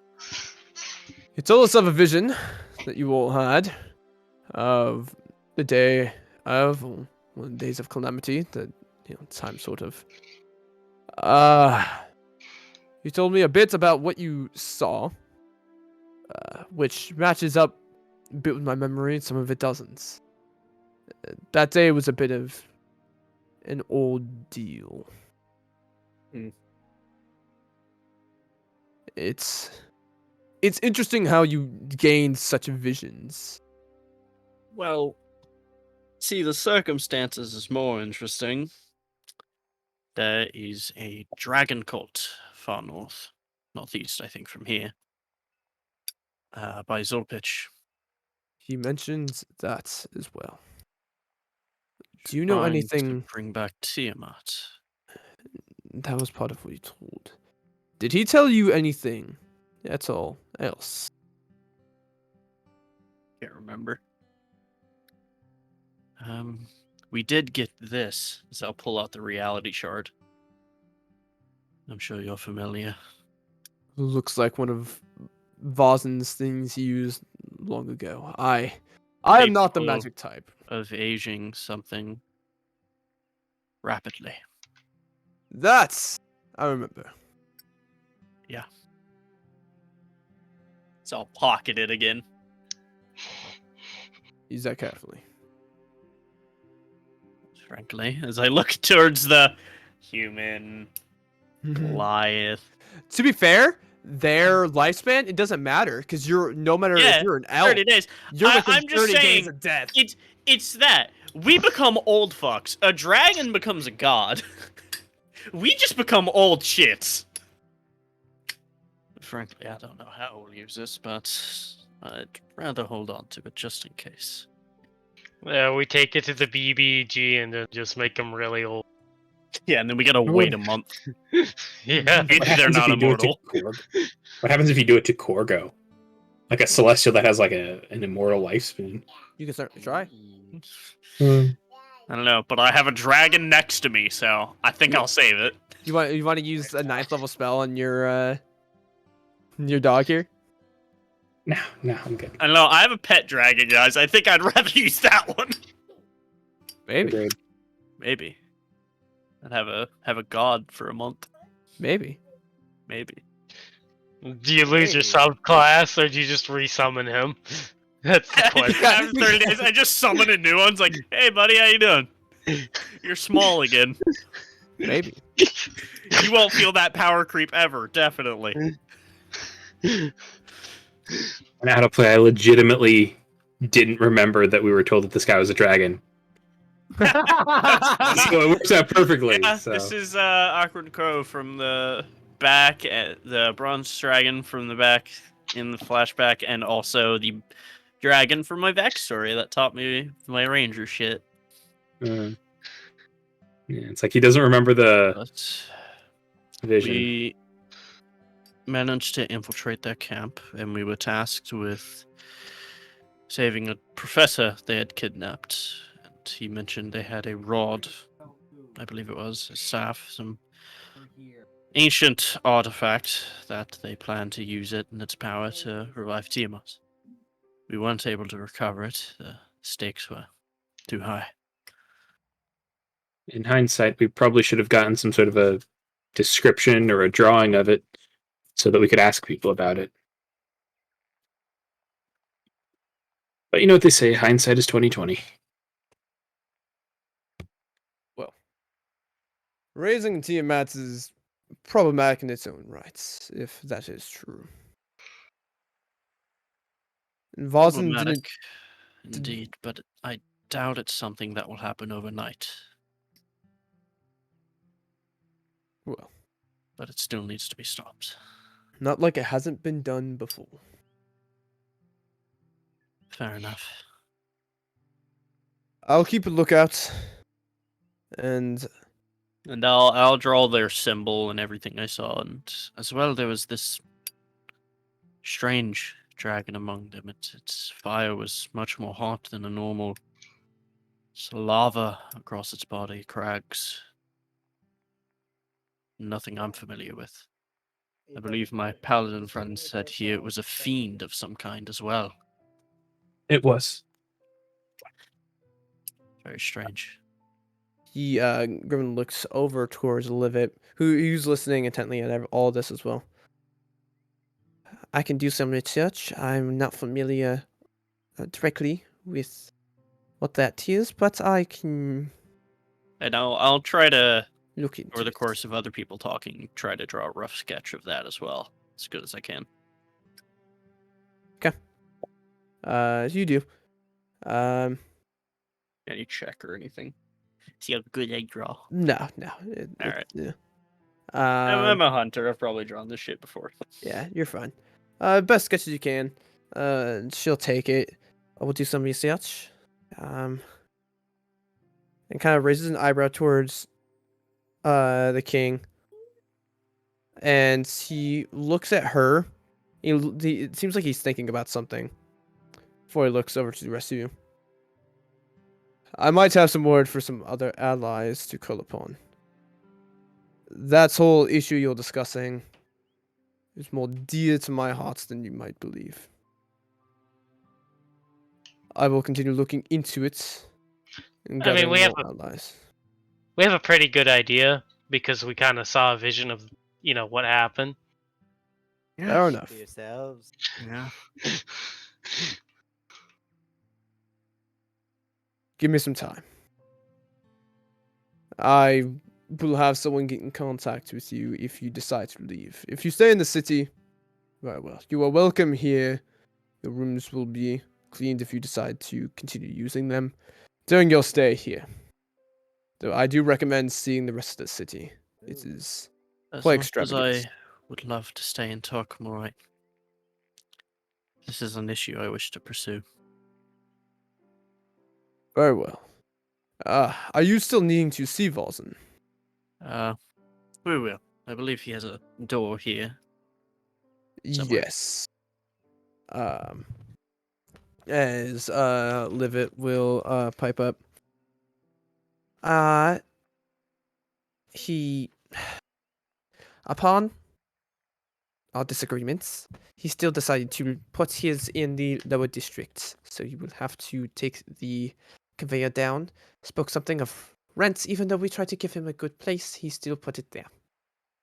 He told us of a vision that you all had of the day of one of the days of calamity. That time sort of. He told me a bit about what you saw, which matches up a bit with my memory. Some of it doesn't. That day was a bit of an ordeal. It's interesting how you gained such visions. Well, see, the circumstances is more interesting. There is a dragon cult far northeast, I think, from here, by Zolpich. He mentioned that as well. Do you know Trying anything? to bring back Tiamat? That was part of what he told. Did he tell you anything at all else? Can't remember. We did get this, so I'll pull out the reality shard. I'm sure you're familiar. Looks like one of Vozen's things he used long ago. I am not the Capable magic type. Of aging something rapidly. That's I remember. So I'll pocket it again. Use that carefully. Frankly, as I look towards the human Goliath. To be fair, their lifespan, it doesn't matter because you're no matter Yeah, if you're an elf, 30 days. you're within I'm just 30 days saying, of death. It's that. We become old fucks. A dragon becomes a god. We just become old shits. Frankly, I don't know how we'll use this, but I'd rather hold on to it just in case. Yeah, we take it to the BBG and then just make them really old. Yeah, and then we gotta What wait a would- month. Yeah. Maybe What they're happens if not you do it to immortal. Korg? What happens if you do it to Korgo? Like a celestial that has like an immortal lifespan. You can certainly try. I don't know, but I have a dragon next to me, so I think I'll save it. You want to use a 9th level spell on your dog here? No, I'm good. I don't know. I have a pet dragon, guys. I think I'd rather use that one. Maybe. Agreed. Maybe. I'd have a god for a month. Maybe. Maybe. Do you lose your Maybe. subclass or do you just resummon him? That's the question. After 30 days, I just summon a new one. It's like, hey, buddy, how you doing? You're small again. Maybe. You won't feel that power creep ever, definitely. And how to play, I legitimately didn't remember that we were told that this guy was a dragon. So it works out perfectly. Yeah, so. this is Awkward Crow from the back, the Bronze Dragon from the back in the flashback, and also the dragon from my backstory that taught me my ranger shit. Yeah, it's like he doesn't remember the But vision. we managed to infiltrate their camp, and we were tasked with saving a professor they had kidnapped. And he mentioned they had a rod, I believe it was, a staff, some ancient artifact that they planned to use it and its power to revive Tiamat. We weren't able to recover it. The stakes were too high. In hindsight, we probably should have gotten some sort of a description or a drawing of it so that we could ask people about it. But you know what they say, hindsight is 20/20. Raising Tiamat is problematic in its own rights, if that is true. And Vossen didn't. Problematic, indeed, but I doubt it's something that will happen overnight. Well, But it still needs to be stopped. not like it hasn't been done before. Fair enough. I'll keep a lookout. And And I'll draw their symbol and everything I saw, and as well there was this strange dragon among them. Its fire was much more hot than a normal. It's lava across its body, crags. Nothing I'm familiar with. I believe my paladin friend said here it was a fiend of some kind as well. It was. Very strange. he, Grimmin looks over towards Livet, who's listening intently at all this as well. I can do some research. I'm not familiar directly with what that is, but I can And I'll try to, look into over the it. course of other people talking, try to draw a rough sketch of that as well, as good as I can. You do. Any check or anything? See how good I draw. No. Alright. Yeah. I'm a hunter. I've probably drawn this shit before. Yeah, you're fine. Best sketch as you can. She'll take it. I will do some research. And kind of raises an eyebrow towards the king. And he looks at her. It seems like he's thinking about something before he looks over to the rest of you. I might have some word for some other allies to call upon. That whole issue you're discussing is more dear to my heart than you might believe. I will continue looking into it and I mean, gather we have more allies. We have a pretty good idea because we kind of saw a vision of, what happened. Fair enough. For yourselves. Yeah. Give me some time. I will have someone get in contact with you if you decide to leave. If you stay in the city, very well. You are welcome here. Your rooms will be cleaned if you decide to continue using them during your stay here. Though I do recommend seeing the rest of the city. It is As quite much as extravagant. I would love to stay and talk more, this is an issue I wish to pursue. Very well. Are you still needing to see Vossen? We will. I believe he has a door here. Somewhere. Yes. As Livet will pipe up. He upon our disagreements, he still decided to put his in the lower district. So you will have to take the conveyor down. Spoke something of rents, even though we tried to give him a good place, he still put it there.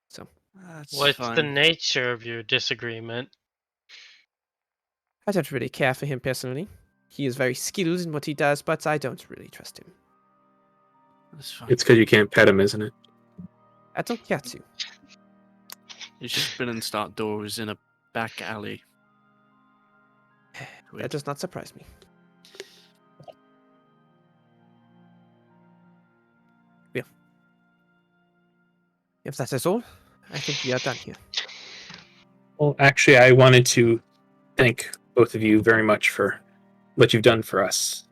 So That's What's fine. the nature of your disagreement? I don't really care for him personally. He is very skilled in what he does, but I don't really trust him. That's fine. It's because you can't pet him, isn't it? I don't care to. He's just been in start doors in a back alley. That does not surprise me. Yeah. If that is all, I think we are done here. Well, actually, I wanted to thank both of you very much for what you've done for us.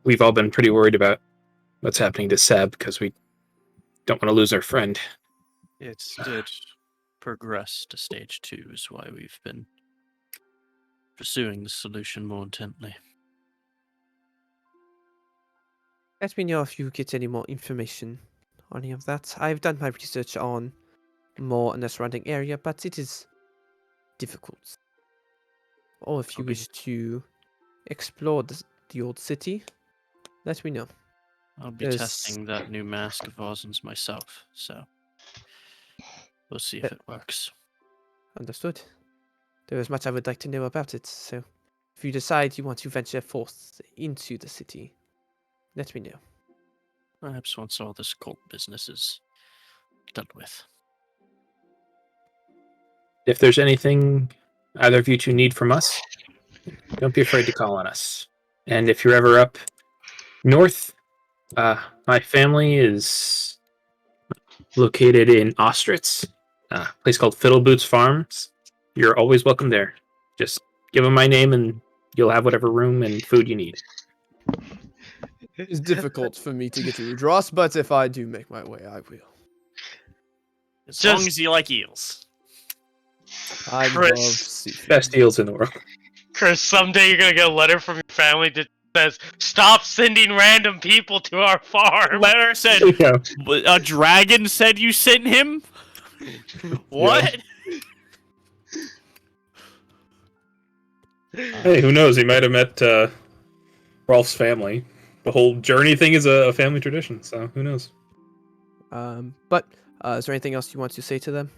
We've all been pretty worried about what's happening to Seb because we don't want to lose our friend. It did progress to stage 2 is why we've been pursuing the solution more intently. Let me know if you get any more information on any of that. I've done my research on more in the surrounding area, but it is difficult. Or if you Okay. wish to explore the old city, let me know. I'll be There's- testing that new mask of Ozen's myself, so we'll see if it works. Understood. There is much I would like to know about it, so if you decide you want to venture forth into the city, let me know. Perhaps once all this cult business is done with. If there's anything either of you two need from us, don't be afraid to call on us. And if you're ever up north, my family is located in Ostritz, a place called Fiddleboots Farms. You're always welcome there. Just give them my name and you'll have whatever room and food you need. It's difficult for me to get to Udros, but if I do make my way, I will. As Just- long as you like eels. I Chris. love seafood. Best deals in the world. Chris, someday you're gonna get a letter from your family that says, "Stop sending random people to our farm." Letter said, Yeah. a dragon said you sent him? What? Hey, who knows? He might have met Rolf's family. The whole journey thing is a family tradition, so who knows? But is there anything else you want to say to them?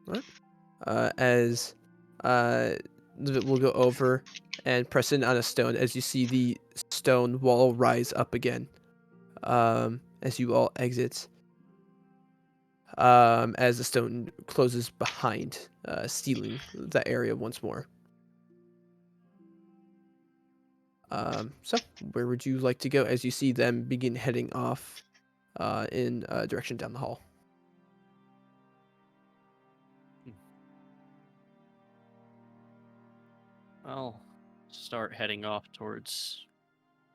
What? As we'll go over and press in on a stone as you see the stone wall rise up again. As you all exit. As the stone closes behind, sealing that area once more. So where would you like to go as you see them begin heading off in a direction down the hall? I'll start heading off towards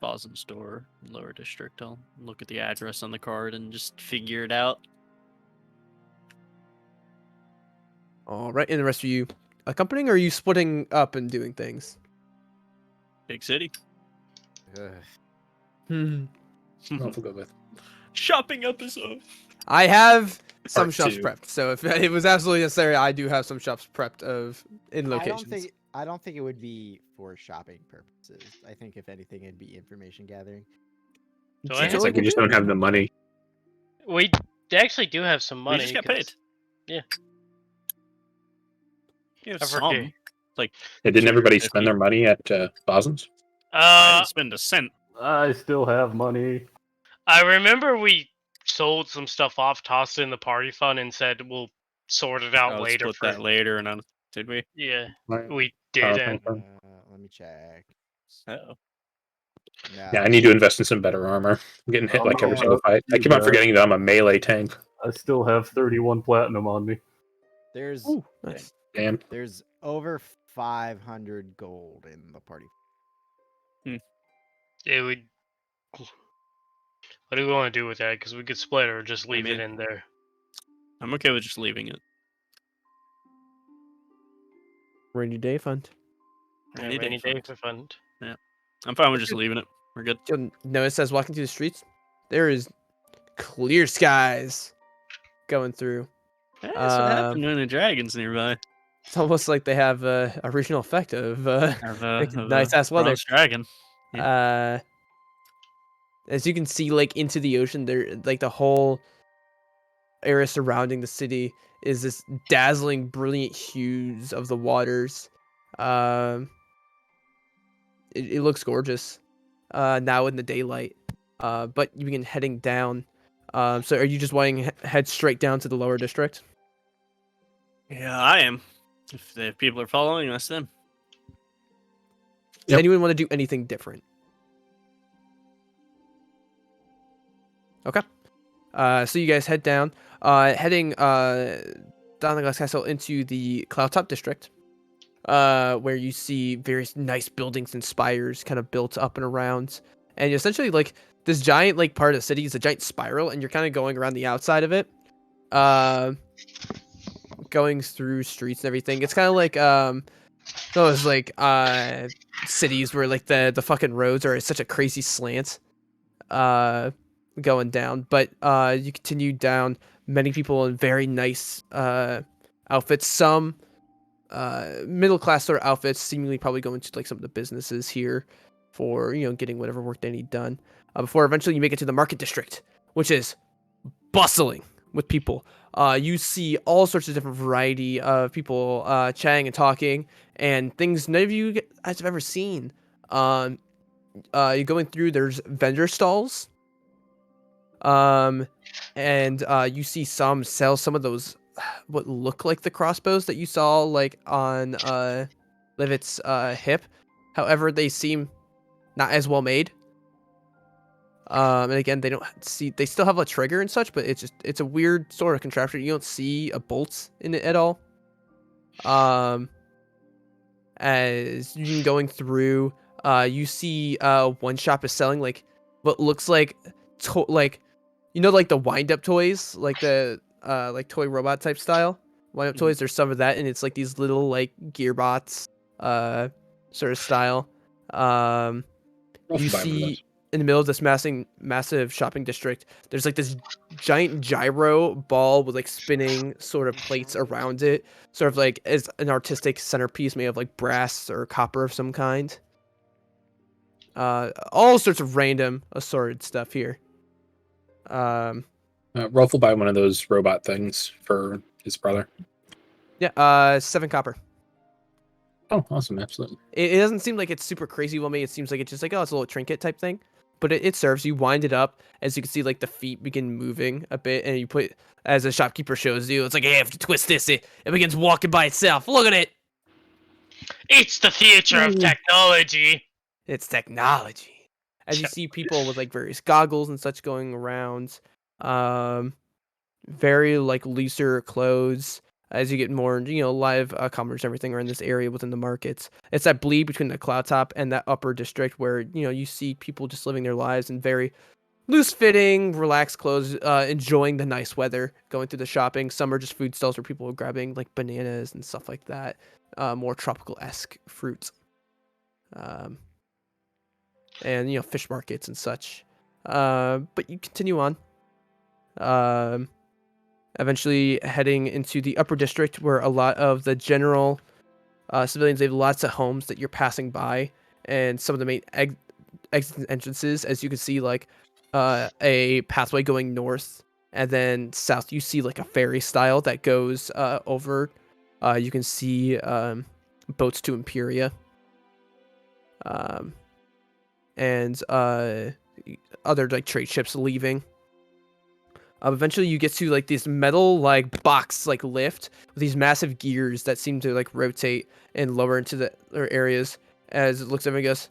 Bozen's door, lower district. I'll look at the address on the card and just figure it out. All right, and the rest of you accompanying, or are you splitting up and doing things? Big city. Rolf will go with. Shopping episode. I have some Part shops two. prepped, so if it was absolutely necessary, I do have some shops prepped in locations. I don't think it would be for shopping purposes. I think if anything, it'd be information gathering. Do That's I all It's I like can we just do. don't have the money. We actually do have some money. We just got 'cause- paid. Yeah. You have I some. forget. Like, Yeah, didn't everybody 250. spend their money at Bozen's? I didn't spend a cent. I still have money. I remember we sold some stuff off, tossed it in the party fund, and said we'll sort it out I'll later. split that later, and did we? Yeah, Right. we Oh, didn't. okay. Let me check. Oh. No. Yeah, I need to invest in some better armor. I'm getting hit Oh, like every no, single fight. I you keep on got- forgetting that I'm a melee tank. I still have 31 platinum on me. There's Ooh, nice. Damn. there's over 500 gold in the party. Yeah, it would. What do we want to do with that? Because we could split or just leave mean- it in there. I'm okay with just leaving it. Rainy day fund. Rainy day day fund. for fun. I'm fine with just leaving it. We're good. You'll notice as walking through the streets, there is clear skies going through. That's what happened when the dragon's nearby. It's almost like they have a regional effect of nice ass weather. bronze dragon. As you can see, like into the ocean, there, like the whole area surrounding the city is this dazzling, brilliant hues of the waters. It looks gorgeous now in the daylight. But you begin heading down. So are you just wanting to head straight down to the lower district? Yeah, I am. If people are following, that's them. Does Yep. anyone want to do anything different? Okay. So you guys head down, heading down the Glass Castle into the Cloudtop District, where you see various nice buildings and spires kind of built up and around, and essentially like this giant like part of the city is a giant spiral, and you're kind of going around the outside of it, going through streets and everything. It's kind of like those like cities where like the fucking roads are at such a crazy slant. Going down, but you continue down, many people in very nice outfits, some middle class sort of outfits, seemingly probably going to like some of the businesses here for, you know, getting whatever work they need done, before eventually you make it to the market district, which is bustling with people. You see all sorts of different variety of people chatting and talking, and things none of you guys have ever seen. You're going through, there's vendor stalls, and you see some sell some of those what look like the crossbows that you saw like on Livit's hip. However, they seem not as well made. And again, they still have a trigger and such, but it's a weird sort of contraption. You don't see a bolt in it at all. As you're going through, you see one shop is selling like what looks like like, you know, like the wind up toys, like the like toy robot type style wind up toys. There's some of that, and it's like these little like gearbots sort of style. I'll You buy one of see those. in the middle of this massive shopping district, there's like this giant gyro ball with like spinning sort of plates around it, sort of like as an artistic centerpiece made of like brass or copper of some kind. All sorts of random assorted stuff here. Rolf will buy one of those robot things for his brother. Yeah, 7 copper. Oh, awesome! Absolutely. It doesn't seem like it's super crazy well made. It seems like it's just like, oh, it's a little trinket type thing. But it serves. You wind it up, as you can see, like the feet begin moving a bit, and you put, as the shopkeeper shows you, it's like, hey, if you twist this, it begins walking by itself. Look at it. It's the future of technology. It's technology. As you see people with like various goggles and such going around, very like looser clothes. As you get more, you know, live commerce, everything are in this area within the markets. It's that bleed between the cloud top and that upper district where, you know, you see people just living their lives in very loose-fitting, relaxed clothes, enjoying the nice weather, going through the shopping. Some are just food stalls where people are grabbing like bananas and stuff like that, more tropical-esque fruits, and, you know, fish markets and such. But you continue on. Eventually heading into the upper district where a lot of the general civilians, they have lots of homes that you're passing by, and some of the main exits and entrances, as you can see, like a pathway going north, and then south you see like a ferry style that goes over. You can see boats to Imperia, and other like trade ships leaving. Eventually you get to like this metal like box like lift with these massive gears that seem to like rotate and lower into the areas. As it looks at me and goes,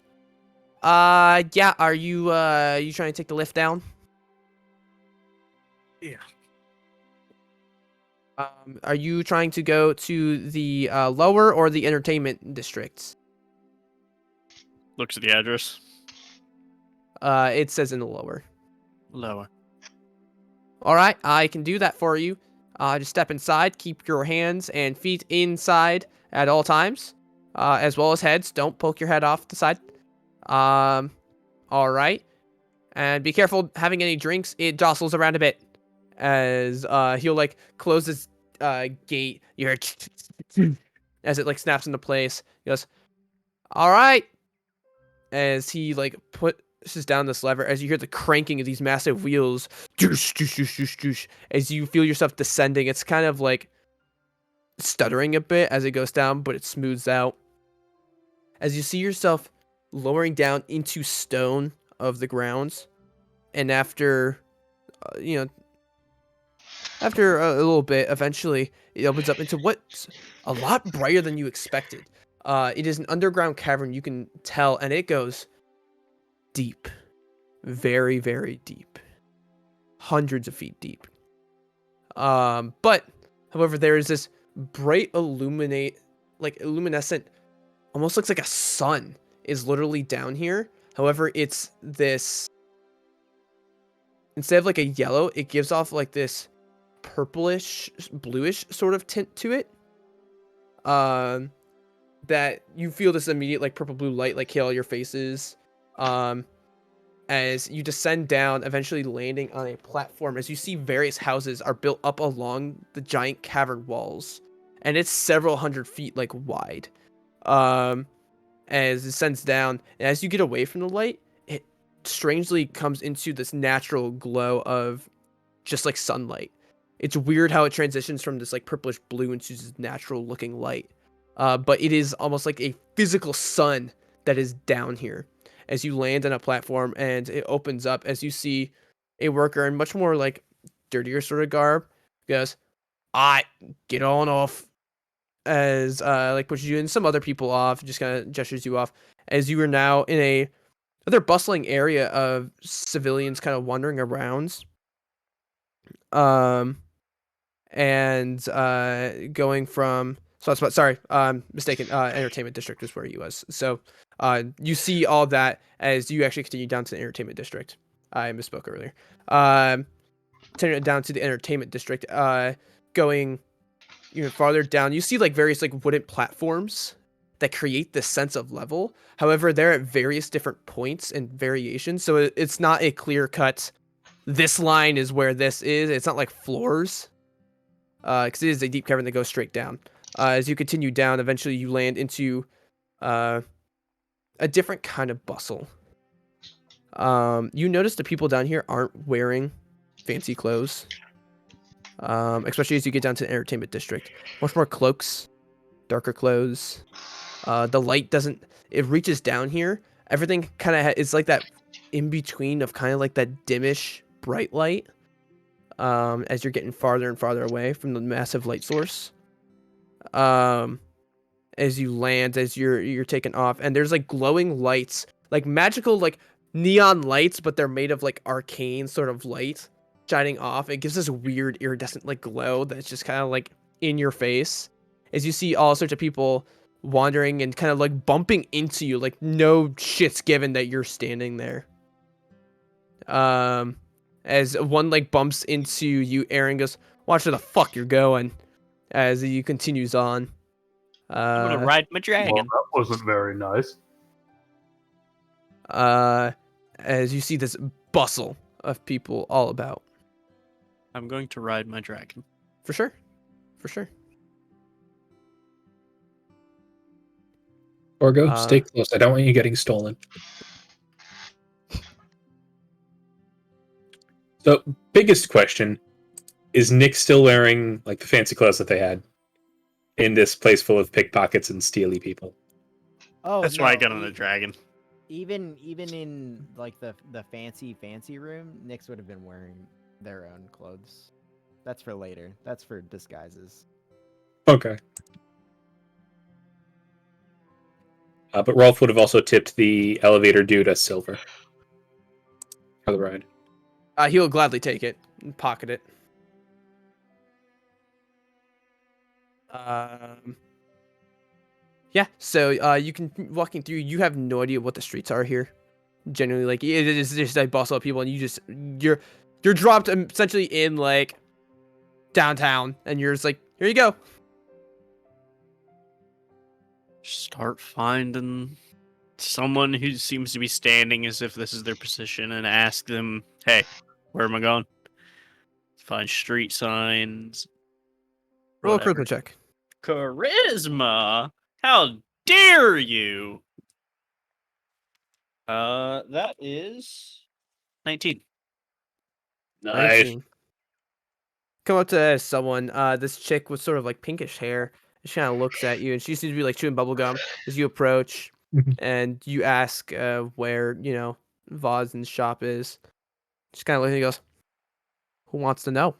yeah, are you trying to take the lift down? Yeah. Are you trying to go to the lower or the entertainment districts? Looks at the address. It says in the lower. Lower. All right, I can do that for you. Just step inside. Keep your hands and feet inside at all times, as well as heads. Don't poke your head off the side. All right, and be careful having any drinks. It jostles around a bit as he'll like close his gate. You hear as it like snaps into place. He goes, "All right." As he like pushes down this lever, as you hear the cranking of these massive wheels, doosh, doosh, doosh, doosh, doosh, as you feel yourself descending. It's kind of like stuttering a bit as it goes down, but it smooths out. As you see yourself lowering down into stone of the grounds, and after, after a little bit, eventually it opens up into what's a lot brighter than you expected. It is an underground cavern, you can tell, and it goes deep. Very, very deep. Hundreds of feet deep. But, however, there is this bright luminescent, almost looks like a sun is literally down here. However, it's this, instead of like a yellow, it gives off like this purplish, bluish sort of tint to it. That you feel this immediate like purple blue light like hit all your faces. As you descend down, eventually landing on a platform, as you see various houses are built up along the giant cavern walls, and it's several hundred feet like wide. As it descends down, and as you get away from the light, it strangely comes into this natural glow of just like sunlight. It's weird how it transitions from this like purplish blue into this natural looking light. But it is almost like a physical sun that is down here. As you land on a platform and it opens up, as you see a worker in much more like dirtier sort of garb goes, "I get on off," as like pushes you and some other people off, just kind of gestures you off, as you are now in a other bustling area of civilians kind of wandering around. And going from, so that's what, sorry, mistaken, entertainment district is where he was. So you see all that as you actually continue down to the entertainment district. I misspoke earlier. Turning it down to the entertainment district, going even farther down, you see like various like wooden platforms that create this sense of level. However, they're at various different points and variations, so it's not a clear cut, this line is where this is. It's not like floors, because it is a deep cavern that goes straight down. As you continue down, eventually you land into a different kind of bustle. You notice the people down here aren't wearing fancy clothes, especially as you get down to the entertainment district. Much more cloaks, darker clothes. The light doesn't, it reaches down here. Everything kind of is like that in between of kind of like that dimmish bright light. As you're getting farther and farther away from the massive light source. As you land, as you're taken off, and there's like glowing lights, like magical like neon lights, but they're made of like arcane sort of light shining off. It gives this weird iridescent like glow that's just kind of like in your face. As you see all sorts of people wandering and kind of like bumping into you, like no shit's given that you're standing there. As one like bumps into you, Aaron goes, "Watch where the fuck you're going." As he continues on. I'm gonna ride my dragon. Well, that wasn't very nice. As you see this bustle of people all about. I'm going to ride my dragon. For sure. For sure. Orgo, stay close. I don't want you getting stolen. So, biggest question, is Nick still wearing like the fancy clothes that they had in this place full of pickpockets and steely people? Oh, That's why I no, got on a dragon. Even in like the fancy room, Nyx would have been wearing their own clothes. That's for later. That's for disguises. Okay. But Rolf would have also tipped the elevator dude a silver for the ride. He'll gladly take it and pocket it. Yeah, so you can walking through. You have no idea what the streets are here. genuinely like it is just like bustle of people, and you're dropped essentially in like downtown, and you're just like, here you go. Start finding someone who seems to be standing as if this is their position and ask them, hey, where am I going? Find street signs. Roll a Whatever. critical check. Charisma! How dare you? That is 19. Nice. 19. Come up to someone. This chick with sort of like pinkish hair. She kind of looks at you, and she seems to be like chewing bubble gum as you approach, and you ask where Voz's shop is. She kind of looks at you and goes, "Who wants to know?"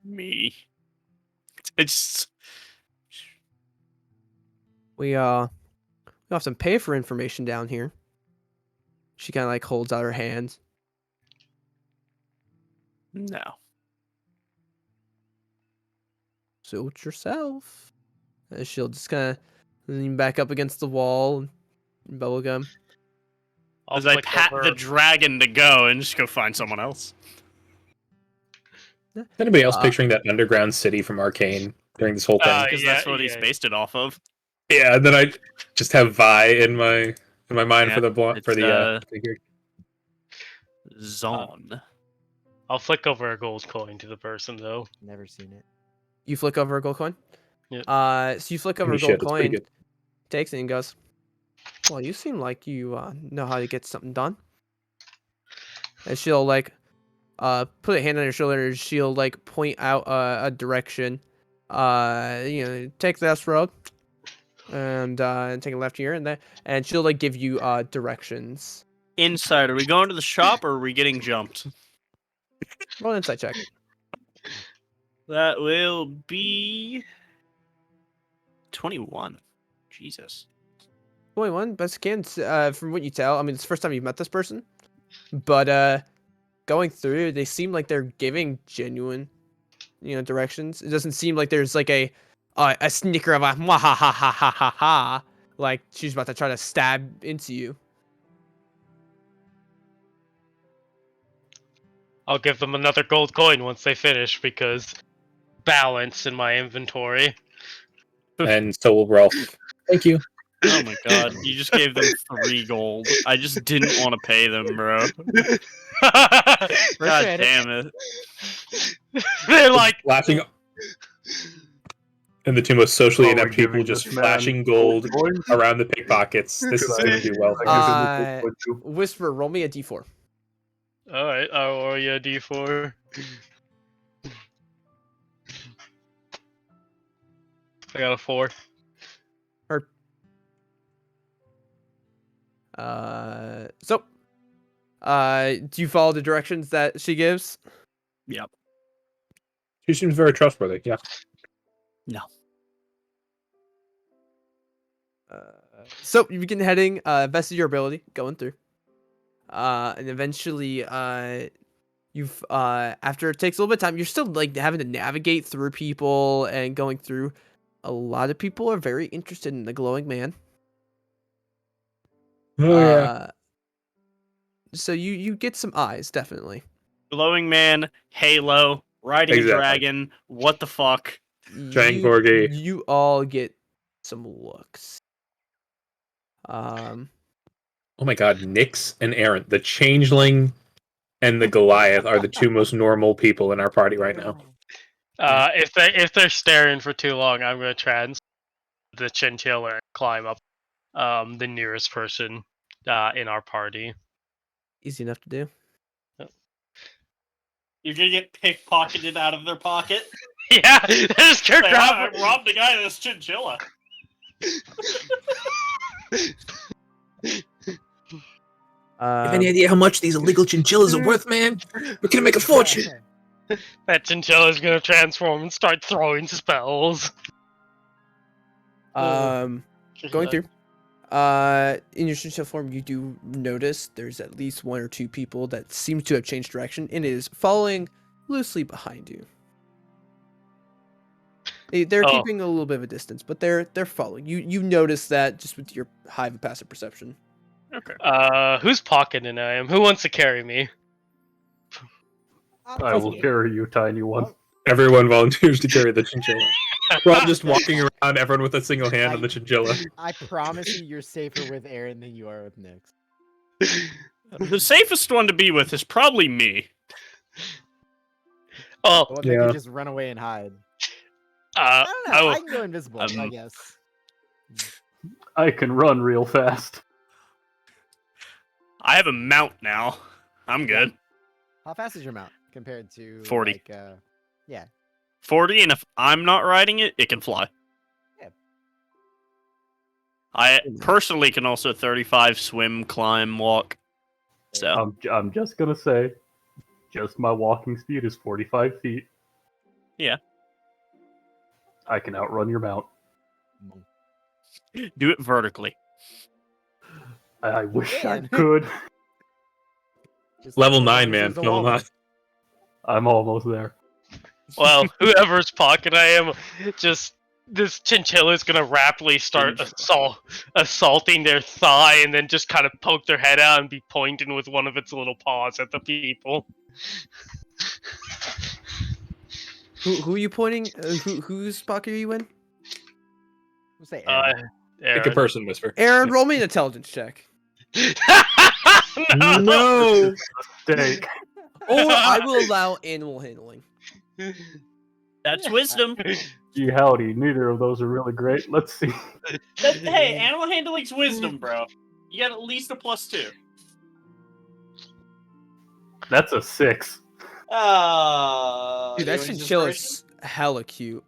Me. It's We often pay for information down here. She kind of like holds out her hand. no. Suit yourself. And she'll just kind of lean back up against the wall, and bubblegum. I'll As I flick pat over- the dragon to go and just go find someone else. Is anybody else Uh, picturing that underground city from Arcane during this whole thing? Because yeah, that's what he's yeah. based it off of. Yeah, and then I just have Vi in my mind Yeah, for the it's, figure. Zon. I'll flick over a gold coin to the person though. Never seen it. You flick over a gold coin? Yep. So you flick over Holy a gold shit, that's pretty coin, good. takes it and goes, well, you seem like you know how to get something done. And she'll like put a hand on your shoulder, and she'll like point out a direction. Take this road and take a left here and there, and she'll like give you directions. Inside, are we going to the shop or are we getting jumped? Roll an insight check. That will be 21. Jesus. 21, best can. From what you tell, I mean, it's the first time you've met this person, but going through, they seem like they're giving genuine, directions. It doesn't seem like there's like a snicker of a ha ha ha ha ha ha ha, like she's about to try to stab into you. I'll give them another gold coin once they finish because balance in my inventory. And so will Rolf. Thank you. Oh my god, you just gave them 3 gold. I just didn't want to pay them, bro. God Appreciate it. damn it. They're like, Flashing. And the two most socially Oh, inept we're people giving just this man flashing gold coins? around the pickpockets. This is Could I- going to do well. I give him the Uh, gold coin too? Whisper, roll me a d4. alright, I'll roll you a d4. I got a 4. Do you follow the directions that she gives? Yep. She seems very trustworthy. Yeah. So you begin heading, best of your ability, going through. And eventually, you've after it takes a little bit of time, you're still like having to navigate through people and going through. A lot of people are very interested in the glowing man. Oh yeah. So you get some eyes, definitely. Glowing man, Halo, riding Exactly. a dragon, what the fuck? Giant You- Gorgie. You all get some looks. Oh my god, Nyx and Aaron, the Changeling and the Goliath are the two most normal people in our party right now. If they're staring for too long, I'm gonna trans the chinchilla and climb up the nearest person in our party. Easy enough to do. You're gonna get pickpocketed out of their pocket? Yeah, just Say, grab I robbed a guy in this chinchilla. idea how much these illegal chinchillas are worth, man? We're gonna make a fortune. that chinchilla's gonna transform and start throwing spells. Going through. In your chinchilla form, you do notice there's at least 1 or 2 people that seem to have changed direction and is following loosely behind you. They're Oh. keeping a little bit of a distance, but they're following. You notice that just with your high of a passive perception. Okay. Who's pocketing I am? Who wants to carry me? I will carry you, tiny one. Oh, Everyone volunteers to carry the chinchilla. We're all just walking around, everyone with a single hand on the chinchilla. I promise you, you're safer with Aaron than you are with Nyx. The safest one to be with is probably me. Oh, What if they Yeah. could just run away and hide? I don't know. I I will- can go invisible, I guess. I can run real fast. I have a mount now. I'm good. How fast is your mount compared to 40. Like, yeah. 40, and if I'm not riding it, it can fly. Yeah. I personally can also 35 swim, climb, walk. So I'm just gonna say, just my walking speed is 45 feet. Yeah. I can outrun your mount. do it vertically. I wish I can. could. Just Level as long 9, as man. there's a Level wall 9. I'm almost there. well, whoever's pocket I am, just this chinchilla is gonna rapidly start assaulting their thigh, and then just kind of poke their head out and be pointing with one of its little paws at the people. Who are you pointing? Whose pocket are you in? We'll say Uh, Aaron. Pick a person, Whisper. Aaron, roll me an intelligence check. no. No! Mistake. Or I will allow animal handling. That's wisdom. Gee howdy, neither of those are really great. Let's see. Hey, animal handling's wisdom, bro. You got at least a +2. That's a 6. Dude, that chinchilla's hella cute.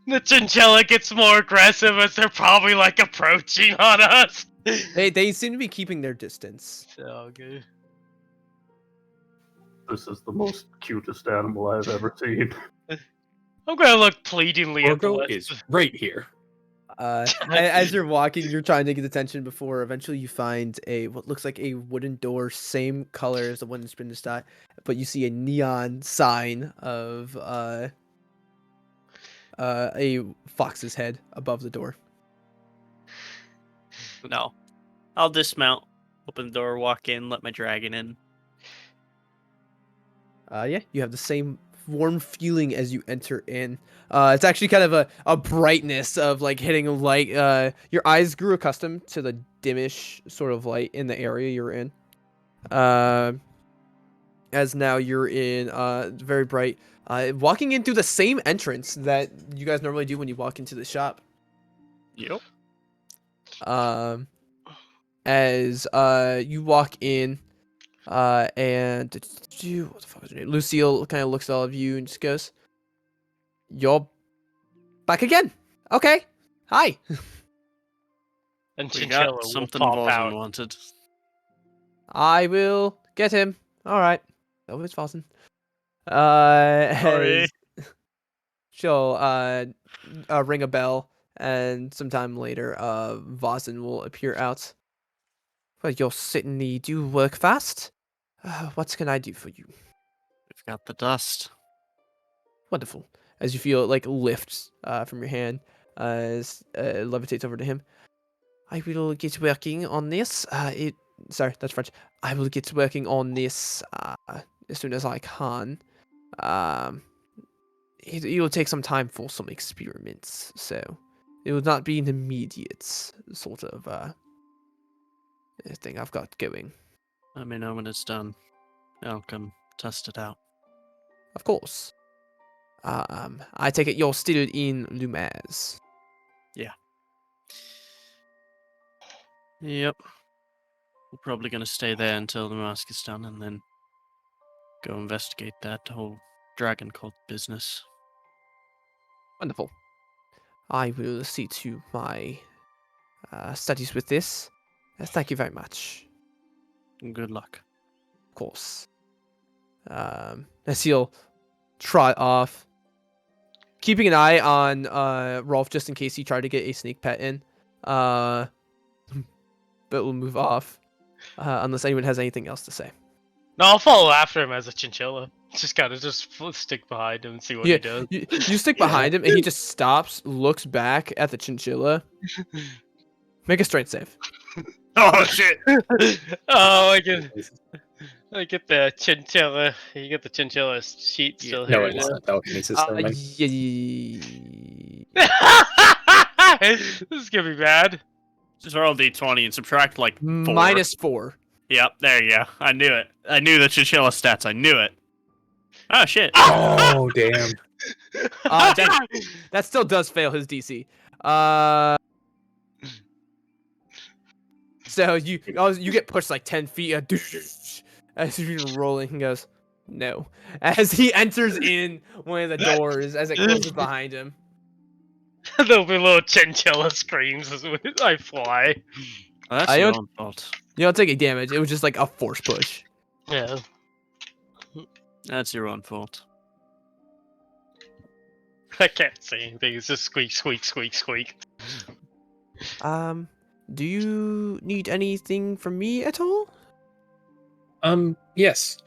The chinchilla gets more aggressive as they're probably like approaching on us. They seem to be keeping their distance. So good. This is the most cutest animal I've ever seen. I'm gonna look pleadingly at the Orgo list. is right here. As you're walking, you're trying to get attention before eventually you find what looks like a wooden door, same color as the one that's been inside, but you see a neon sign of a fox's head above the door. No. I'll dismount, open the door, walk in, let my dragon in. Yeah, you have the same warm feeling as you enter in. It's actually kind of a brightness of like hitting a light. Your eyes grew accustomed to the dimmish sort of light in the area you're in. As now you're in very bright. Walking in through the same entrance that you guys normally do when you walk into the shop. Yep. As you walk in, and what the fuck is her name? Lucille kind of looks at all of you and just goes, "You're back again? Okay, hi." And We chinchilla got will something pop Vosen out. wanted. I will get him. All right. Oh, it's Fossen. Sorry. As she'll ring a bell, and sometime later, Vossen will appear out. Well, you certainly do work fast. What can I do for you? We've got the dust. Wonderful. As you feel it like lifts from your hand, as it levitates over to him. I will get working on this. Sorry, that's French. I will get working on this as soon as I can. It will take some time for some experiments, so it will not be an immediate sort of thing I've got going. Let me know when it's done. I'll come test it out. Of course. I take it you're still in Lumaz. Yep. We're probably gonna stay there until the mask is done and then go investigate that whole dragon cult business. Wonderful. I will see to my studies with this. Thank you very much. Good luck. Of course. As he'll trot off, keeping an eye on Rolf just in case he tried to get a sneak pet in. But we'll move off unless anyone has anything else to say. No, I'll follow after him as a chinchilla. Just gotta stick behind him and see what Yeah, he does. you stick behind him, and he just stops, looks back at the chinchilla. Make a strength save. Oh shit! Oh, I get the chinchilla. You get the chinchilla sheet Yeah. still No, here. it's not telekinesis. Never mind. This is gonna be bad. Just roll d20 and subtract like 4. -4. Yep, there you go. I knew it. I knew the chinchilla stats. I knew it. Oh shit! Oh damn! That still does fail his DC. So you get pushed like 10 feet as you're rolling. He goes, no. As he enters in one of the doors, as it closes behind him. There'll be little chinchilla screams as I fly. Oh, that's I your don't- own fault. You don't take any damage. It was just like a force push. Yeah. That's your own fault. I can't say anything. It's just squeak, squeak, squeak, squeak. Do you need anything from me at all? Yes.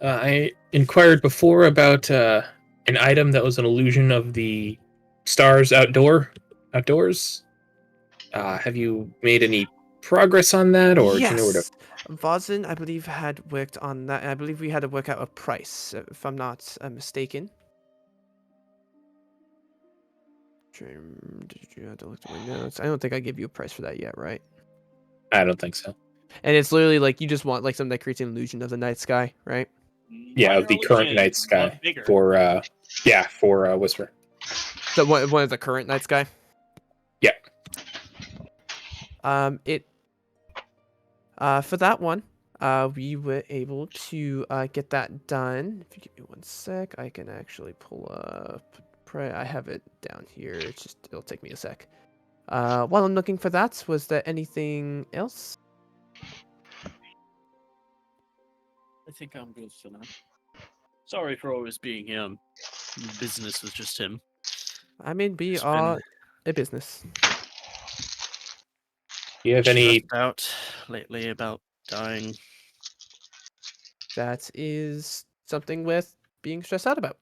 I inquired before about an item that was an illusion of the stars outdoors. Have you made any progress on that, or do you know where to? Yes. Vazin, I believe, had worked on that. And I believe we had to work out a price, if I'm not mistaken. Did you have to look at my notes? I don't think I gave you a price for that yet, right? I don't think so. And it's literally like you just want like something that creates an illusion of the night sky, right? Yeah, of the current night sky for Whisper. So one of the current night sky. Yeah. For that one, we were able to get that done. If you give me 1 sec, I can actually pull up. I have it down here. It'll take me a sec. While I'm looking for that, was there anything else? I think I'm good for now. Sorry for always being him. Business was just him. I mean, we It's been- are a business. Do you have any? Stressed out lately about dying. That is something worth being stressed out about.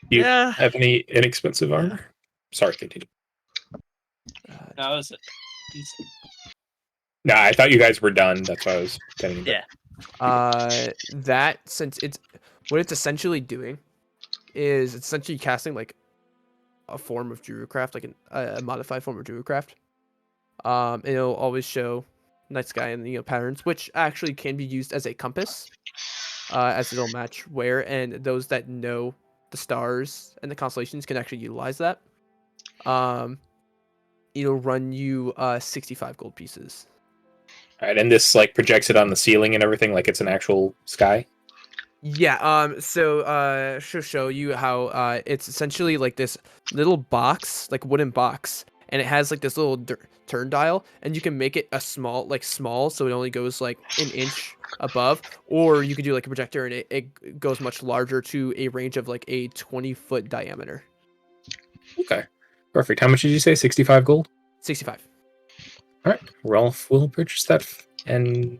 You Yeah. have any inexpensive armor? Sorry, continue. How is it? No, I thought you guys were done. That's why I was getting into. Yeah. That since what it's essentially doing is it's essentially casting like a form of Druidcraft, like a modified form of Druidcraft. It'll always show night sky and patterns, which actually can be used as a compass, as it'll match where, and those that know the stars and the constellations can actually utilize that. It'll run you 65 gold pieces. All right, and this like projects it on the ceiling and everything, like it's an actual sky. Yeah. So she'll show you how it's essentially like this little box, like wooden box, and it has like this little turn dial, and you can make it small, so it only goes like an inch above, or you could do like a projector, and it goes much larger to a range of like a 20-foot diameter. Okay, perfect. How much did you say? 65 gold. 65. All right, Rolf will purchase that, and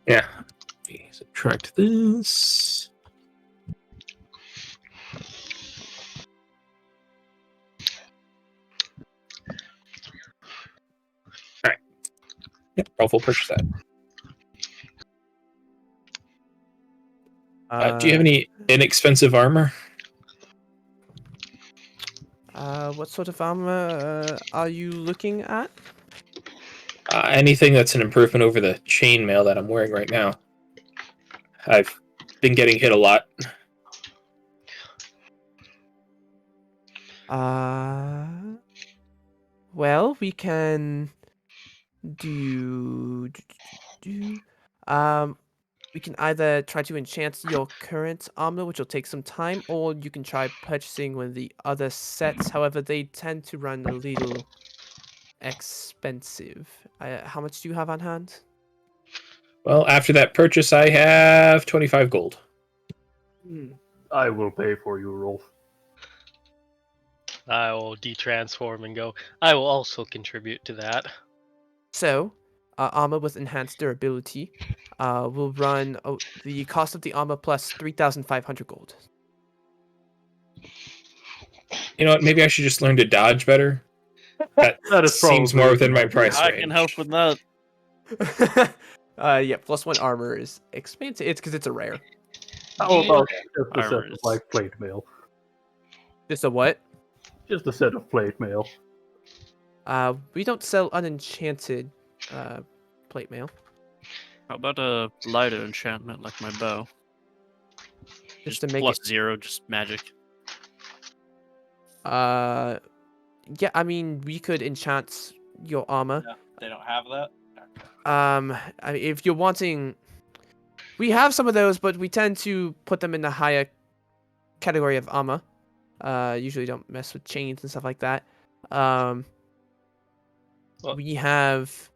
yeah, let me subtract this. All right, yep, Rolf will purchase that. Do you have any inexpensive armor? What sort of armor are you looking at? Anything that's an improvement over the chainmail that I'm wearing right now. I've been getting hit a lot. Well, we can do we can either try to enchant your current armor, which will take some time, or you can try purchasing one of the other sets. However, they tend to run a little expensive. How much do you have on hand? Well, after that purchase, I have 25 gold. I will pay for you, Rolf. I will detransform and go. I will also contribute to that. So, armor with enhanced durability will run the cost of the armor plus 3,500 gold. You know what? Maybe I should just learn to dodge better. That That is seems probably more within my an price I range. can help with that. Yeah, +1 armor is expensive. It's because it's a rare. How about just a set Armor of is- like plate mail? Just a what? Just a set of plate mail. We don't sell unenchanted plate mail. How about a lighter enchantment like my bow? Just to make plus it. 0, just magic. Yeah, I mean, we could enchant your armor. No, they don't have that. If you're wanting, we have some of those, but we tend to put them in the higher category of armor. Usually don't mess with chains and stuff like that. We have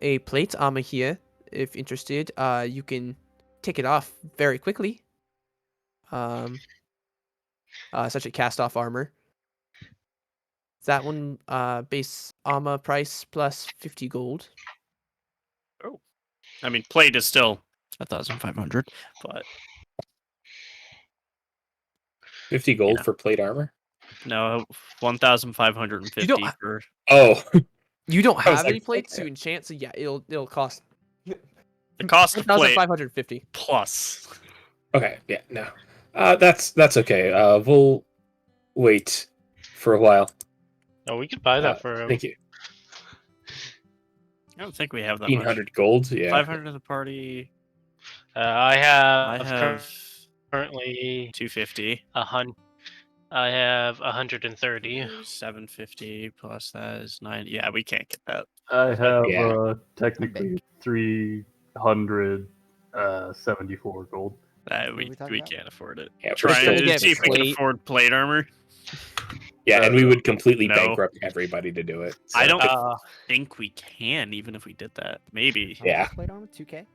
a plate armor here. If interested, you can take it off very quickly. Such a cast-off armor. That one, base armor price plus 50 gold. I mean, plate is still 1,500, but 50 gold Yeah. for plate armor? no, 1,550 You don't- for. Oh, You don't I was have any like, plates to okay. enchant, so yeah, it'll cost The cost of plate 1,550. plus. okay. Yeah, no. That's okay. We'll wait for a while. Oh, we could buy that for him. Thank you. I don't think we have that much. 1,500 gold? Yeah. 500 of the party. I I have have currently 250. I have 130. 750 plus that is 9. Yeah, we can't get that. I have Yeah. technically 374 gold. are We we talking about? can't afford it. Yeah, we're Trying still to get see if we can plate. afford plate armor. Yeah, and we would completely No. bankrupt everybody to do it. I so- don't think we can, even if we did that. Maybe. How much Yeah. is plate armor? 2K?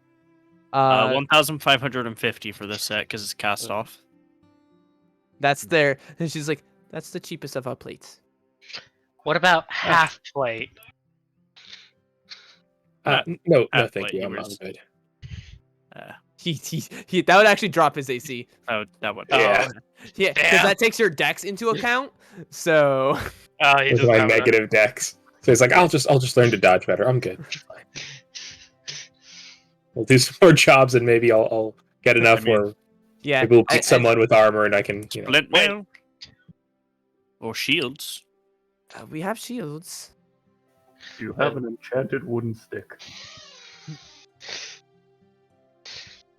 1,550 for this set because it's cast off. That's there. And she's like, that's the cheapest of our plates. What about half plate? No, half thank plate, you. you I'm were good. He that would actually drop his AC. That would. Yeah. Yeah, because Damn. that takes your dex into account. So He With doesn't my have enough. negative decks. So he's like, I'll just learn to dodge better. I'm good. Fine. We'll do some more jobs and maybe I'll get enough mean, where yeah, maybe we'll beat someone with armor and I can, Splint mail. Or shields. we have shields. You have an enchanted wooden stick.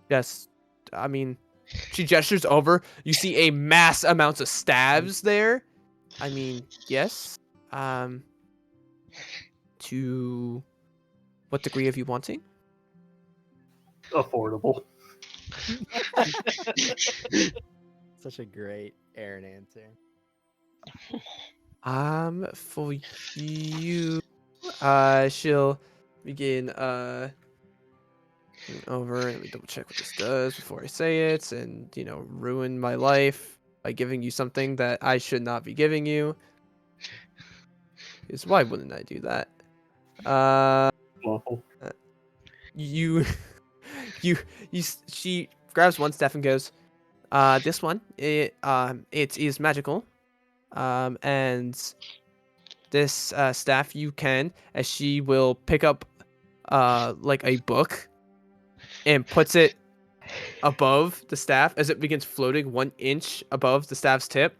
Yes, I mean, she gestures over. You see a mass amounts of stabs there. I mean, yes. To what degree of you wanting? Affordable. Such a great Aaron answer. For you, she'll begin over. Let me double check what this does before I say it, and ruin my life by giving you something that I should not be giving you. Because why wouldn't I do that? Lawful. She grabs one staff and goes, this one, it is magical. And this staff you can, as she will pick up like a book and puts it above the staff as it begins floating 1 inch above the staff's tip,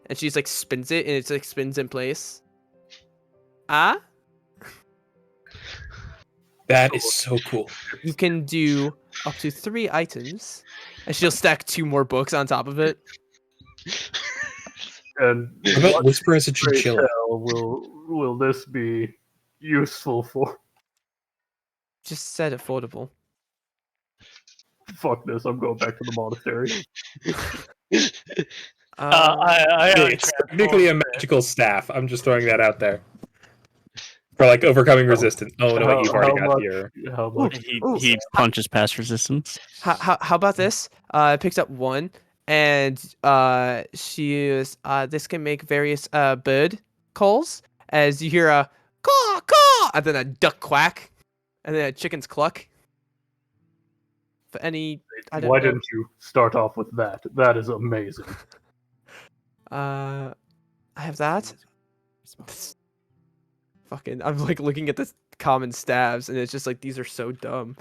and she's like spins it and it's like spins in place. That is so cool. You can do up to 3 items, and she'll stack 2 more books on top of it. And What about what Whisper as a pray chinchilla? tell will this be useful for? Just said affordable. Fuck this! I'm going back to the monastery. I It's technically a magical staff. I'm just throwing that out there. For like overcoming resistance. Oh no, you've already got your. How much? He punches past resistance. How about this? Picks up 1, and she is this can make various bird calls as you hear a caw caw and then a duck quack, and then a chicken's cluck. For any, I don't Why know. didn't you start off with that? That is amazing. I have that. Fucking, I'm like looking at the common staves, and it's just like these are so dumb.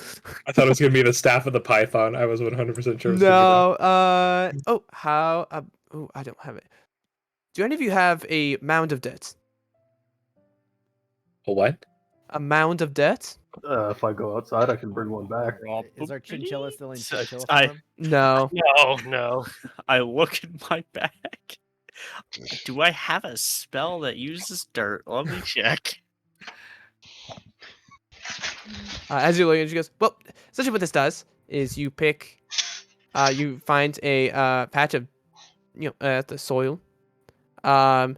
I thought it was gonna be the staff of the python. I was 100% sure. It was gonna be that. No. Oh, how? Oh, I don't have it. Do any of you have a mound of debt? A what? A mound of debt? If I go outside, I can bring one back. Is our chinchilla still in So, chinchilla I- form? No. No. I look in my bag. Do I have a spell that uses dirt? Let me check. As you look, she goes, well, essentially what this does is you pick, you find a patch of, the soil, and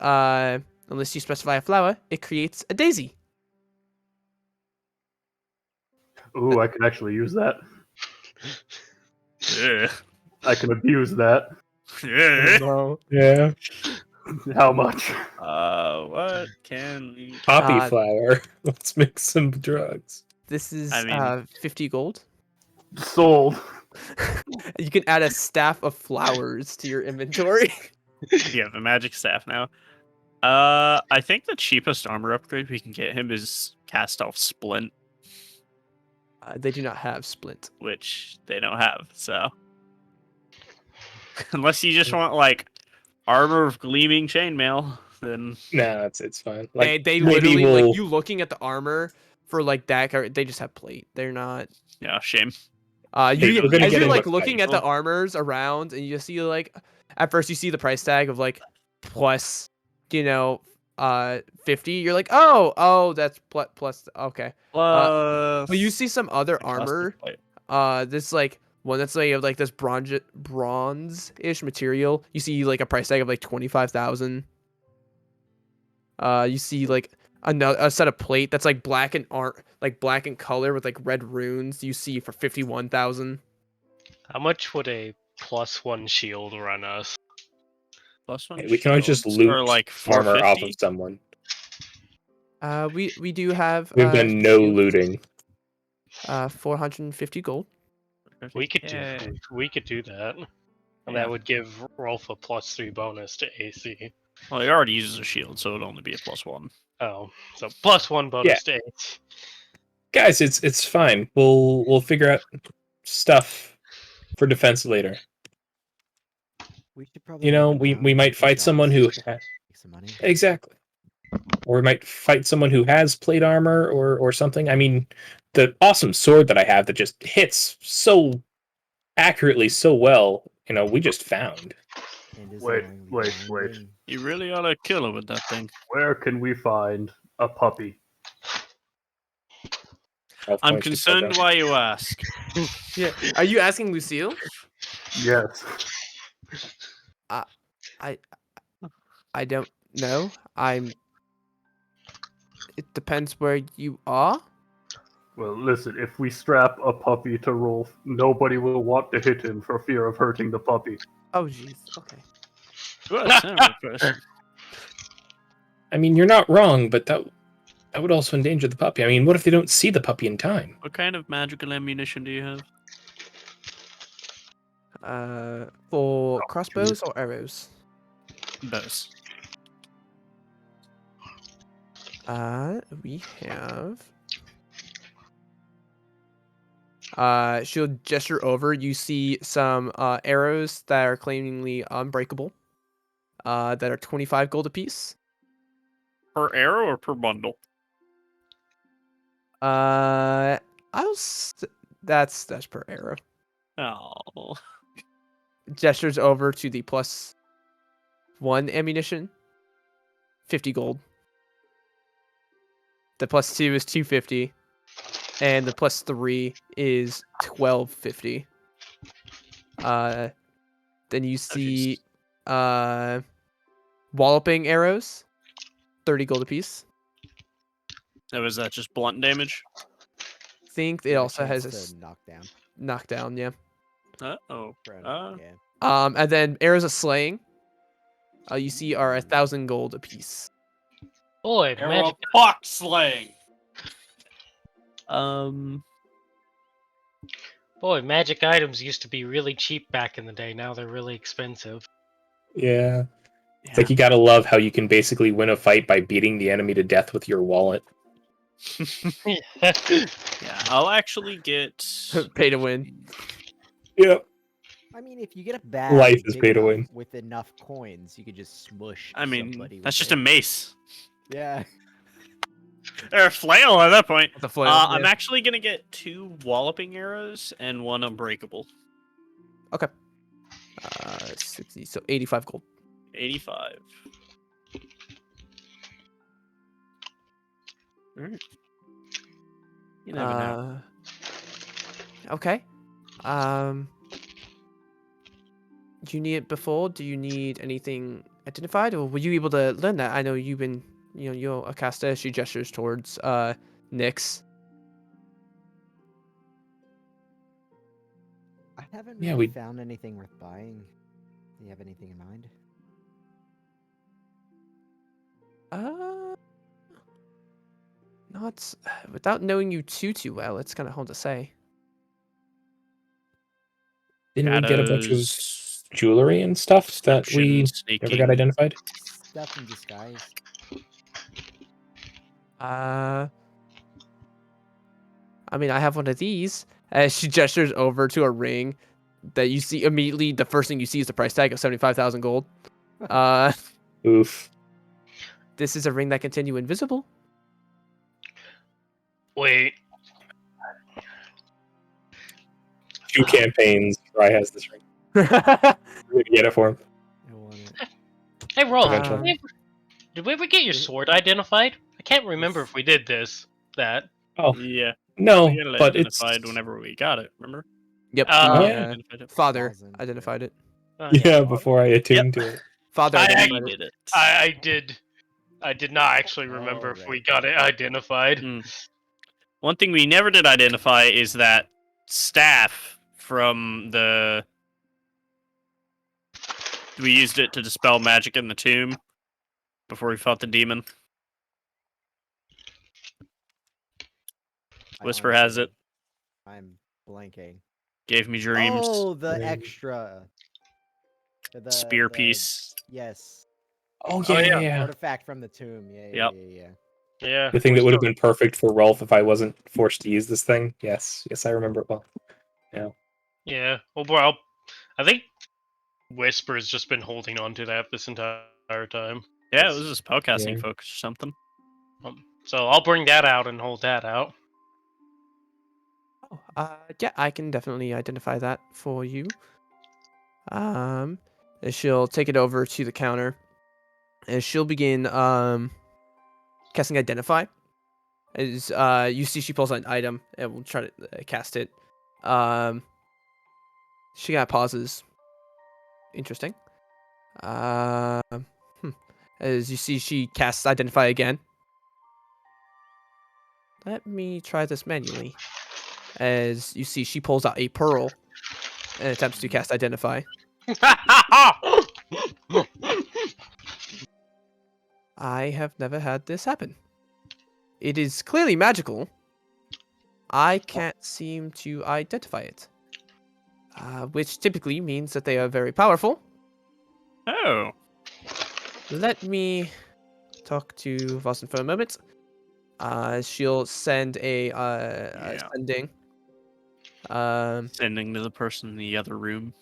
unless you specify a flower, it creates a daisy. Ooh, I can actually use that. Yeah. I can abuse that. Yeah. No. Yeah. How much? What can we? Poppy Uh, flower. Let's make some drugs. This is I mean- 50 gold. Sold. You can add a staff of flowers to your inventory. You have a magic staff now. I think the cheapest armor upgrade we can get him is cast off splint, They do not have splint. which they don't have. So, unless you just want like armor of gleaming chainmail, then No, it's fine. Like they maybe literally we'll. like you looking at the armor for like that. They just have plate. They're not. yeah, shame. Hey, You we're gonna as get you're into like a looking fight. at the armors around, and you see like at first you see the price tag of like plus, 50. You're like, oh, that's plus. Okay. But you see some other armor. This like one that's like of like this bronze-ish material. You see like a price tag of like 25,000. You see like a set of plate that's like black and color with like red runes. You see for 51,000. How much would a +1 shield run us? Plus one. Hey, we can always just shields loot are like armor off 450. of someone. We do have We've done no shields, looting. 450 gold. We could Yeah. do that. And Yeah. that would give Rolf a +3 bonus to AC. Well, he already uses a shield, so it'd only be a +1. Oh, so +1 bonus to AC. Guys, it's fine. We'll figure out stuff for defense later. We should probably. You know, look around we for might fight jobs, someone who make some money. exactly. Or we might fight someone who has plate armor or something. I mean, the awesome sword that I have that just hits so accurately so well, we just found. And is Wait, annoyingly wait. blinding. You really ought to kill him with that thing. Where can we find a puppy? I'll I'm point to concerned Pogo. why you ask. Yeah. Are you asking Lucille? Yes. I don't know. It depends where you are. Well, listen, if we strap a puppy to Rolf, nobody will want to hit him for fear of hurting the puppy. Oh, jeez. Okay. Well, sound first. I mean, you're not wrong, but that would also endanger the puppy. I mean, what if they don't see the puppy in time? What kind of magical ammunition do you have? For crossbows or arrows? Both. We have. She'll gesture over. You see some arrows that are claimingly unbreakable. That are 25 gold apiece. Per arrow or per bundle? That's per arrow. Oh. Gestures over to the +1 ammunition. 50 gold. The +2 is 250. And the +3 is 1250. Then you see walloping arrows, 30 gold apiece. Now, is that just blunt damage? Think it Give a also has a chance to knock down. knockdown, yeah. Uh-oh. Yeah. And then arrows of slaying, you see are 1,000 gold apiece. Boy, Arrow magic. of Fox slaying. Um, Boy, magic items used to be really cheap back in the day. Now they're really expensive. Yeah. It's yeah. like you gotta love how you can basically win a fight by beating the enemy to death with your wallet. Yeah, I'll actually get. Pay to win. Yep. I mean, if you get a bag Life is big pay to enough win. with enough coins, you could just smush I mean, somebody that's with just a it. mace Yeah. or a flail at that point. The flail. I'm yeah. actually gonna get 2 walloping arrows and 1 unbreakable. 60. So 85 gold. 85. Alright. You never know. Okay. Um. Do you need it before? Do you need anything identified, or were you able to learn that? I know you've been, you're a caster. She gestures towards Nyx. I haven't Yeah, really we- found anything worth buying. Do you have anything in mind? Not without knowing you too well. It's kind of hard to say. Didn't we get a bunch of Shadows, jewelry and stuff that we deception, never sneaking. got identified? Stuff in disguise. I mean, I have one of these. As she gestures over to a ring that you see immediately, the first thing you see is the price tag of 75,000 gold. Oof. This is a ring that can turn you invisible. Wait, 2 campaigns. Rye has this ring. We're gonna get it for him. I want it. hey, Rolf, Eventually. did we ever get your sword identified? I can't remember if we did that. Oh Yeah, no, we got it but it's identified whenever we got it. Remember? Yep. Oh, the, yeah. Identified it. father Thousand, yeah. identified it. yeah. Before I attuned to it. Father I identified We it. did it. I did not actually remember if we Alright. got it identified. Mm. One thing we never did identify is that staff from the. We used it to dispel magic in the tomb before we fought the demon. I Whisper has honestly- it. I'm blanking. Gave me dreams. Oh, the Yeah. extra. Spear the- piece. Yes. Oh Oh, yeah, yeah. yeah. Artifact from the tomb. Yeah, Yep. yeah. Yeah. The thing we're that would have still- been perfect for Rolf if I wasn't forced to use this thing. Yes, I remember it well. Yeah. Well, I think Whisper's just been holding on to that this entire time. Yeah, it was a spellcasting Yeah. focus or something. So I'll bring that out and hold that out. Yeah, I can definitely identify that for you. And she'll take it over to the counter, and she'll begin casting identify. As you see, she pulls out an item, and we'll try to cast it. She got pauses. Interesting. As you see, she casts identify again. Let me try this manually. As you see, she pulls out a pearl and attempts to cast identify. I have never had this happen. It is clearly magical. I can't seem to identify it. Which typically means that they are very powerful. Oh. Let me talk to Vossen for a moment. She'll send a sending. Sending to the person in the other room.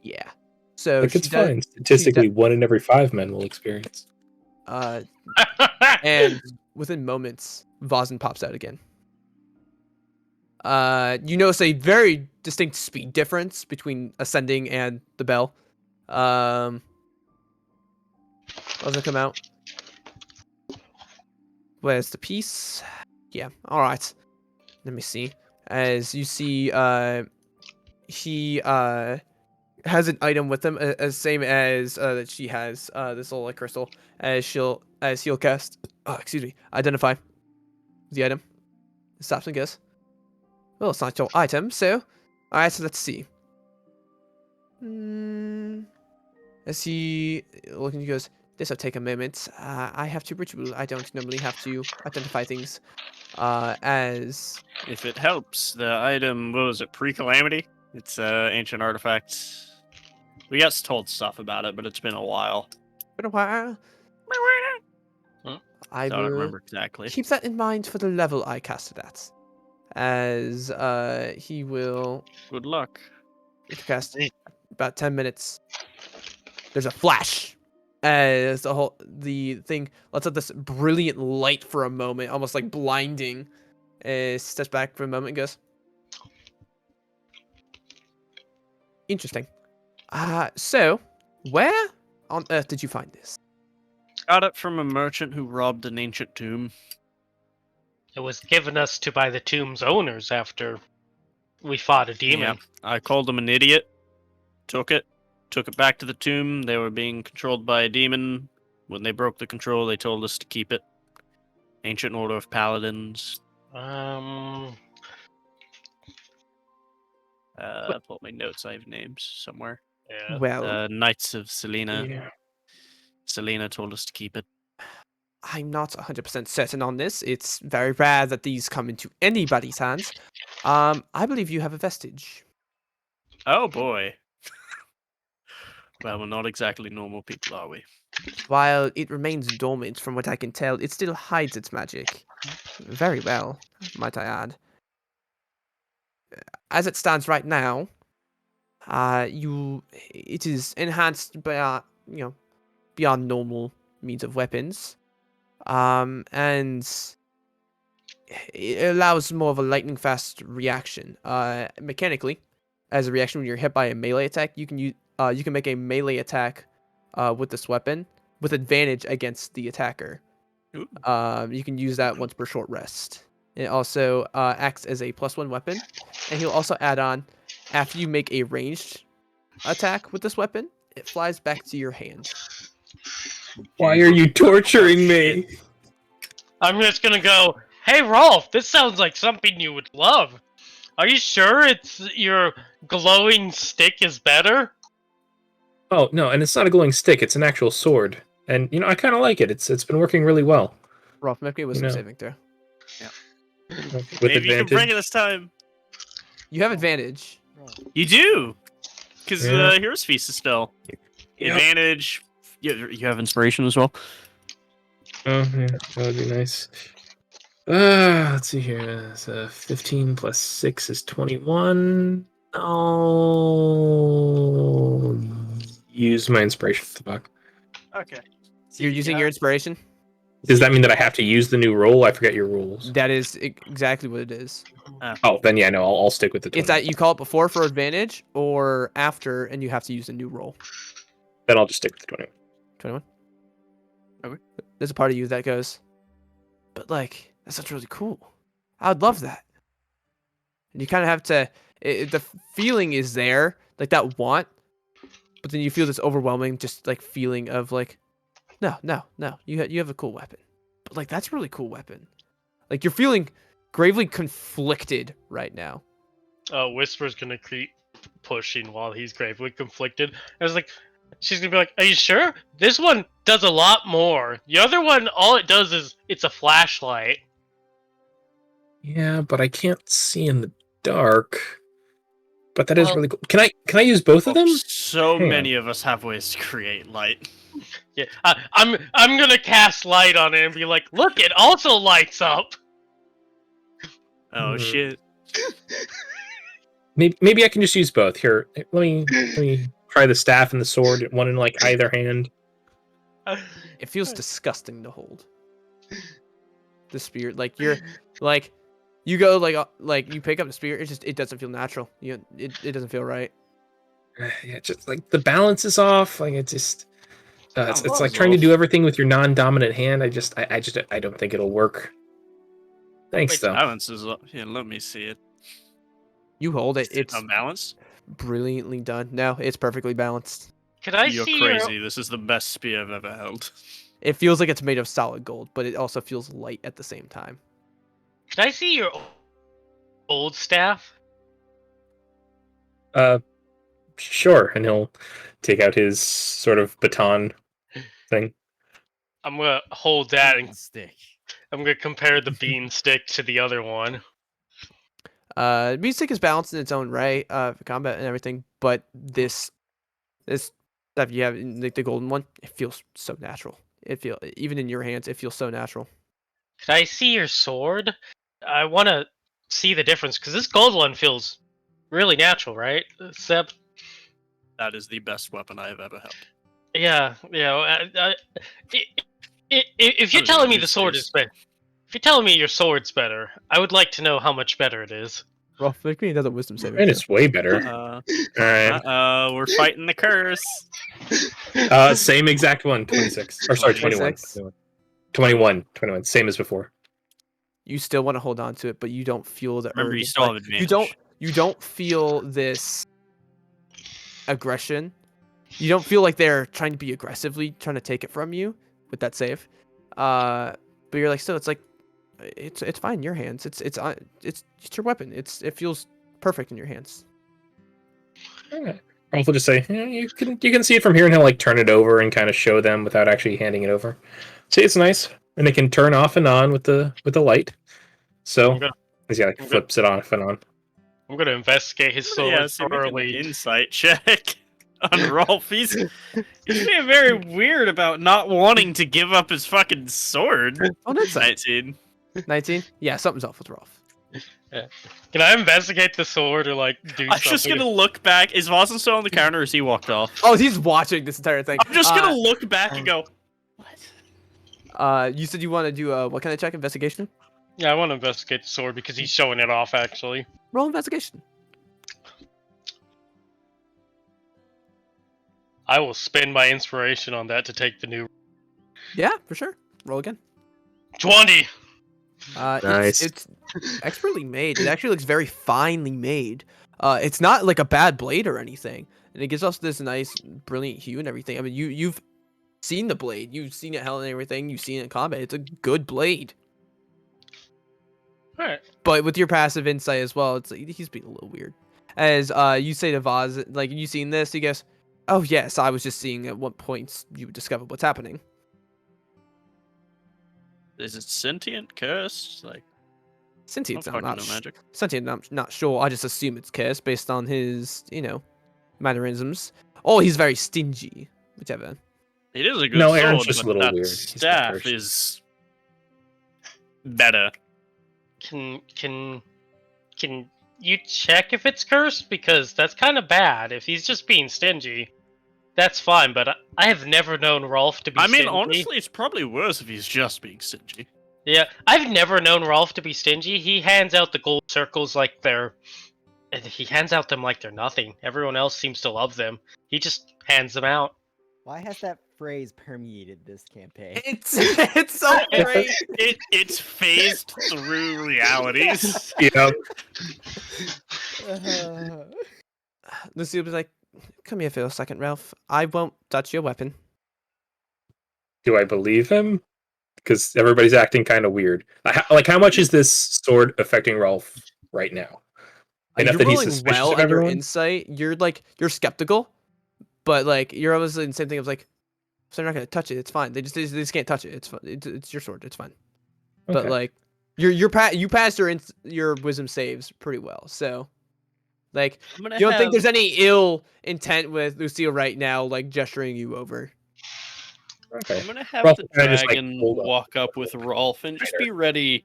Yeah. So Like she it's does, fine. Statistically, 1 in every 5 men will experience. and within moments, Vossen pops out again. You notice a very distinct speed difference between ascending and the bell. Doesn't come out. Where's the piece? Yeah. All right. Let me see. As you see, he has an item with him, as same as that she has this little like crystal. As he'll cast. Excuse me. Identify the item. Stops and goes. Well, it's not your item, so. Alright, so let's see. As he looking, he goes, this will take a moment. I have to ritual. I don't normally have to identify things as If it helps, the item, what was it, pre-calamity? It's ancient artifact. We got told stuff about it, but it's been a while. been a while. Huh? I So I don't will remember exactly. keep that in mind for the level I cast it at. As he will Good luck. cast about 10 minutes. There's a flash as the thing lets out this brilliant light for a moment, almost like blinding. Steps back for a moment and goes, interesting. So where on earth did you find this? Got it from a merchant who robbed an ancient tomb. It was given us to by the tomb's owners after we fought a demon. Yeah, I called them an idiot. Took it back to the tomb. They were being controlled by a demon. When they broke the control, they told us to keep it. Ancient Order of Paladins. Pull up my notes. I have names somewhere. Yeah. Well, Knights of Selena. Yeah. Selena told us to keep it. I'm not 100% certain on this. It's very rare that these come into anybody's hands. I believe you have a vestige. Oh boy. Well, we're not exactly normal people, are we? While it remains dormant, from what I can tell, it still hides its magic. Very well, might I add. As it stands right now, it is enhanced by, beyond normal means of weapons. And it allows more of a lightning fast reaction. Mechanically, as a reaction when you're hit by a melee attack, you can make a melee attack with this weapon with advantage against the attacker. Ooh. You can use that once per short rest. It also acts as a +1 weapon, and he'll also add on, after you make a ranged attack with this weapon, it flies back to your hand. Why are you torturing me? I'm just gonna go, hey Rolf, this sounds like something you would love. Are you sure it's your glowing stick is better? Oh no, and it's not a glowing stick; it's an actual sword. And I kind of like it. It's been working really well. Rolf, make me a wisdom No. saving throw. With Maybe you can bring it advantage. this time. You have advantage. You do, because Yeah. Hero's Feast is still Yep. advantage. You have inspiration as well. Oh yeah, that would be nice. Let's see here. So 15 plus 6 is 21. I'll use my inspiration for the buck. Okay. You're using your inspiration? Does that mean that I have to use the new roll? I forget your rules. That is exactly what it is. Oh, then yeah, no, I'll stick with the 20. It's that you call it before for advantage or after, and you have to use a new roll. Then I'll just stick with the 20. 21. Okay. There's a part of you that goes, but like, that sounds really cool. I would love that. And you kind of have to, the feeling is there, like that want, but then you feel this overwhelming, just like feeling of like, no, you have a cool weapon. But like, that's a really cool weapon. Like, you're feeling gravely conflicted right now. Whisper's gonna keep pushing while he's gravely conflicted. I was like, she's gonna be like, are you sure? This one does a lot more. The other one, all it does is it's a flashlight. Yeah, but I can't see in the dark. But that is Well- really cool. Can I use both of them? So Hang on. many of us have ways to create light. Yeah, I'm gonna cast light on it and be like, look, it also lights up. Oh Hmm. shit! Maybe I can just use both. Here, let me try the staff and the sword, one in like either hand. It feels disgusting to hold. The spear, like you're, like, you go like you pick up the spear. It doesn't feel natural. It doesn't feel right. Yeah, just like the balance is off. Like it's Balance like is trying to off. do everything with your non-dominant hand. I don't think it'll work. Thanks though. Balance is up. Here, let me see it. You hold it. Is it It's unbalanced? brilliantly done. No, it's perfectly balanced. Can I You're see crazy. This is the best spear I've ever held. It feels like it's made of solid gold, but it also feels light at the same time. Can I see your old staff? Sure. And he'll take out his sort of baton thing. I'm gonna hold that and stick. I'm gonna compare the bean stick to the other one. Bean stick is balanced in its own right, for combat and everything, but this stuff you have, like the golden one, it feels so natural. Even in your hands, it feels so natural. Could I see your sword? I want to see the difference because this gold one feels really natural, right? Except, That is the best weapon I have ever held. yeah, if you're Other telling than me your the sword is space. better, if you're telling me your sword's better, I would like to know how much better it is. Well, make me another wisdom saving And throw. it's way better. Uh-oh, we're fighting the curse. Same exact one, 26. Or sorry, 21. 26. 21. Same as before. You still want to hold on to it, but you don't feel the Remember, urge. you It's still like- have advantage. You don't feel this aggression. You don't feel like they're trying to be aggressively trying to take it from you with that save. But you're like, still, it's like, it's fine in your hands. It's your weapon. It feels perfect in your hands. Rolf will just say, "Yeah, you can see it from here," and he'll like turn it over and kind of show them without actually handing it over. See, it's nice, and it can turn off and on with the light. So I'm gonna, he's got like I'm gonna- flips it off and on. I'm gonna investigate his sword Yeah, so make an thoroughly. insight check on Rolf. He's being very weird about not wanting to give up his fucking sword. Oh, that's 19. 19. Yeah, something's off with Rolf. Can I investigate the sword or like do I'm something? just gonna look back. Is Vossen still on the counter or is he walked off? Oh, he's watching this entire thing. I'm just gonna look back and go, what? You said you want to do what kind of check? Investigation? Yeah, I want to investigate the sword because he's showing it off. Actually, Roll investigation. I will spend my inspiration on that to take the new Yeah, for sure. Roll again. 20. Nice. It's expertly made. It actually looks very finely made. It's not like a bad blade or anything, and it gives us this nice, brilliant hue and everything. I mean, you've seen the blade, you've seen it held and everything, you've seen it in combat. It's a good blade. All right. But with your passive insight as well, it's like, he's being a little weird. As you say to Vaz, like, you seen this? He goes, "Oh yes, I was just seeing at what points you would discover what's happening." Is it sentient, cursed? Like, Sentient, don't I'm fucking not know magic. Sentient, I'm not sure. I just assume it's cursed based on his, mannerisms. Or he's very stingy, whichever. It is a good No, sword, Aaron's just a but little that weird. He's not staff cursed. is better. Can you check if it's cursed? Because that's kind of bad. If he's just being stingy, that's fine. But I have never known Rolf to be. I mean, stingy. honestly, it's probably worse if he's just being stingy. Yeah, I've never known Rolf to be stingy. He hands out the gold circles like they're. He hands out them like they're nothing. Everyone else seems to love them. He just hands them out. Why has that phrase permeated this campaign? It's so great. It's phased through realities. Yep. Lucy was like, "Come here for a second, Ralph. I won't touch your weapon." Do I believe him? Because everybody's acting kind of weird. Like, how much is this sword affecting Rolf right now? Enough You're that he's rolling suspicious well of on your everyone? insight. You're skeptical, but like you're always in the same thing of like, if they're not gonna touch it, it's fine. They just can't touch it. It's fine. It's your sword. It's fine. But Okay. like, you passed your wisdom saves pretty well. So, like, I'm gonna you don't think have- there's any ill intent with Lucille right now, like gesturing you over. Okay. I'm gonna have Rolf the kinda just, like, dragon hold up. walk up with Rolf and just be ready in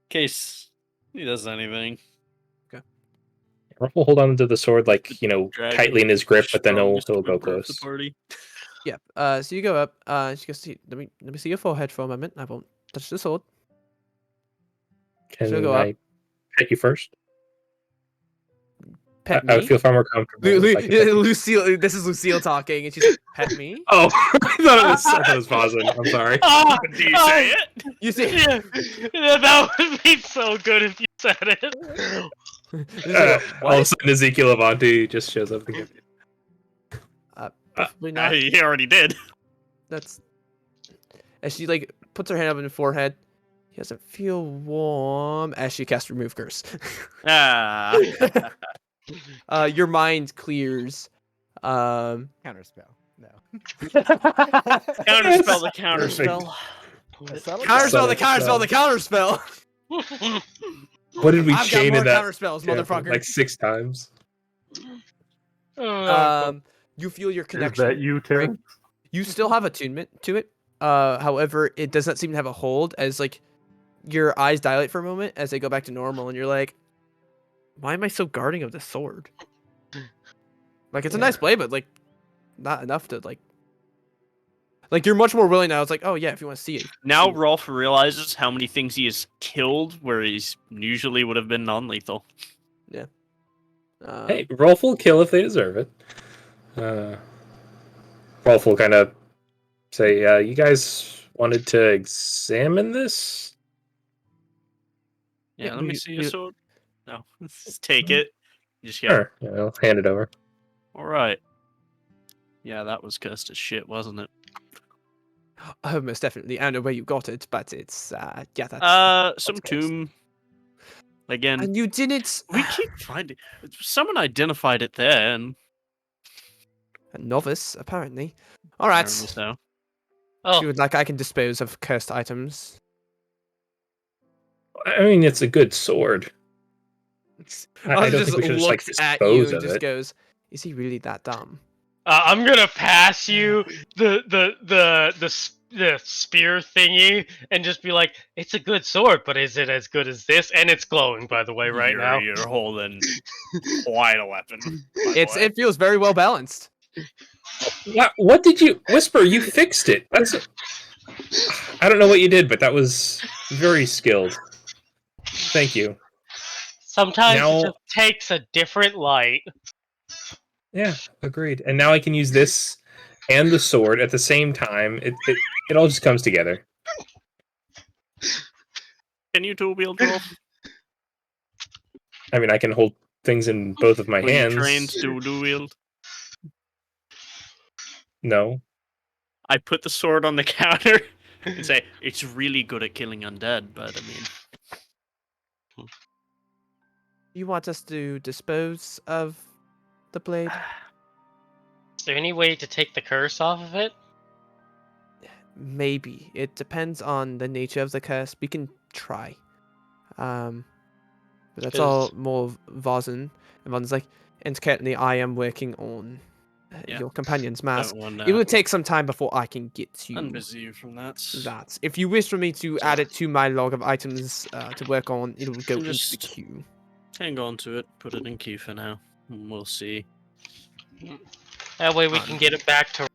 case he does anything. Rolf will hold on to the sword, like, Dragon, tightly in his grip, but then he'll strongest go member of the close. party. Yeah. So you go up. She goes, "See, let me see your forehead for a moment. I won't touch the sword." Can She'll go up. I pet you first? Pet I me. would feel far more comfortable. if I could pet you. Lucille, this is Lucille talking, and she's like, "Pet me." Oh, I thought it was Vosin. I'm sorry. Did you say it? You see, Yeah, that would be so good if you said it. It's like, All of a sudden, Ezekiel Avanti just shows up again. Probably not. He already did. That's as she like puts her hand up in her forehead. He doesn't feel warm as she casts remove curse. Ah. Your mind clears. Counterspell. No. Counterspell the counterspell. A subtle Counterspell the Subtle counterspell the counterspell. What did we I've got chain more in that? counterspells, Yeah, motherfucker. like 6 times. You feel your Is connection. that you, break. Terrence? You still have attunement to it. However, it does not seem to have a hold as like your eyes dilate for a moment as they go back to normal, and you're like, "Why am I so guarding of this sword?" Like it's a nice blade, but like not enough to like you're much more willing now. It's like, oh yeah, if you want to see it. Now Rolf realizes how many things he has killed where he's usually would have been non-lethal. Hey, Rolf will kill if they deserve it. Rolf will kind of say, you guys wanted to examine this? Yeah, Yeah, let me we- see we- your sword. No, just take it. Just yeah. Sure. Yeah, I'll hand it over. All right. Yeah, that was cursed as shit, wasn't it? Oh, most definitely. I don't know where you got it, but it's yeah, that's Some cursed. tomb. Again, And you didn't. we keep finding. Someone identified it there, and A novice, apparently. All right. apparently so. If Oh, you would like, I can dispose of cursed items. I mean, it's a good sword. I Oz don't think we should just like looks at you dispose and of just it. goes, "Is he really that dumb?" I'm gonna pass you the spear thingy and just be like, it's a good sword, but is it as good as this? And it's glowing, by the way, right now. You're holding quite a weapon. by the way. It feels very well balanced. What did you whisper? You fixed it. I don't know what you did, but that was very skilled. Thank you. Sometimes Now- it just takes a different light. Yeah, agreed. And now I can use this and the sword at the same time. It all just comes together. Can you dual wield, Rolf? I mean, I can hold things in both of my Were you hands. trained to dual wield? No. I put the sword on the counter and say it's really good at killing undead, but I mean, You want us to dispose of the blade? Is there any way to take the curse off of it? Maybe. It depends on the nature of the curse. We can try. But that's all more of Vozen. And Vozen's like, and currently I am working on Yeah. your companion's mask. don't want It will take some time before I can get to unbusy you from that. that. If you wish for me to add it to my log of items to work on, it will go into the Just- queue. Hang on to it. Put it in queue for now. And we'll see. That way we can get it back to.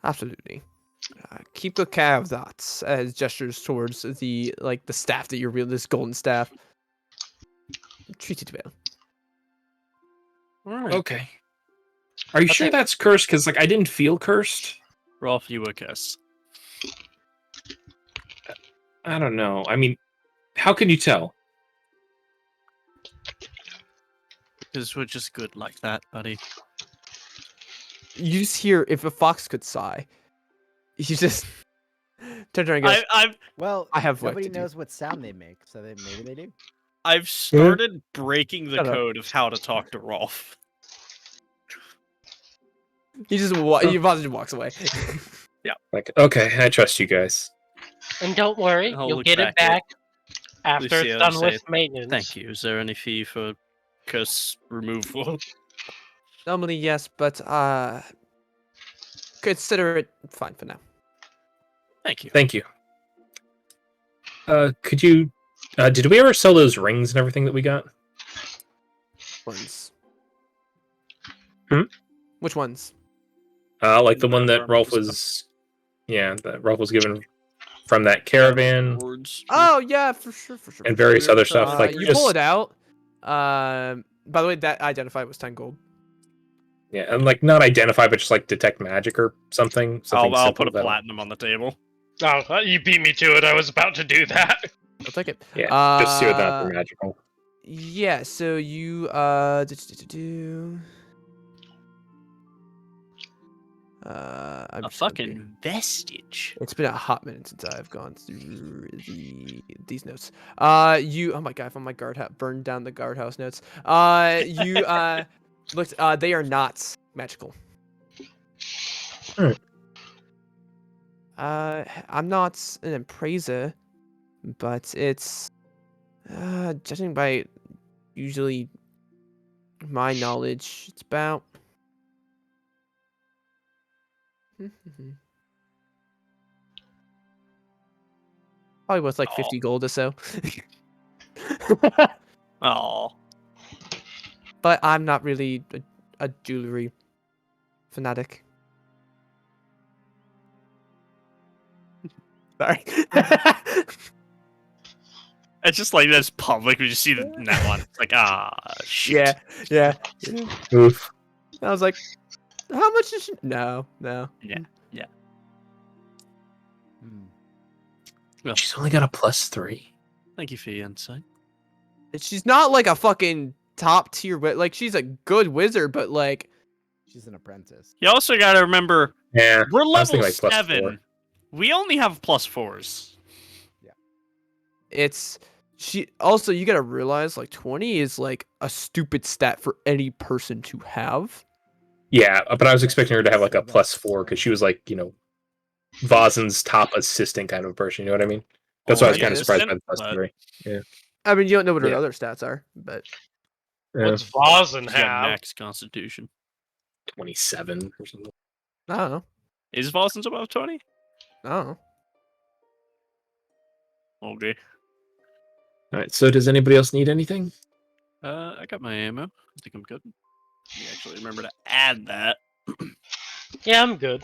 Absolutely. Keep good care of that. As gestures towards the staff that you're wielding, this golden staff. Treat it well. All right. Okay. Are you sure Okay. that's cursed? Because I didn't feel cursed. Rolf, you were cursed. I don't know. I mean, how can you tell? Because we're just good like that, buddy. You just hear if a fox could sigh. You just turn around and goes, I've Well, I have work nobody to do. knows what sound they make, so maybe they do. I've started breaking the Shut up. code of how to talk to Rolf. He just walks away. Okay, I trust you guys. And don't worry, I'll you'll look get it back at back after Lucia it's and done say, with maintenance. Thank you. Is there any fee for curse removal? Normally, yes, but consider it fine for now. Thank you. Thank you. Could you? Did we ever sell those rings and everything that we got? Ones. Hmm? Which ones? Like the The one that environmental Rolf stuff. was. Yeah, that Rolf was given from that caravan Words. Oh yeah, for sure. and various other stuff. Like you just pull it out. By the way, that identified was 10 gold. yeah, and not identify, but just detect magic or something. I'll Simple put a that'll- platinum on the table. Oh, you beat me to it. I was about to do that. I'll take it. Yeah, just see whether or not they're magical. Yeah, so you I'm A just gonna be- fucking vestige. It's been a hot minute since I've gone through these notes. Oh my god, I found my guardhouse, burned down the guardhouse notes. You looked. They are not magical. Alright. I'm not an appraiser, but it's judging by usually my knowledge, it's about probably worth like 50 gold or so. Oh, But I'm not really a jewelry fanatic. Sorry. it's just like that's public. We just see that one. It's like shit. yeah, yeah, yeah. Oof. I was like, how much is she? No. Yeah. Hmm. Well, She's only got a +3. thank you for your insight. She's not like a fucking top tier, like she's a good wizard, but like She's an apprentice. You also got to remember Yeah. we're was level thinking, like, +4. 7. We only have +4s. it's she. Also, you gotta realize like 20 is like a stupid stat for any person to have. Yeah, but I was expecting her to have like a +4 because she was like, Vozen's top assistant kind of a person. You know what I mean? That's why I was kind of surprised by the Assistant, +3. I mean, you don't know what her Yeah. other stats are, but Yeah. What's Vozen She's got have? max constitution. 27 or something. I don't know. Is Boston's above 20? I don't know. Okay. All right. So does anybody else need anything? I got my ammo. I think I'm good. Let me actually remember to add that. Yeah, I'm good.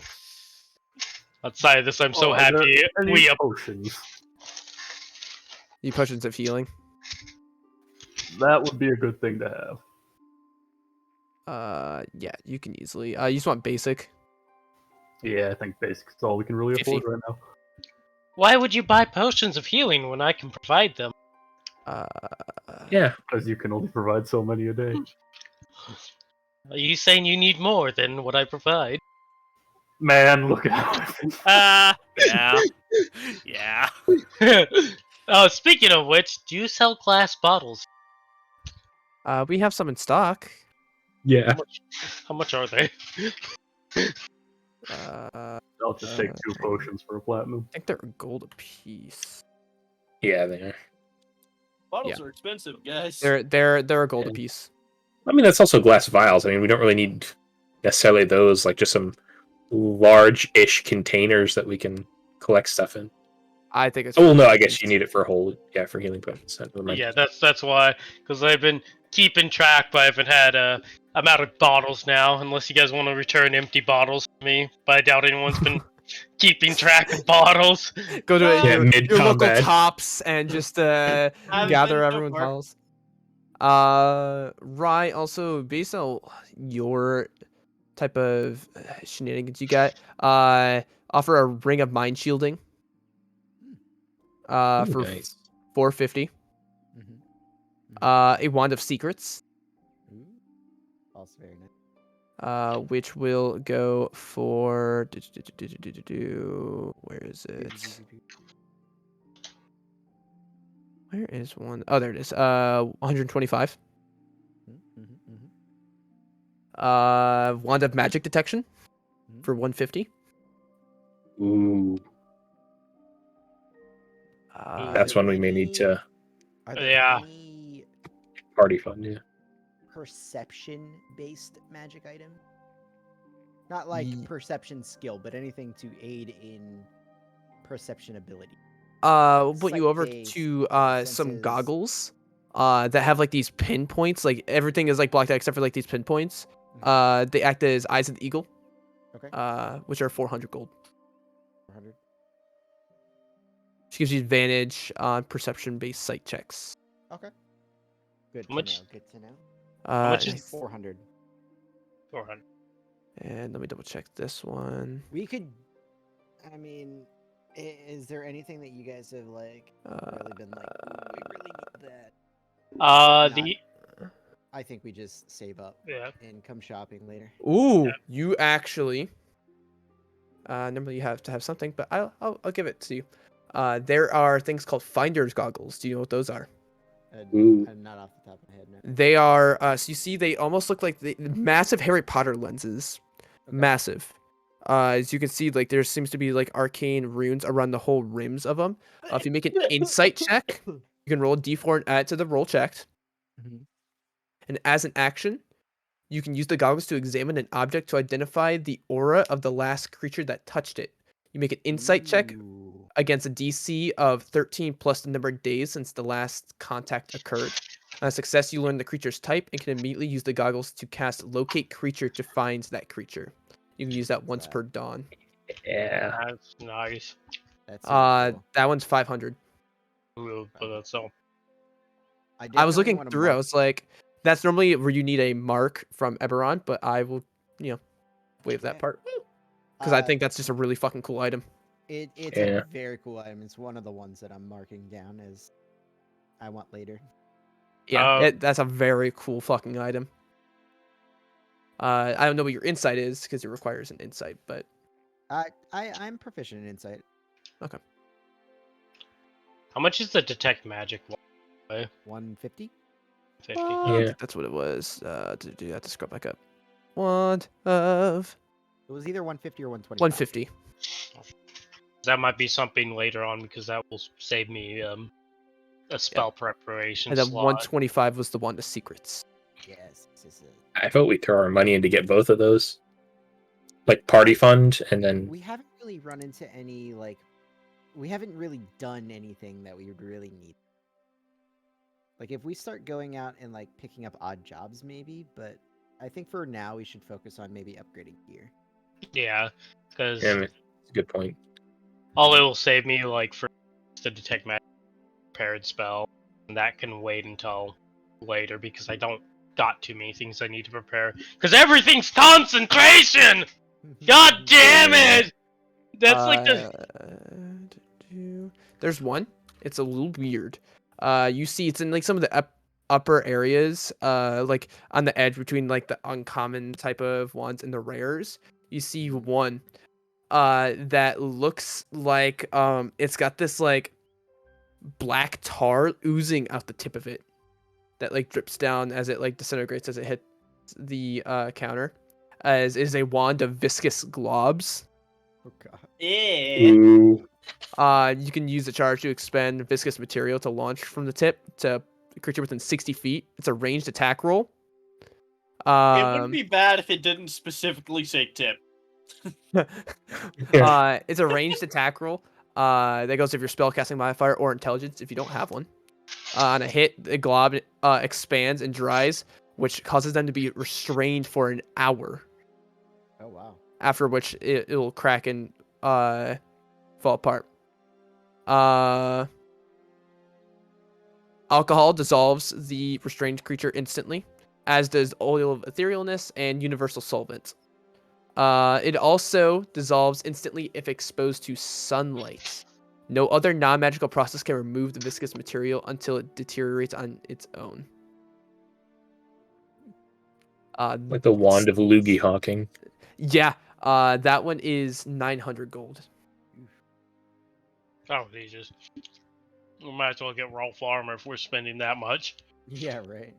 Outside of this, I'm so Are there happy any we up. potions? You potions of healing. That would be a good thing to have. Yeah, you can easily. You just want basic. Yeah, I think basic's all we can really 50. afford right now. Why would you buy potions of healing when I can provide them? Yeah. Because you can only provide so many a day. Are you saying you need more than what I provide? Man, look at how Yeah. Yeah. Oh, speaking of which, do you sell glass bottles? We have some in stock. Yeah. How much are they? I'll just take 2 potions for a platinum. I think they're a gold a piece. Yeah, they are. Bottles are expensive, guys. They're a gold a Yeah. piece. I mean, that's also glass vials. I mean, we don't really need necessarily those, like just some large-ish containers that we can collect stuff in. I think it's. Oh, well, no, I really guess nice. you need it for for healing potions. Never mind. Yeah, that's why. Because I've been keeping track, but I haven't had I'm out of bottles now. Unless you guys want to return empty bottles to me, but I doubt anyone's been keeping track of bottles. Go to Yeah, your local mid-combat. tops and just gather everyone's bottles. Rye, also based on your type of shenanigans you got, offer a ring of mind shielding. Ooh, For nice. 450. Mm-hmm. A wand of secrets. Ooh. Also very nice. Which will go for where is it? Where is one? Oh, there it is. 125. Wand of magic detection for 150. Ooh, that's one we may need to Are there Yeah. any party fund. Yeah. perception-based magic item? Not like Ye- perception skill, but anything to aid in perception ability. We'll put you Sight over based, to some senses. goggles that have like these pinpoints. Like everything is like blocked out except for like these pinpoints. They act as eyes of the eagle. Okay. Which are 400 gold. 400. Which gives you advantage on perception-based sight checks. Okay. Good How to much- know. Good to know. much Only is- 400. 400. And let me double check this one. We could. I mean, is there anything that you guys have like really been like? "Ooh, we really need that. The I think we just save up yeah. and come shopping later. Ooh, you actually. Normally you have to have something, but I'll give it to you. There are things called finder's goggles. Do you know what those are? Ooh. Not off the top of my head. No. They are so you see they almost look like the massive Harry Potter lenses. Okay. Massive. As you can see, like there seems to be like arcane runes around the whole rims of them. If you make an insight check, you can roll a d4 and add to the roll checked. Mhm. And as an action, you can use the goggles to examine an object to identify the aura of the last creature that touched it. You make an insight check Ooh. against a DC of 13 plus the number of days since the last contact occurred. On a success, you learn the creature's type and can immediately use the goggles to cast Locate Creature to find that creature. You can use that once per dawn. Yeah. That's nice. That's super cool. That one's 500. Ooh, but that's all. I was definitely looking wanna through. I mark- was like, that's normally where you need a mark from Eberron, but I will, waive that Yeah. part because I Uh, think that's just a really fucking cool item. it's Yeah. a very cool item. It's one of the ones that I'm marking down as I want later. Yeah, that's a very cool fucking item. I don't know what your insight is because it requires an insight, but I'm proficient in insight. How much is the detect magic one? 150. 50. I Yeah. think that's what it was. Do you have to scroll back up? Wand of It was either 150 or 125. 150. That might be something later on because that will save me a spell preparation And then slot. 125 was the wand of secrets. Yes. I vote we throw our money in to get both of those. Like party fund, and then We haven't really run into any we haven't really done anything that we would really need. Like if we start going out and like picking up odd jobs maybe, but I think for now we should focus on maybe upgrading gear. Yeah, because yeah, it's a good point. all it will save me like for the detect magic prepared spell, and that can wait until later because I don't got too many things I need to prepare. Because everything's concentration. God damn it! That's like the There's one. It's a little weird. You see, it's in like some of the upper areas, like on the edge between like the uncommon type of ones and the rares. You see one, that looks like it's got this like black tar oozing out the tip of it, that like drips down as it like disintegrates as it hits the counter. As is a wand of viscous globs. Oh god. Yeah. Ooh. You can use the charge to expend viscous material to launch from the tip to a creature within 60 feet. It's a ranged attack roll. It wouldn't be bad if it didn't specifically say tip. It's a ranged attack roll. That goes if your spellcasting modifier or intelligence if you don't have one. On a hit, the glob expands and dries, which causes them to be restrained for an hour. Oh wow. After which it'll crack and fall apart. Alcohol dissolves the restrained creature instantly, as does oil of etherealness and universal solvent. It also dissolves instantly if exposed to sunlight. No other non-magical process can remove the viscous material until it deteriorates on its own. Like the wand of loogie hawking. Yeah, that one is 900 gold. oh Jesus. We might as well get Rolf armor if we're spending that much. Yeah, right.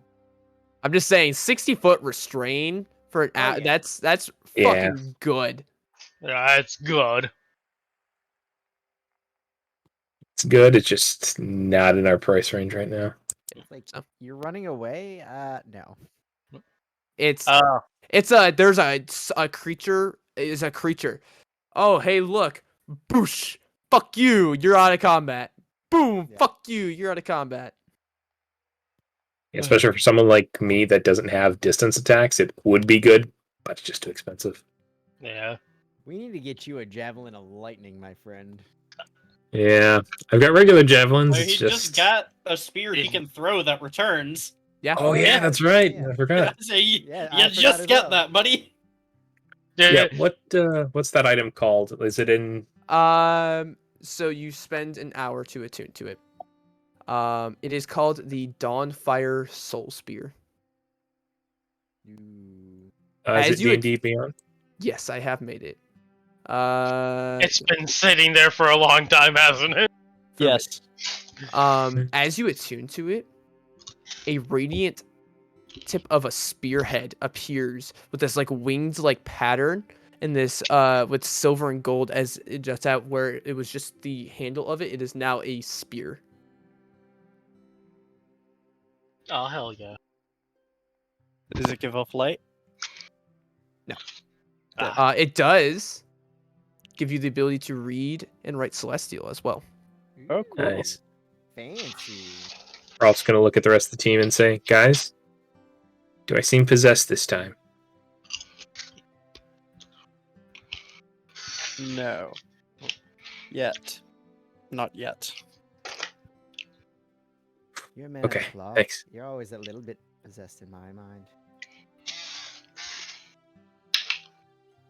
I'm just saying, 60-foot restrain for an Oh, yeah. that's Yeah. fucking good. Yeah, it's good. It's good. It's just not in our price range right now. It's like So. you're running away. No. It's Uh, there's a creature is a creature. Oh, hey, look. Boosh. Fuck you. You're out of combat. Boom. Yeah. Fuck you. You're out of combat. Especially for someone like me that doesn't have distance attacks, it would be good, but it's just too expensive. yeah. We need to get you a javelin of lightning, my friend. Yeah, I've got regular javelins. He It's just got a spear he can throw that returns. Yeah. Oh yeah, that's right. Yeah. I forgot. So you, Yeah, I you forgot just as get well. that, buddy. Yeah. What's that item called? Is it in? So you spend an hour to attune to it. It is called the Dawnfire Soul Spear. You... Is As it you D&D Beyond? Yes, I have made it. It's been sitting there for a long time, hasn't it? As you attune to it, a radiant tip of a spearhead appears with this like winged like pattern and this with silver and gold as it juts out where it was just the handle of it. It is now a spear. Oh hell yeah! Does it give off light? It does give you the ability to read and write celestial as well. Oh, cool. Nice. Fancy. Ralph's gonna look at the rest of the team and say, "Guys, do I seem possessed this time?" No. Yet. Not yet. You're a man Okay, of the cloth. thanks. You're always a little bit possessed in my mind.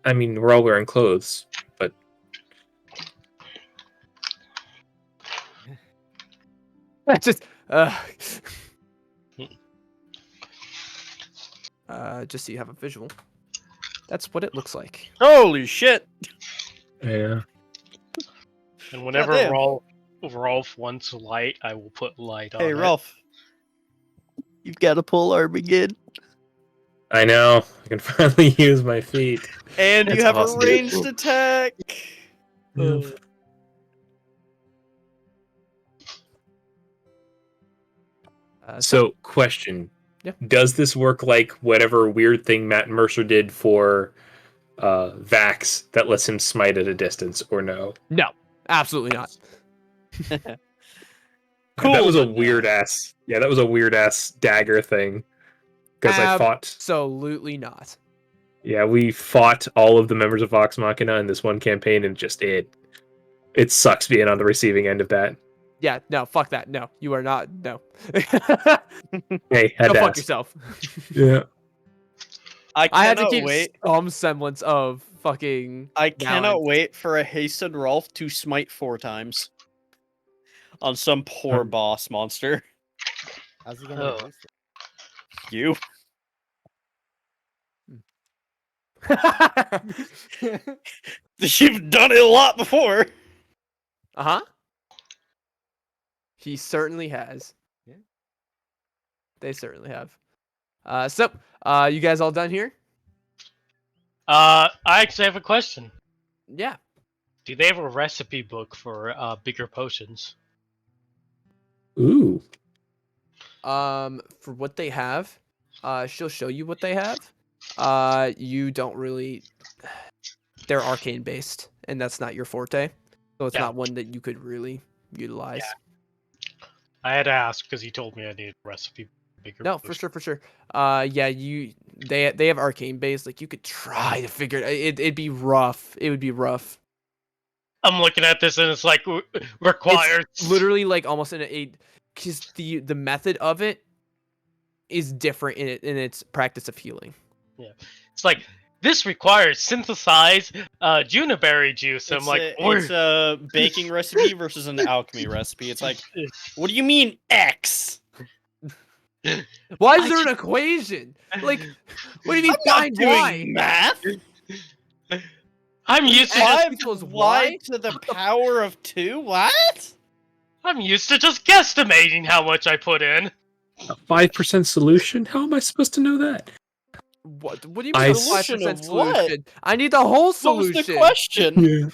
I mean, we're all wearing clothes, but Just just so you have a visual. That's what it looks like. Holy shit! yeah. And whenever Goddamn. Rolf wants light, I will put light on Hey, it. Ralph. You've got a pole arm again. I know. I can finally use my feet. And you That's have awesome. a ranged attack. So, question. Yeah. Does this work like whatever weird thing Matt Mercer did for Vax that lets him smite at a distance, or no? No, absolutely not. Cool. That was a then, weird ass. Yeah, that was a weird ass dagger thing. Because I fought. Absolutely not. Yeah, we fought all of the members of Vox Machina in this one campaign, and it sucks being on the receiving end of that. Yeah, no, fuck that. No, you are not. No. Hey, had Go to fuck ask. yourself. Yeah. I I had to cannot keep wait. some semblance of fucking. I cannot balance. wait for a hastened Rolf to smite 4 times on some poor boss monster. How's he gonna Oh. get used to You. You've done it a lot before. Uh-huh. He certainly has. Yeah. They certainly have. So, you guys all done here? I actually have a question. Yeah. Do they have a recipe book for bigger potions? Ooh. For what they have, she'll show you what they have. You don't really. They're arcane based, and that's not your forte, so it's Yeah. not one that you could really utilize. Yeah. I had to ask because he told me I needed a recipe for bigger No, potions. for sure. Yeah, they have arcane based. Like you could try to figure it. It'd be rough. It would be rough. I'm looking at this and it's like required. It's literally like almost because the method of it is different in its practice of healing. It's like this requires synthesized juniperberry juice. I'm like, It's a baking recipe versus an alchemy recipe. It's like, what do you mean X? Why is there an equation? Like, what do you mean find y? Math. I'm used to X just, equals Y to the power of 2? What? I'm used to just guesstimating how much I put in. A 5% solution? How am I supposed to know that? What do you I mean s- 5% Solution of what? solution? I need the whole What was solution. the question?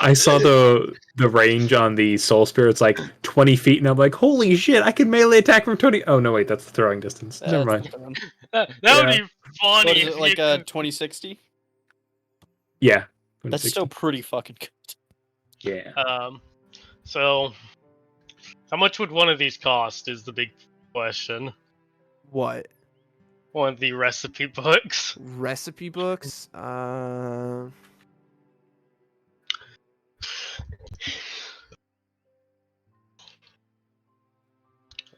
I saw the range on the Soul Spirit's like 20 feet, and I'm like, holy shit, I can melee attack from 20. Oh, no, wait, that's the throwing distance. Never mind. That would Yeah. be funny. What is if it, like you- 2060? Yeah. That's 2060. still pretty fucking good. Yeah. So, how much would one of these cost? Is the big question. What? One of the recipe books. Recipe books?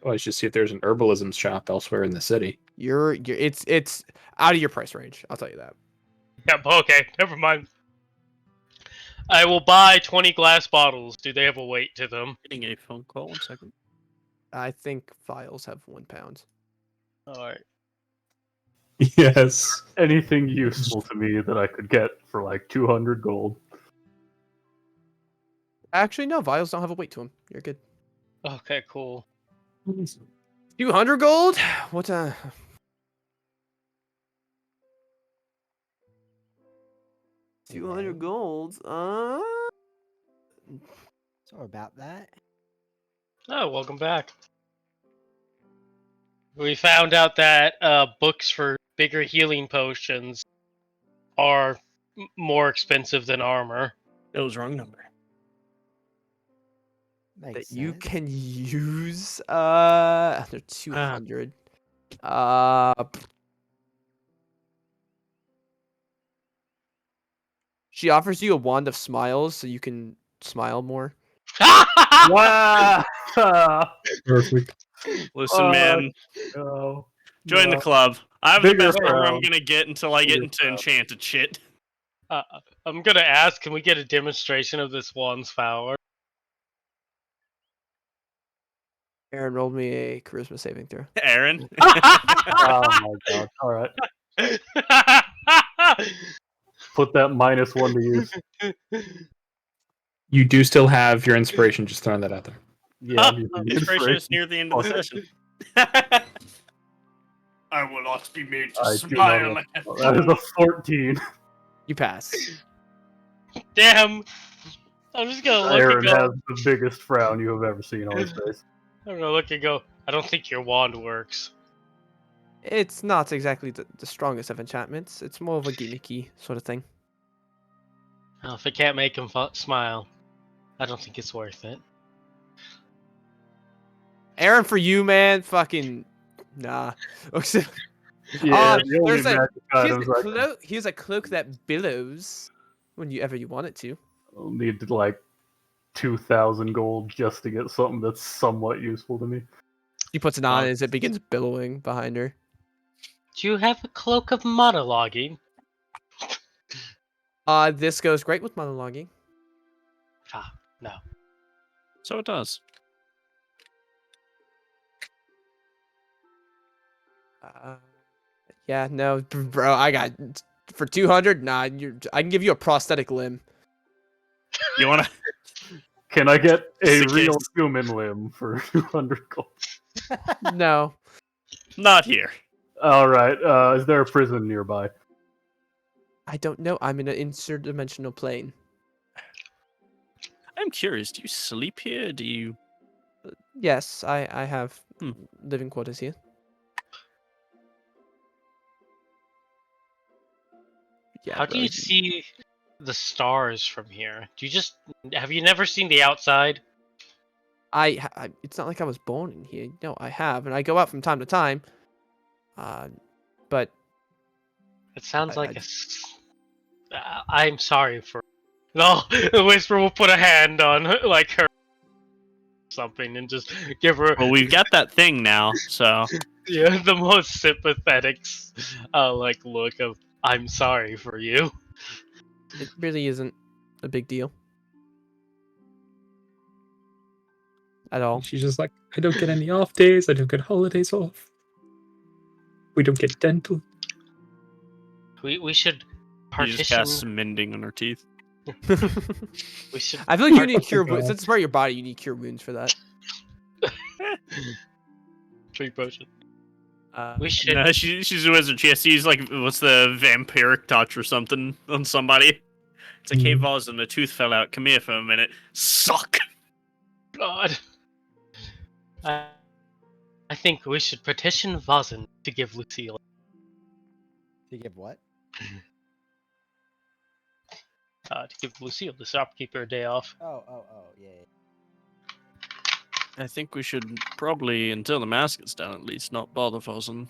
Well, I should see if there's an herbalism shop elsewhere in the city. It's out of your price range. I'll tell you that. Yep, okay, never mind. I will buy 20 glass bottles. Do they have a weight to them? Getting a phone call. 1 second. I think vials have 1 pound. Alright. Yes. Anything useful to me that I could get for like 200 gold. Actually, no, vials don't have a weight to them. You're good. Okay, cool. 200 gold? What 200 Okay. gold? So about that. Oh, welcome back. We found out that books for bigger healing potions are more expensive than armor. That was wrong number. Makes That you sense. can use under 200. She offers you a wand of smiles so you can smile more. Wow! Perfect. Listen, man, No. join the No. club. I have the Bigger best armor I'm frown. gonna get until I get Bigger into frown. enchanted shit. I'm gonna ask, can we get a demonstration of this wand's power? Aaron rolled me a charisma saving throw. Aaron. Oh my god. Alright. Put that -1 to use. You do still have your inspiration. Just throwing that out there. Yeah, I'm using the Inspiration is near the end of the Okay. session. I will not be made to I do smile not like a That is fool. a 14. You pass. Damn! I'm just gonna look Aaron and go. has the biggest frown you have ever seen on his face. I'm gonna look and go. I don't think your wand works. It's not exactly the strongest of enchantments. It's more of a gimmicky sort of thing. Well, if it can't make him smile, I don't think it's worth it. Aaron, for you, man, fucking nah. Yeah, the only there's a magic items I can here's a cloak that billows whenever you want it to. need like 2,000 gold just to get something that's somewhat useful to me. She puts it on as it begins billowing behind her. Do you have a cloak of monologuing? This goes great with monologuing. Ah, no. So it does. Yeah, no, bro, I got for 200. Nah, I can give you a prosthetic limb. You wanna? Can I get a Just in real case. human limb for 200 gold? No, Not here. Alright, is there a prison nearby? I don't know. I'm in an interdimensional plane. I'm curious. Do you sleep here? Do you? Yes, I have Hmm. living quarters here. Yeah, How do bro, you see the stars from here? Do you just have you never seen the outside? It's not like I was born in here. No, I have, and I go out from time to time. But It sounds I- like I'm sorry for. No, the whisper will put a hand on like her something and just give her Well, we've got that thing now, so yeah, the most sympathetic like look of I'm sorry for you. it really isn't a big deal at all. She's just like, I don't get any off days. I don't get holidays off. We don't get dental. We should you just partition. cast some mending on her teeth. We should. I feel like you part- need cure God. wounds. Since it's part of your body, you need cure wounds for that. Tree potion. Uh, We should. No, she's a wizard. She has to use like what's the vampiric touch or something on somebody. It's like, hey, Voz, my tooth fell out. Come here for a minute. Suck. God. I think we should petition Vazin to give Lucille. To give what? To give Lucille the shopkeeper a day off. Oh, yeah. I think we should probably, until the mask is done, at least not bother Vozen.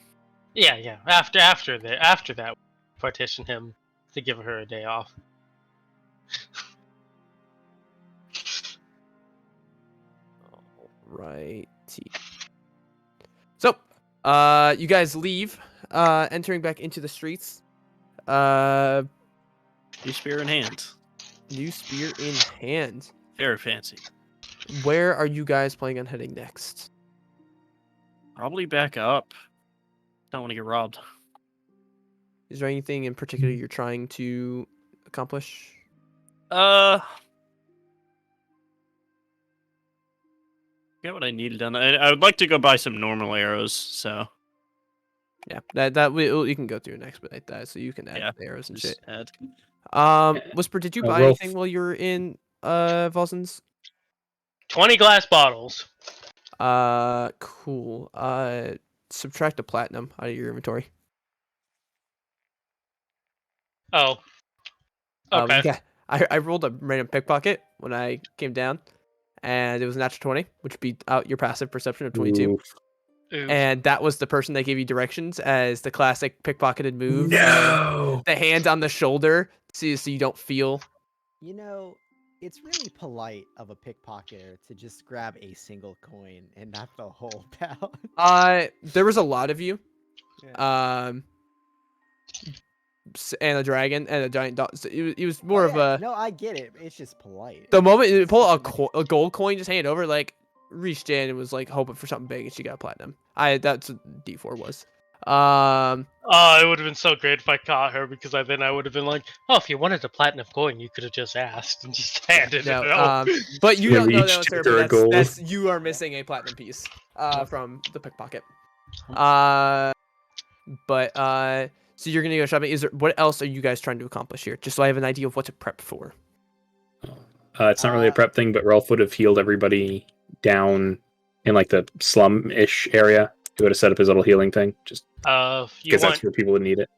Yeah. After that, petition him to give her a day off. righty. So, you guys leave, entering back into the streets. New spear in hand. New spear in hand. Very fancy. Where are you guys planning on heading next? Probably back up. Don't want to get robbed. Is there anything in particular you're trying to accomplish? forget what I needed done. I would like to go buy some normal arrows. So Yeah, you can go through and expedite that, so you can add yeah, arrows and just shit. add. Whisper, did you buy Rolf. anything while you were in Volson's? 20 glass bottles. Cool. Subtract a platinum out of your inventory. Oh. Okay. Yeah, I rolled a random pickpocket when I came down, and it was a natural 20, which beat out your passive perception of 22. Oof. Oof. And that was the person that gave you directions as the classic pickpocketed move. No. The hand on the shoulder, so you don't feel. You know, it's really polite of a pickpocketer to just grab a single coin and not the whole pound. There was a lot of you. Yeah. And a dragon and a giant dog. So it was more Oh, of yeah, a. No, I get it. It's just polite. The moment you It's pull such a gold coin, just hand it over, like reached in and was like hoping for something big, and she got platinum. That's what D4 was. Oh, it would have been so great if I caught her because then I would have been like, oh, if you wanted a platinum coin, you could have just asked and just handed no, it over. but you Yeah, don't we know each that was took her. her a But gold. that's you are missing a platinum piece. From the pickpocket. So you're gonna go shopping. What else are you guys trying to accomplish here? Just so I have an idea of what to prep for. It's not really a prep thing, but Rolf would have healed everybody down in like the slum-ish area. He would have set up his little healing thing, just You because that's want where people would need it.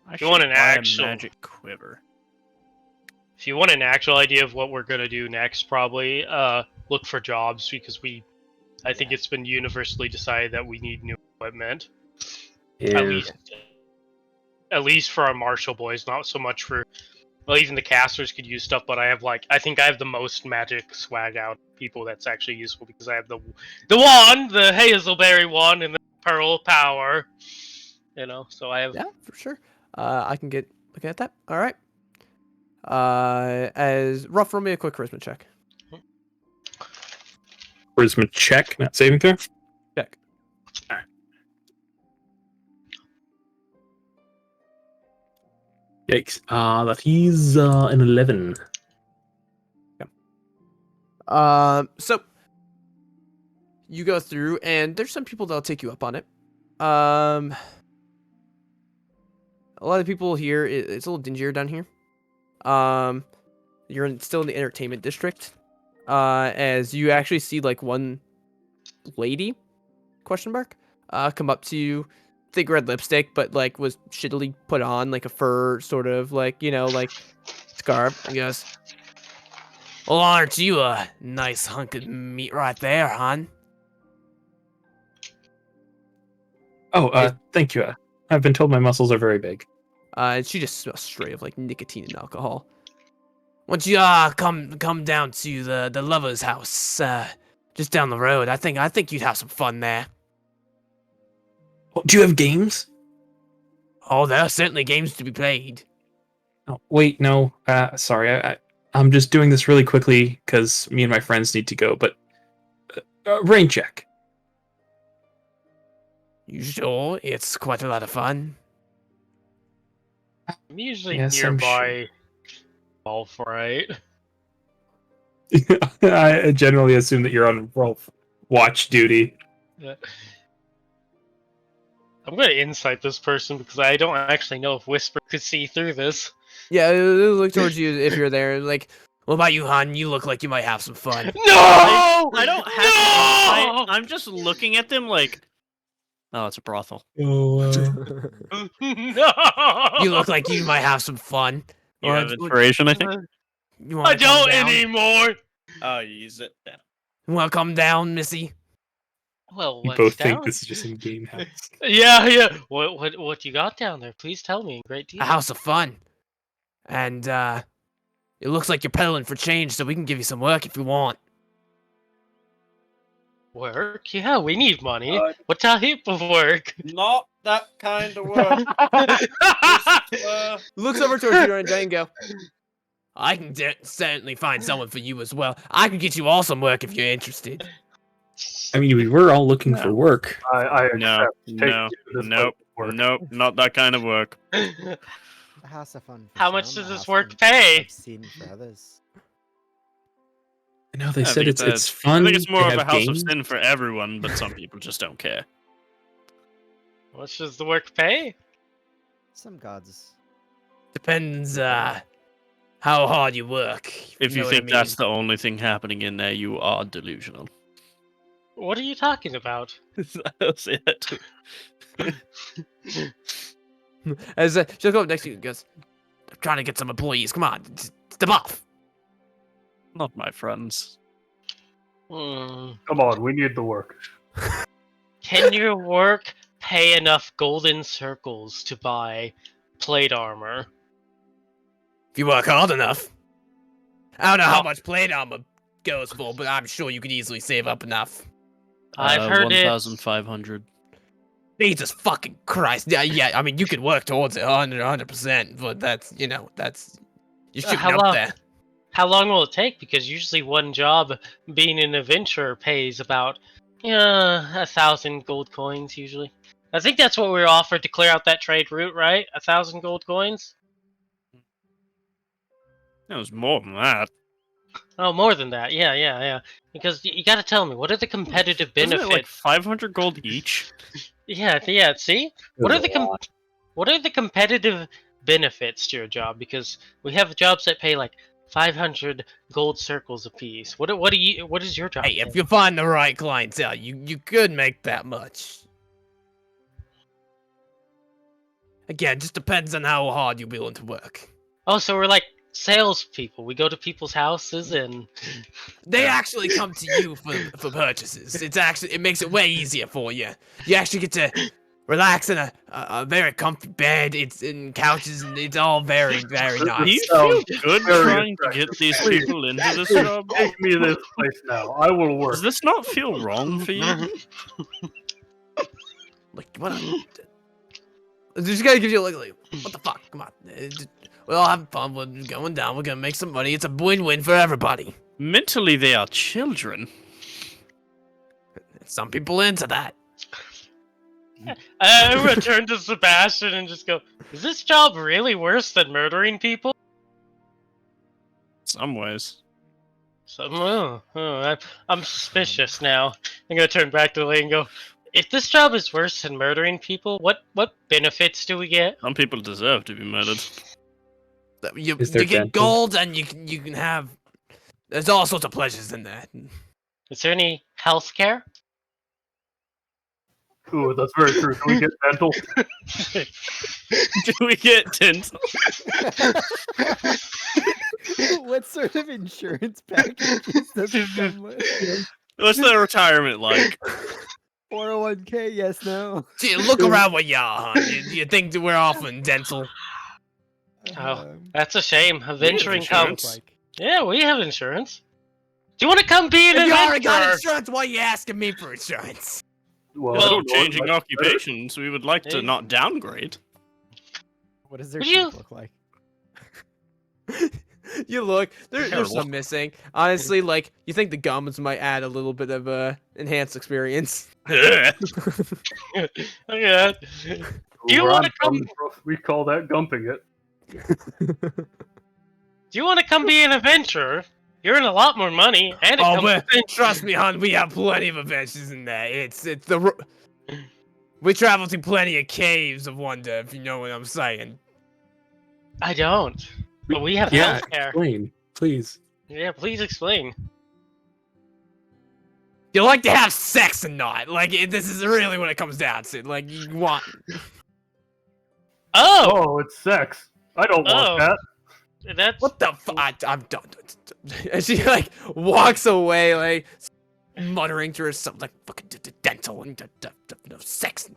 I You want should an buy a actual- magic quiver. if you want an actual idea of what we're gonna do next, probably look for jobs because I think it's been universally decided that we need new equipment. Yeah. At least for our martial boys, not so much for. Well, even the casters could use stuff, but I think I have the most magic swag out of people that's actually useful because I have the wand, the Hazelberry wand, and the Pearl Power. You know, so I have. Yeah, for sure. I can get looking at that. All right. As rough, roll me a quick charisma check. Charisma check, not saving throw. Check. Yikes. That is an 11. So you go through, and there's some people that'll take you up on it. A lot of people here. It's a little dingier down here. You're still in the entertainment district. As you actually see like one lady, question mark, come up to you, thick red lipstick, but like was shittily put on like a fur sort of like like scarf. And goes, "Well, aren't you a nice hunk of meat right there, hon?" Oh, thank you. I've been told my muscles are very big. And she just smells straight of like nicotine and alcohol. Won't you come down to the lover's house, just down the road? I think you'd have some fun there. Oh, do you have games? Oh, there are certainly games to be played. Oh, wait, no. Sorry, I'm just doing this really quickly because me and my friends need to go. But rain check. You sure? It's quite a lot of fun. I'm usually Yes, I'm nearby. Wolf, right? I generally assume that you're on Rolf watch duty. Yeah. I'm gonna insight this person because I don't actually know if Whisper could see through this. Yeah, it'll look towards you if you're there. Like, what about you, hon? You look like you might have some fun. No! I don't have No! insight. I'm just looking at them like, oh, it's a brothel. Oh, No! You look like you might have some fun. You have inspiration, I think. You I wanna come don't down? anymore. Oh, you use it. Yeah. You wanna come down, Missy? Well, you what's both down? think this is just in game house. Yeah. What you got down there? Please tell me. Great deal. A house of fun. And it looks like you're peddling for change, so we can give you some work if you want. Work? Yeah, we need money. What's a heap of work? Not that kind of work. Looks over towards you and go, I can certainly find someone for you as well. I can get you all some work if you're interested. I mean, we were all looking for work. I accept. No, Take no, me to this nope, place of work. nope, not that kind of work. A house of fun. For How much some, does a this house work of pay? obscene for others. I know they I said think it's fun. I think it's more to of a have house games. of sin for everyone, but some people just don't care. How much does the work pay? Some gods. Depends how hard you work. If you know what I think that's mean. the only thing happening in there, you are delusional. What are you talking about? I'll say that too. As she'll go up next to you and goes, I'm trying to get some employees. Come on, step off. Not my friends. Hmm. Come on, we need the work. Can your work pay enough golden circles to buy plate armor? If you work hard enough. I don't know how Oh. much plate armor goes for, but I'm sure you could easily save up enough. I've heard it. 1,500. Jesus fucking Christ. Yeah, I mean, you could work towards it 100%, but that's, that's... You're shooting How up long? there. How long will it take? Because usually one job being an adventurer pays about 1,000 gold coins usually. I think that's what we were offered to clear out that trade route, right? 1,000 gold coins? It was more than that. Oh, more than that. Yeah. Because you gotta tell me, what are the competitive Isn't benefits? it like 500 gold each? Yeah. See, what are the competitive benefits to your job? Because we have jobs that pay like 500 gold circles apiece. What is your job? Hey, pay? if you find the right clientele, you could make that much. Again, just depends on how hard you're willing to work. Oh, so we're like salespeople. We go to people's houses and They actually come to you for purchases. It makes it way easier for you. You actually get to relax in a very comfy bed. It's in couches and it's all very, very Do you nice. feel good very trying to get attractive. these Please, people into this Please, job? take me this place now. I will work. Does this not feel wrong for you? Like, what? Just gotta give you like, what the fuck? Come on. We're all having fun. We're going down. We're gonna make some money. It's a win-win for everybody. Mentally, they are children. Some people into that. I would turn to Sebastian and just go, "Is this job really worse than murdering people?" Some ways. So, I'm suspicious now. I'm gonna turn back to Lee and go, "If this job is worse than murdering people, what benefits do we get?" Some people deserve to be murdered. You Is there get dental? gold and you can have. There's all sorts of pleasures in that. Is there any health care? Ooh, that's very true. Can we get dental? Do we get dental? What sort of insurance packages does it come with? What's their retirement like? 401k, yes, no. Gee, look around where you are, huh? You think that we're offering dental? Oh, that's a shame. Adventuring insurance. comes. Yeah, we have insurance. Do you want to come be an If you already got adventurer? insurance, why are you asking me for insurance? Well, Well, I don't know, changing that's better. occupations, we would like to Hey. not downgrade. What does their Would you- teeth look like? You look, there's Terrible. some missing. Honestly, like, you think the gums might add a little bit of enhanced experience. Yeah. Where you wanna I'm from, we call that gumping it. Do you want to come be an adventurer? You're in a lot more money, and it Oh, comes but with trust me, hon, we have plenty of adventures in there. We travel to plenty of caves of wonder, if you know what I'm saying. I don't. But we have Yeah, healthcare. explain, please. Yeah, please explain. You like to have sex or not? Like, this is really what it comes down to. Like, you want... Oh, Oh, it's sex. I don't Oh. want that. that's What the I'm done. And she, like, walks away, like, muttering to herself, like, fucking dental and no sex.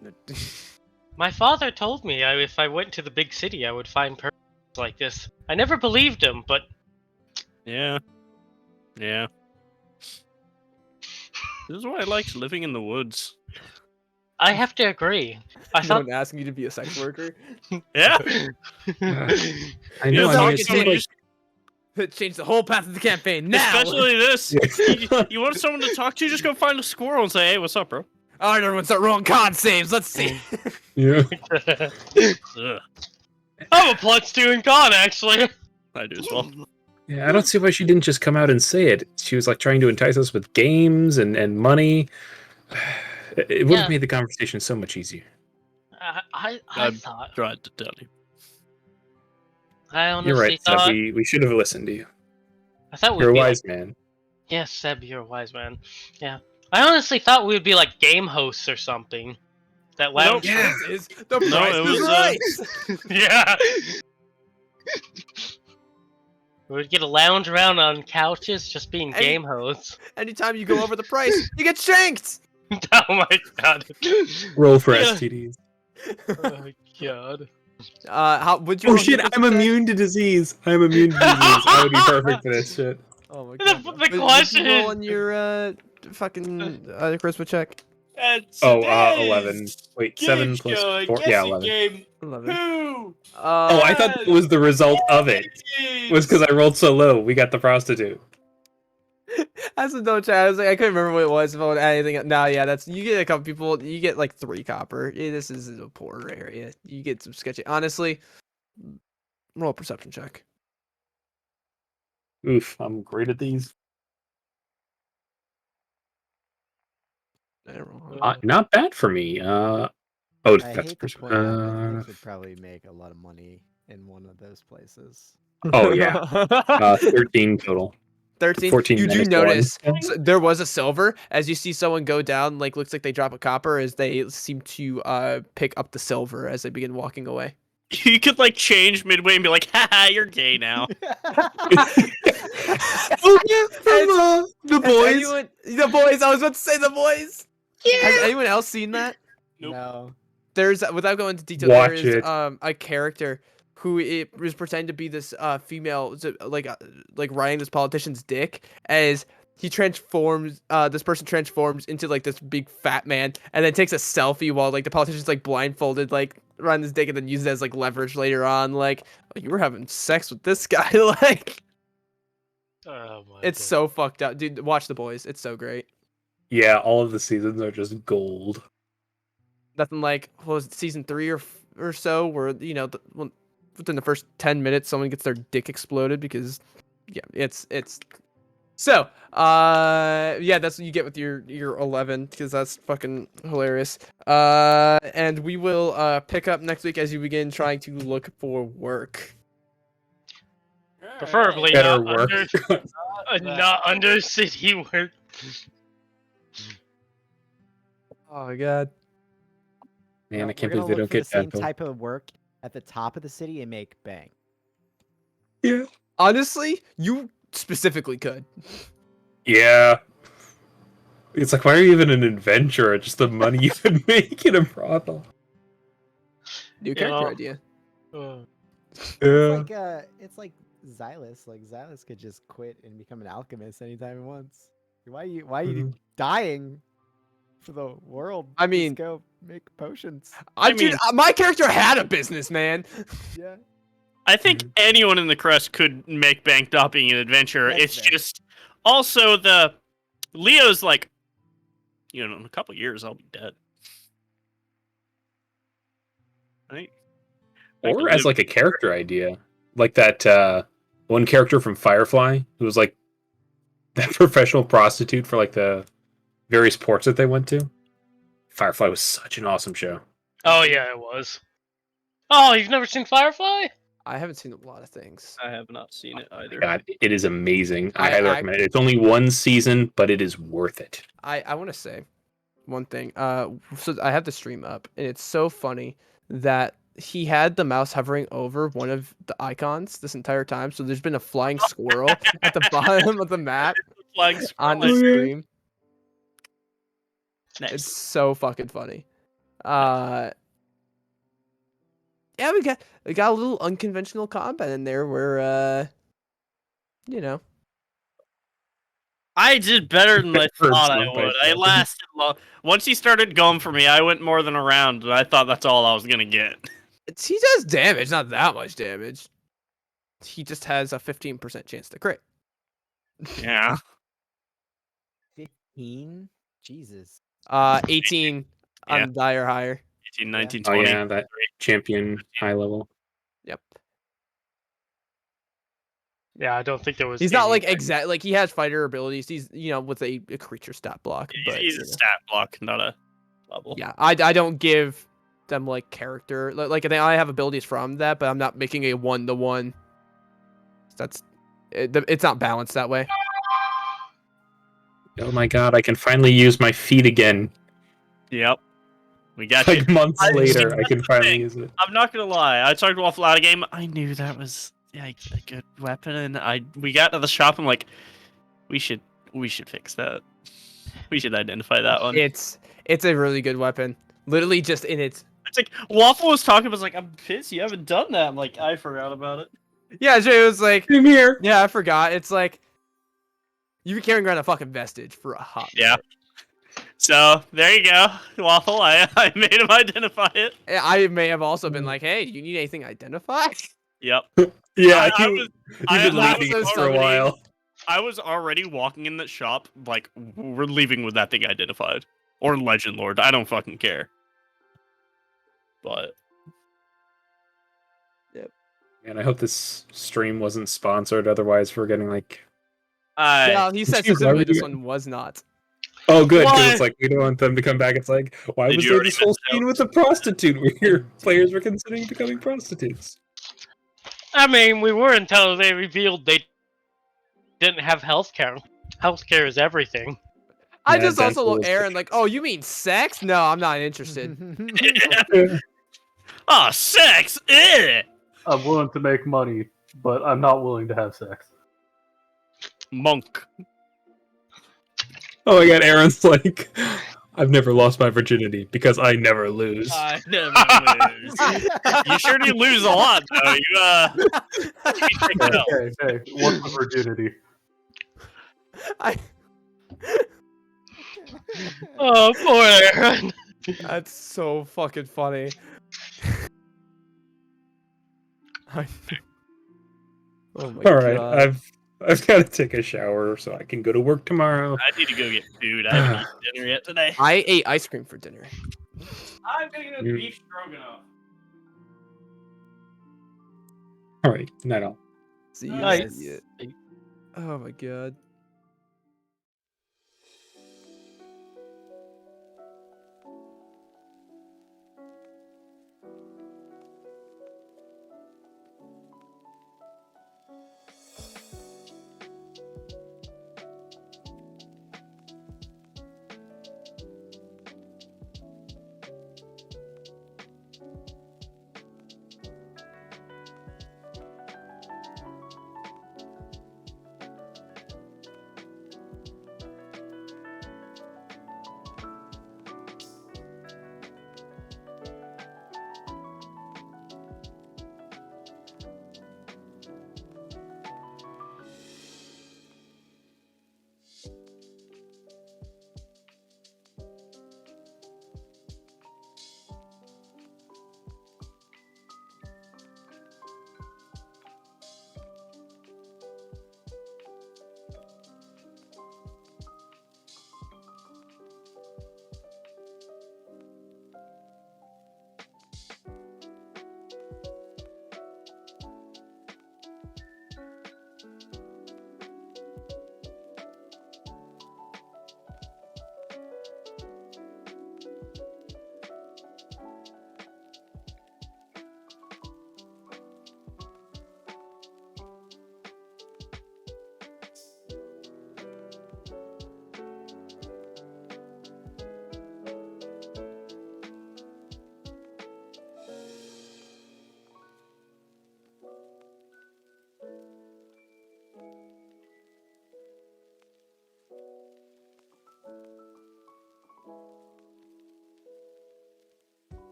my father told me if I went to the big city, I would find persons like this. I never believed him, but Yeah. Yeah. This is why I liked living in the woods. I have to agree. I thought. Someone asking you to be a sex worker? Yeah. I know. Yeah, I mean, talk it's to me, like, just- Change the whole path of the campaign now! Especially this. You want someone to talk to? Just go find a squirrel and say, "Hey, what's up, bro?" Alright, everyone start rolling con saves. Let's see. yeah. Ugh, I'm a +2 in con, actually. I do as well. Yeah, I don't see why she didn't just come out and say it. She was like trying to entice us with games and money. It would Yeah. have made the conversation so much easier. I I thought. tried to tell you. I You're honestly right, Seb. thought. We should have listened to you. I thought we'd You're a be wise like. man. Yes, Seb, you're a wise man. Yeah. I honestly thought we'd be like game hosts or something. That lounge. Yeah. The No, price it is was, right. Yeah. We'd get to lounge around on couches just being Any- game hosts. Anytime you go over the price, you get shanked. Oh my god. Roll for Yeah. STDs. Oh my god. How would you? Oh roll shit, your I'm check? immune to disease. I'm immune to disease. I would be perfect for this shit. Oh my The- god. the Would you question roll is- on your fucking charisma check? Oh, 11. Wait, 7 plus 4. Yeah, 11. Game 11. who? Oh, I thought that was the result of it. Was because I rolled so low. We got the prostitute. That's a no chat. I was like, I couldn't remember what it was. If I would add anything. No, yeah, that's you get a couple people. You get like 3 copper. Yeah, this is a poor area. You get some sketchy. Honestly, roll a perception check. Oof, I'm great at these. I roll. Not bad for me. Oh, I defense hate to person. point out that Nick would probably make a lot of money in one of those places. Oh yeah, 13 total. 13. 14 You do minus notice one. there was a silver as you see someone go down. Like looks like they drop a copper as they seem to pick up the silver as they begin walking away. You could like change midway and be like, haha, you're gay now. Oh yeah, from the boys. The boys. I was about to say the boys. Yeah. Has anyone else seen that? Nope. No. There's without going into detail. Watch there is it. a character who it was pretending to be this female, like riding this politician's dick as he transforms. This person transforms into like this big fat man and then takes a selfie while like the politician's like blindfolded, like riding his dick, and then uses it as like leverage later on. Like, oh, you were having sex with this guy. Like, Oh my it's god. so fucked up, dude. Watch The Boys. It's so great. Yeah, all of the seasons are just gold. Nothing like what was it, season 3 or so where within the first 10 minutes someone gets their dick exploded because it's so yeah, that's what you get with your 11 because that's fucking hilarious. And we will pick up next week as you begin trying to look for work. Preferably Better not work. not under city work. Oh my god. Man, I We're can't gonna believe they look don't for the get same that. type of work at the top of the city and make bang. Yeah. Honestly, you specifically could. Yeah. It's like, why are you even an adventurer? Just the money you would make in a brothel. New You character know. idea. Yeah. It's like Xylus. Like Xylus could just quit and become an alchemist anytime he wants. Why are you dying for the world? I Just mean- go make potions. Dude, my character had a business, man. Yeah. I think anyone in the crest could make bank not being an adventurer. That's It's fair. just also the Leo's like, in a couple years I'll be dead. Right? Or as like a character idea. Like that one character from Firefly who was like that professional prostitute for like the various ports that they went to. Firefly was such an awesome show. Oh yeah, it was. Oh, you've never seen Firefly? I haven't seen a lot of things. I have not seen it either. God, it is amazing. I I highly recommend it. It's only one season, but it is worth it. I want to say one thing. So I have the stream up, and it's so funny that he had the mouse hovering over one of the icons this entire time. So there's been a flying squirrel at the bottom of the map Flying on the squirrel. stream. Nice. It's so fucking funny. Yeah, we got a little unconventional combat in there where I did better than I First thought I one by would. I second. lasted long. Once he started going for me, I went more than a round, and I thought that's all I was gonna get. he does damage, not that much damage. He just has a 15% chance to crit. Yeah. 15? Jesus. 18 Yeah. on die or higher. 18, 19, Oh 20. yeah, that champion high level. Yep. Yeah, I don't think there was. He's not like anything. exact. Like he has fighter abilities. He's with a creature stat block. But He's a stat block, not a level. yeah, I don't give them like character. Like I have abilities from that, but I'm not making a 1-to-1. It's not balanced that way. Oh my god, I can finally use my feet again. Yep. We got you. Like months I- later, see, I that's can the finally thing. use it. I'm not gonna lie. I talked to Waffle out of game. I knew that was a good weapon, and we got to the shop. I'm like, we should fix that. We should identify that one. It's a really good weapon. Literally just in its. It's like Waffle was talking. I was like, I'm pissed you haven't done that. I'm like, I forgot about it. Yeah, Jay was like, Same here. yeah, I forgot. It's like you've been carrying around a fucking vestige for a hot Yeah. minute. So there you go, Waffle. I made him identify it. I may have also been like, hey, do you need anything identified? Yep. Yeah, I you've was been I leaving was it for a while. I was already walking in that shop, like, we're leaving with that thing identified. Or Legend Lord, I don't fucking care. But... And I hope this stream wasn't sponsored, otherwise we're getting like... Yeah, he said Gee, why specifically would this you- one was not. Oh, good, because Why? it's like, we don't want them to come back. It's like, why Did was you there already this whole miss out? scene with the prostitute where your players were considering becoming prostitutes? I mean, we were until they revealed they didn't have healthcare. Healthcare is everything. I Yeah, just also dental look is Aaron like, oh, you mean sex? No, I'm not interested. Oh, sex! Ugh! I'm willing to make money, but I'm not willing to have sex. Monk. Oh my god, Aaron's like, I've never lost my virginity because I never lose. I never lose. You sure do lose a lot, though. You take it out. Hey, what's the virginity? I, Oh, poor Aaron. that's so fucking funny. Oh my Alright, god. I've got to take a shower so I can go to work tomorrow. I need to go get food. I haven't eaten dinner yet today. I ate ice cream for dinner. I'm gonna get Mm. beef stroganoff. Alright, night all. See you Nice. guys. Oh my god.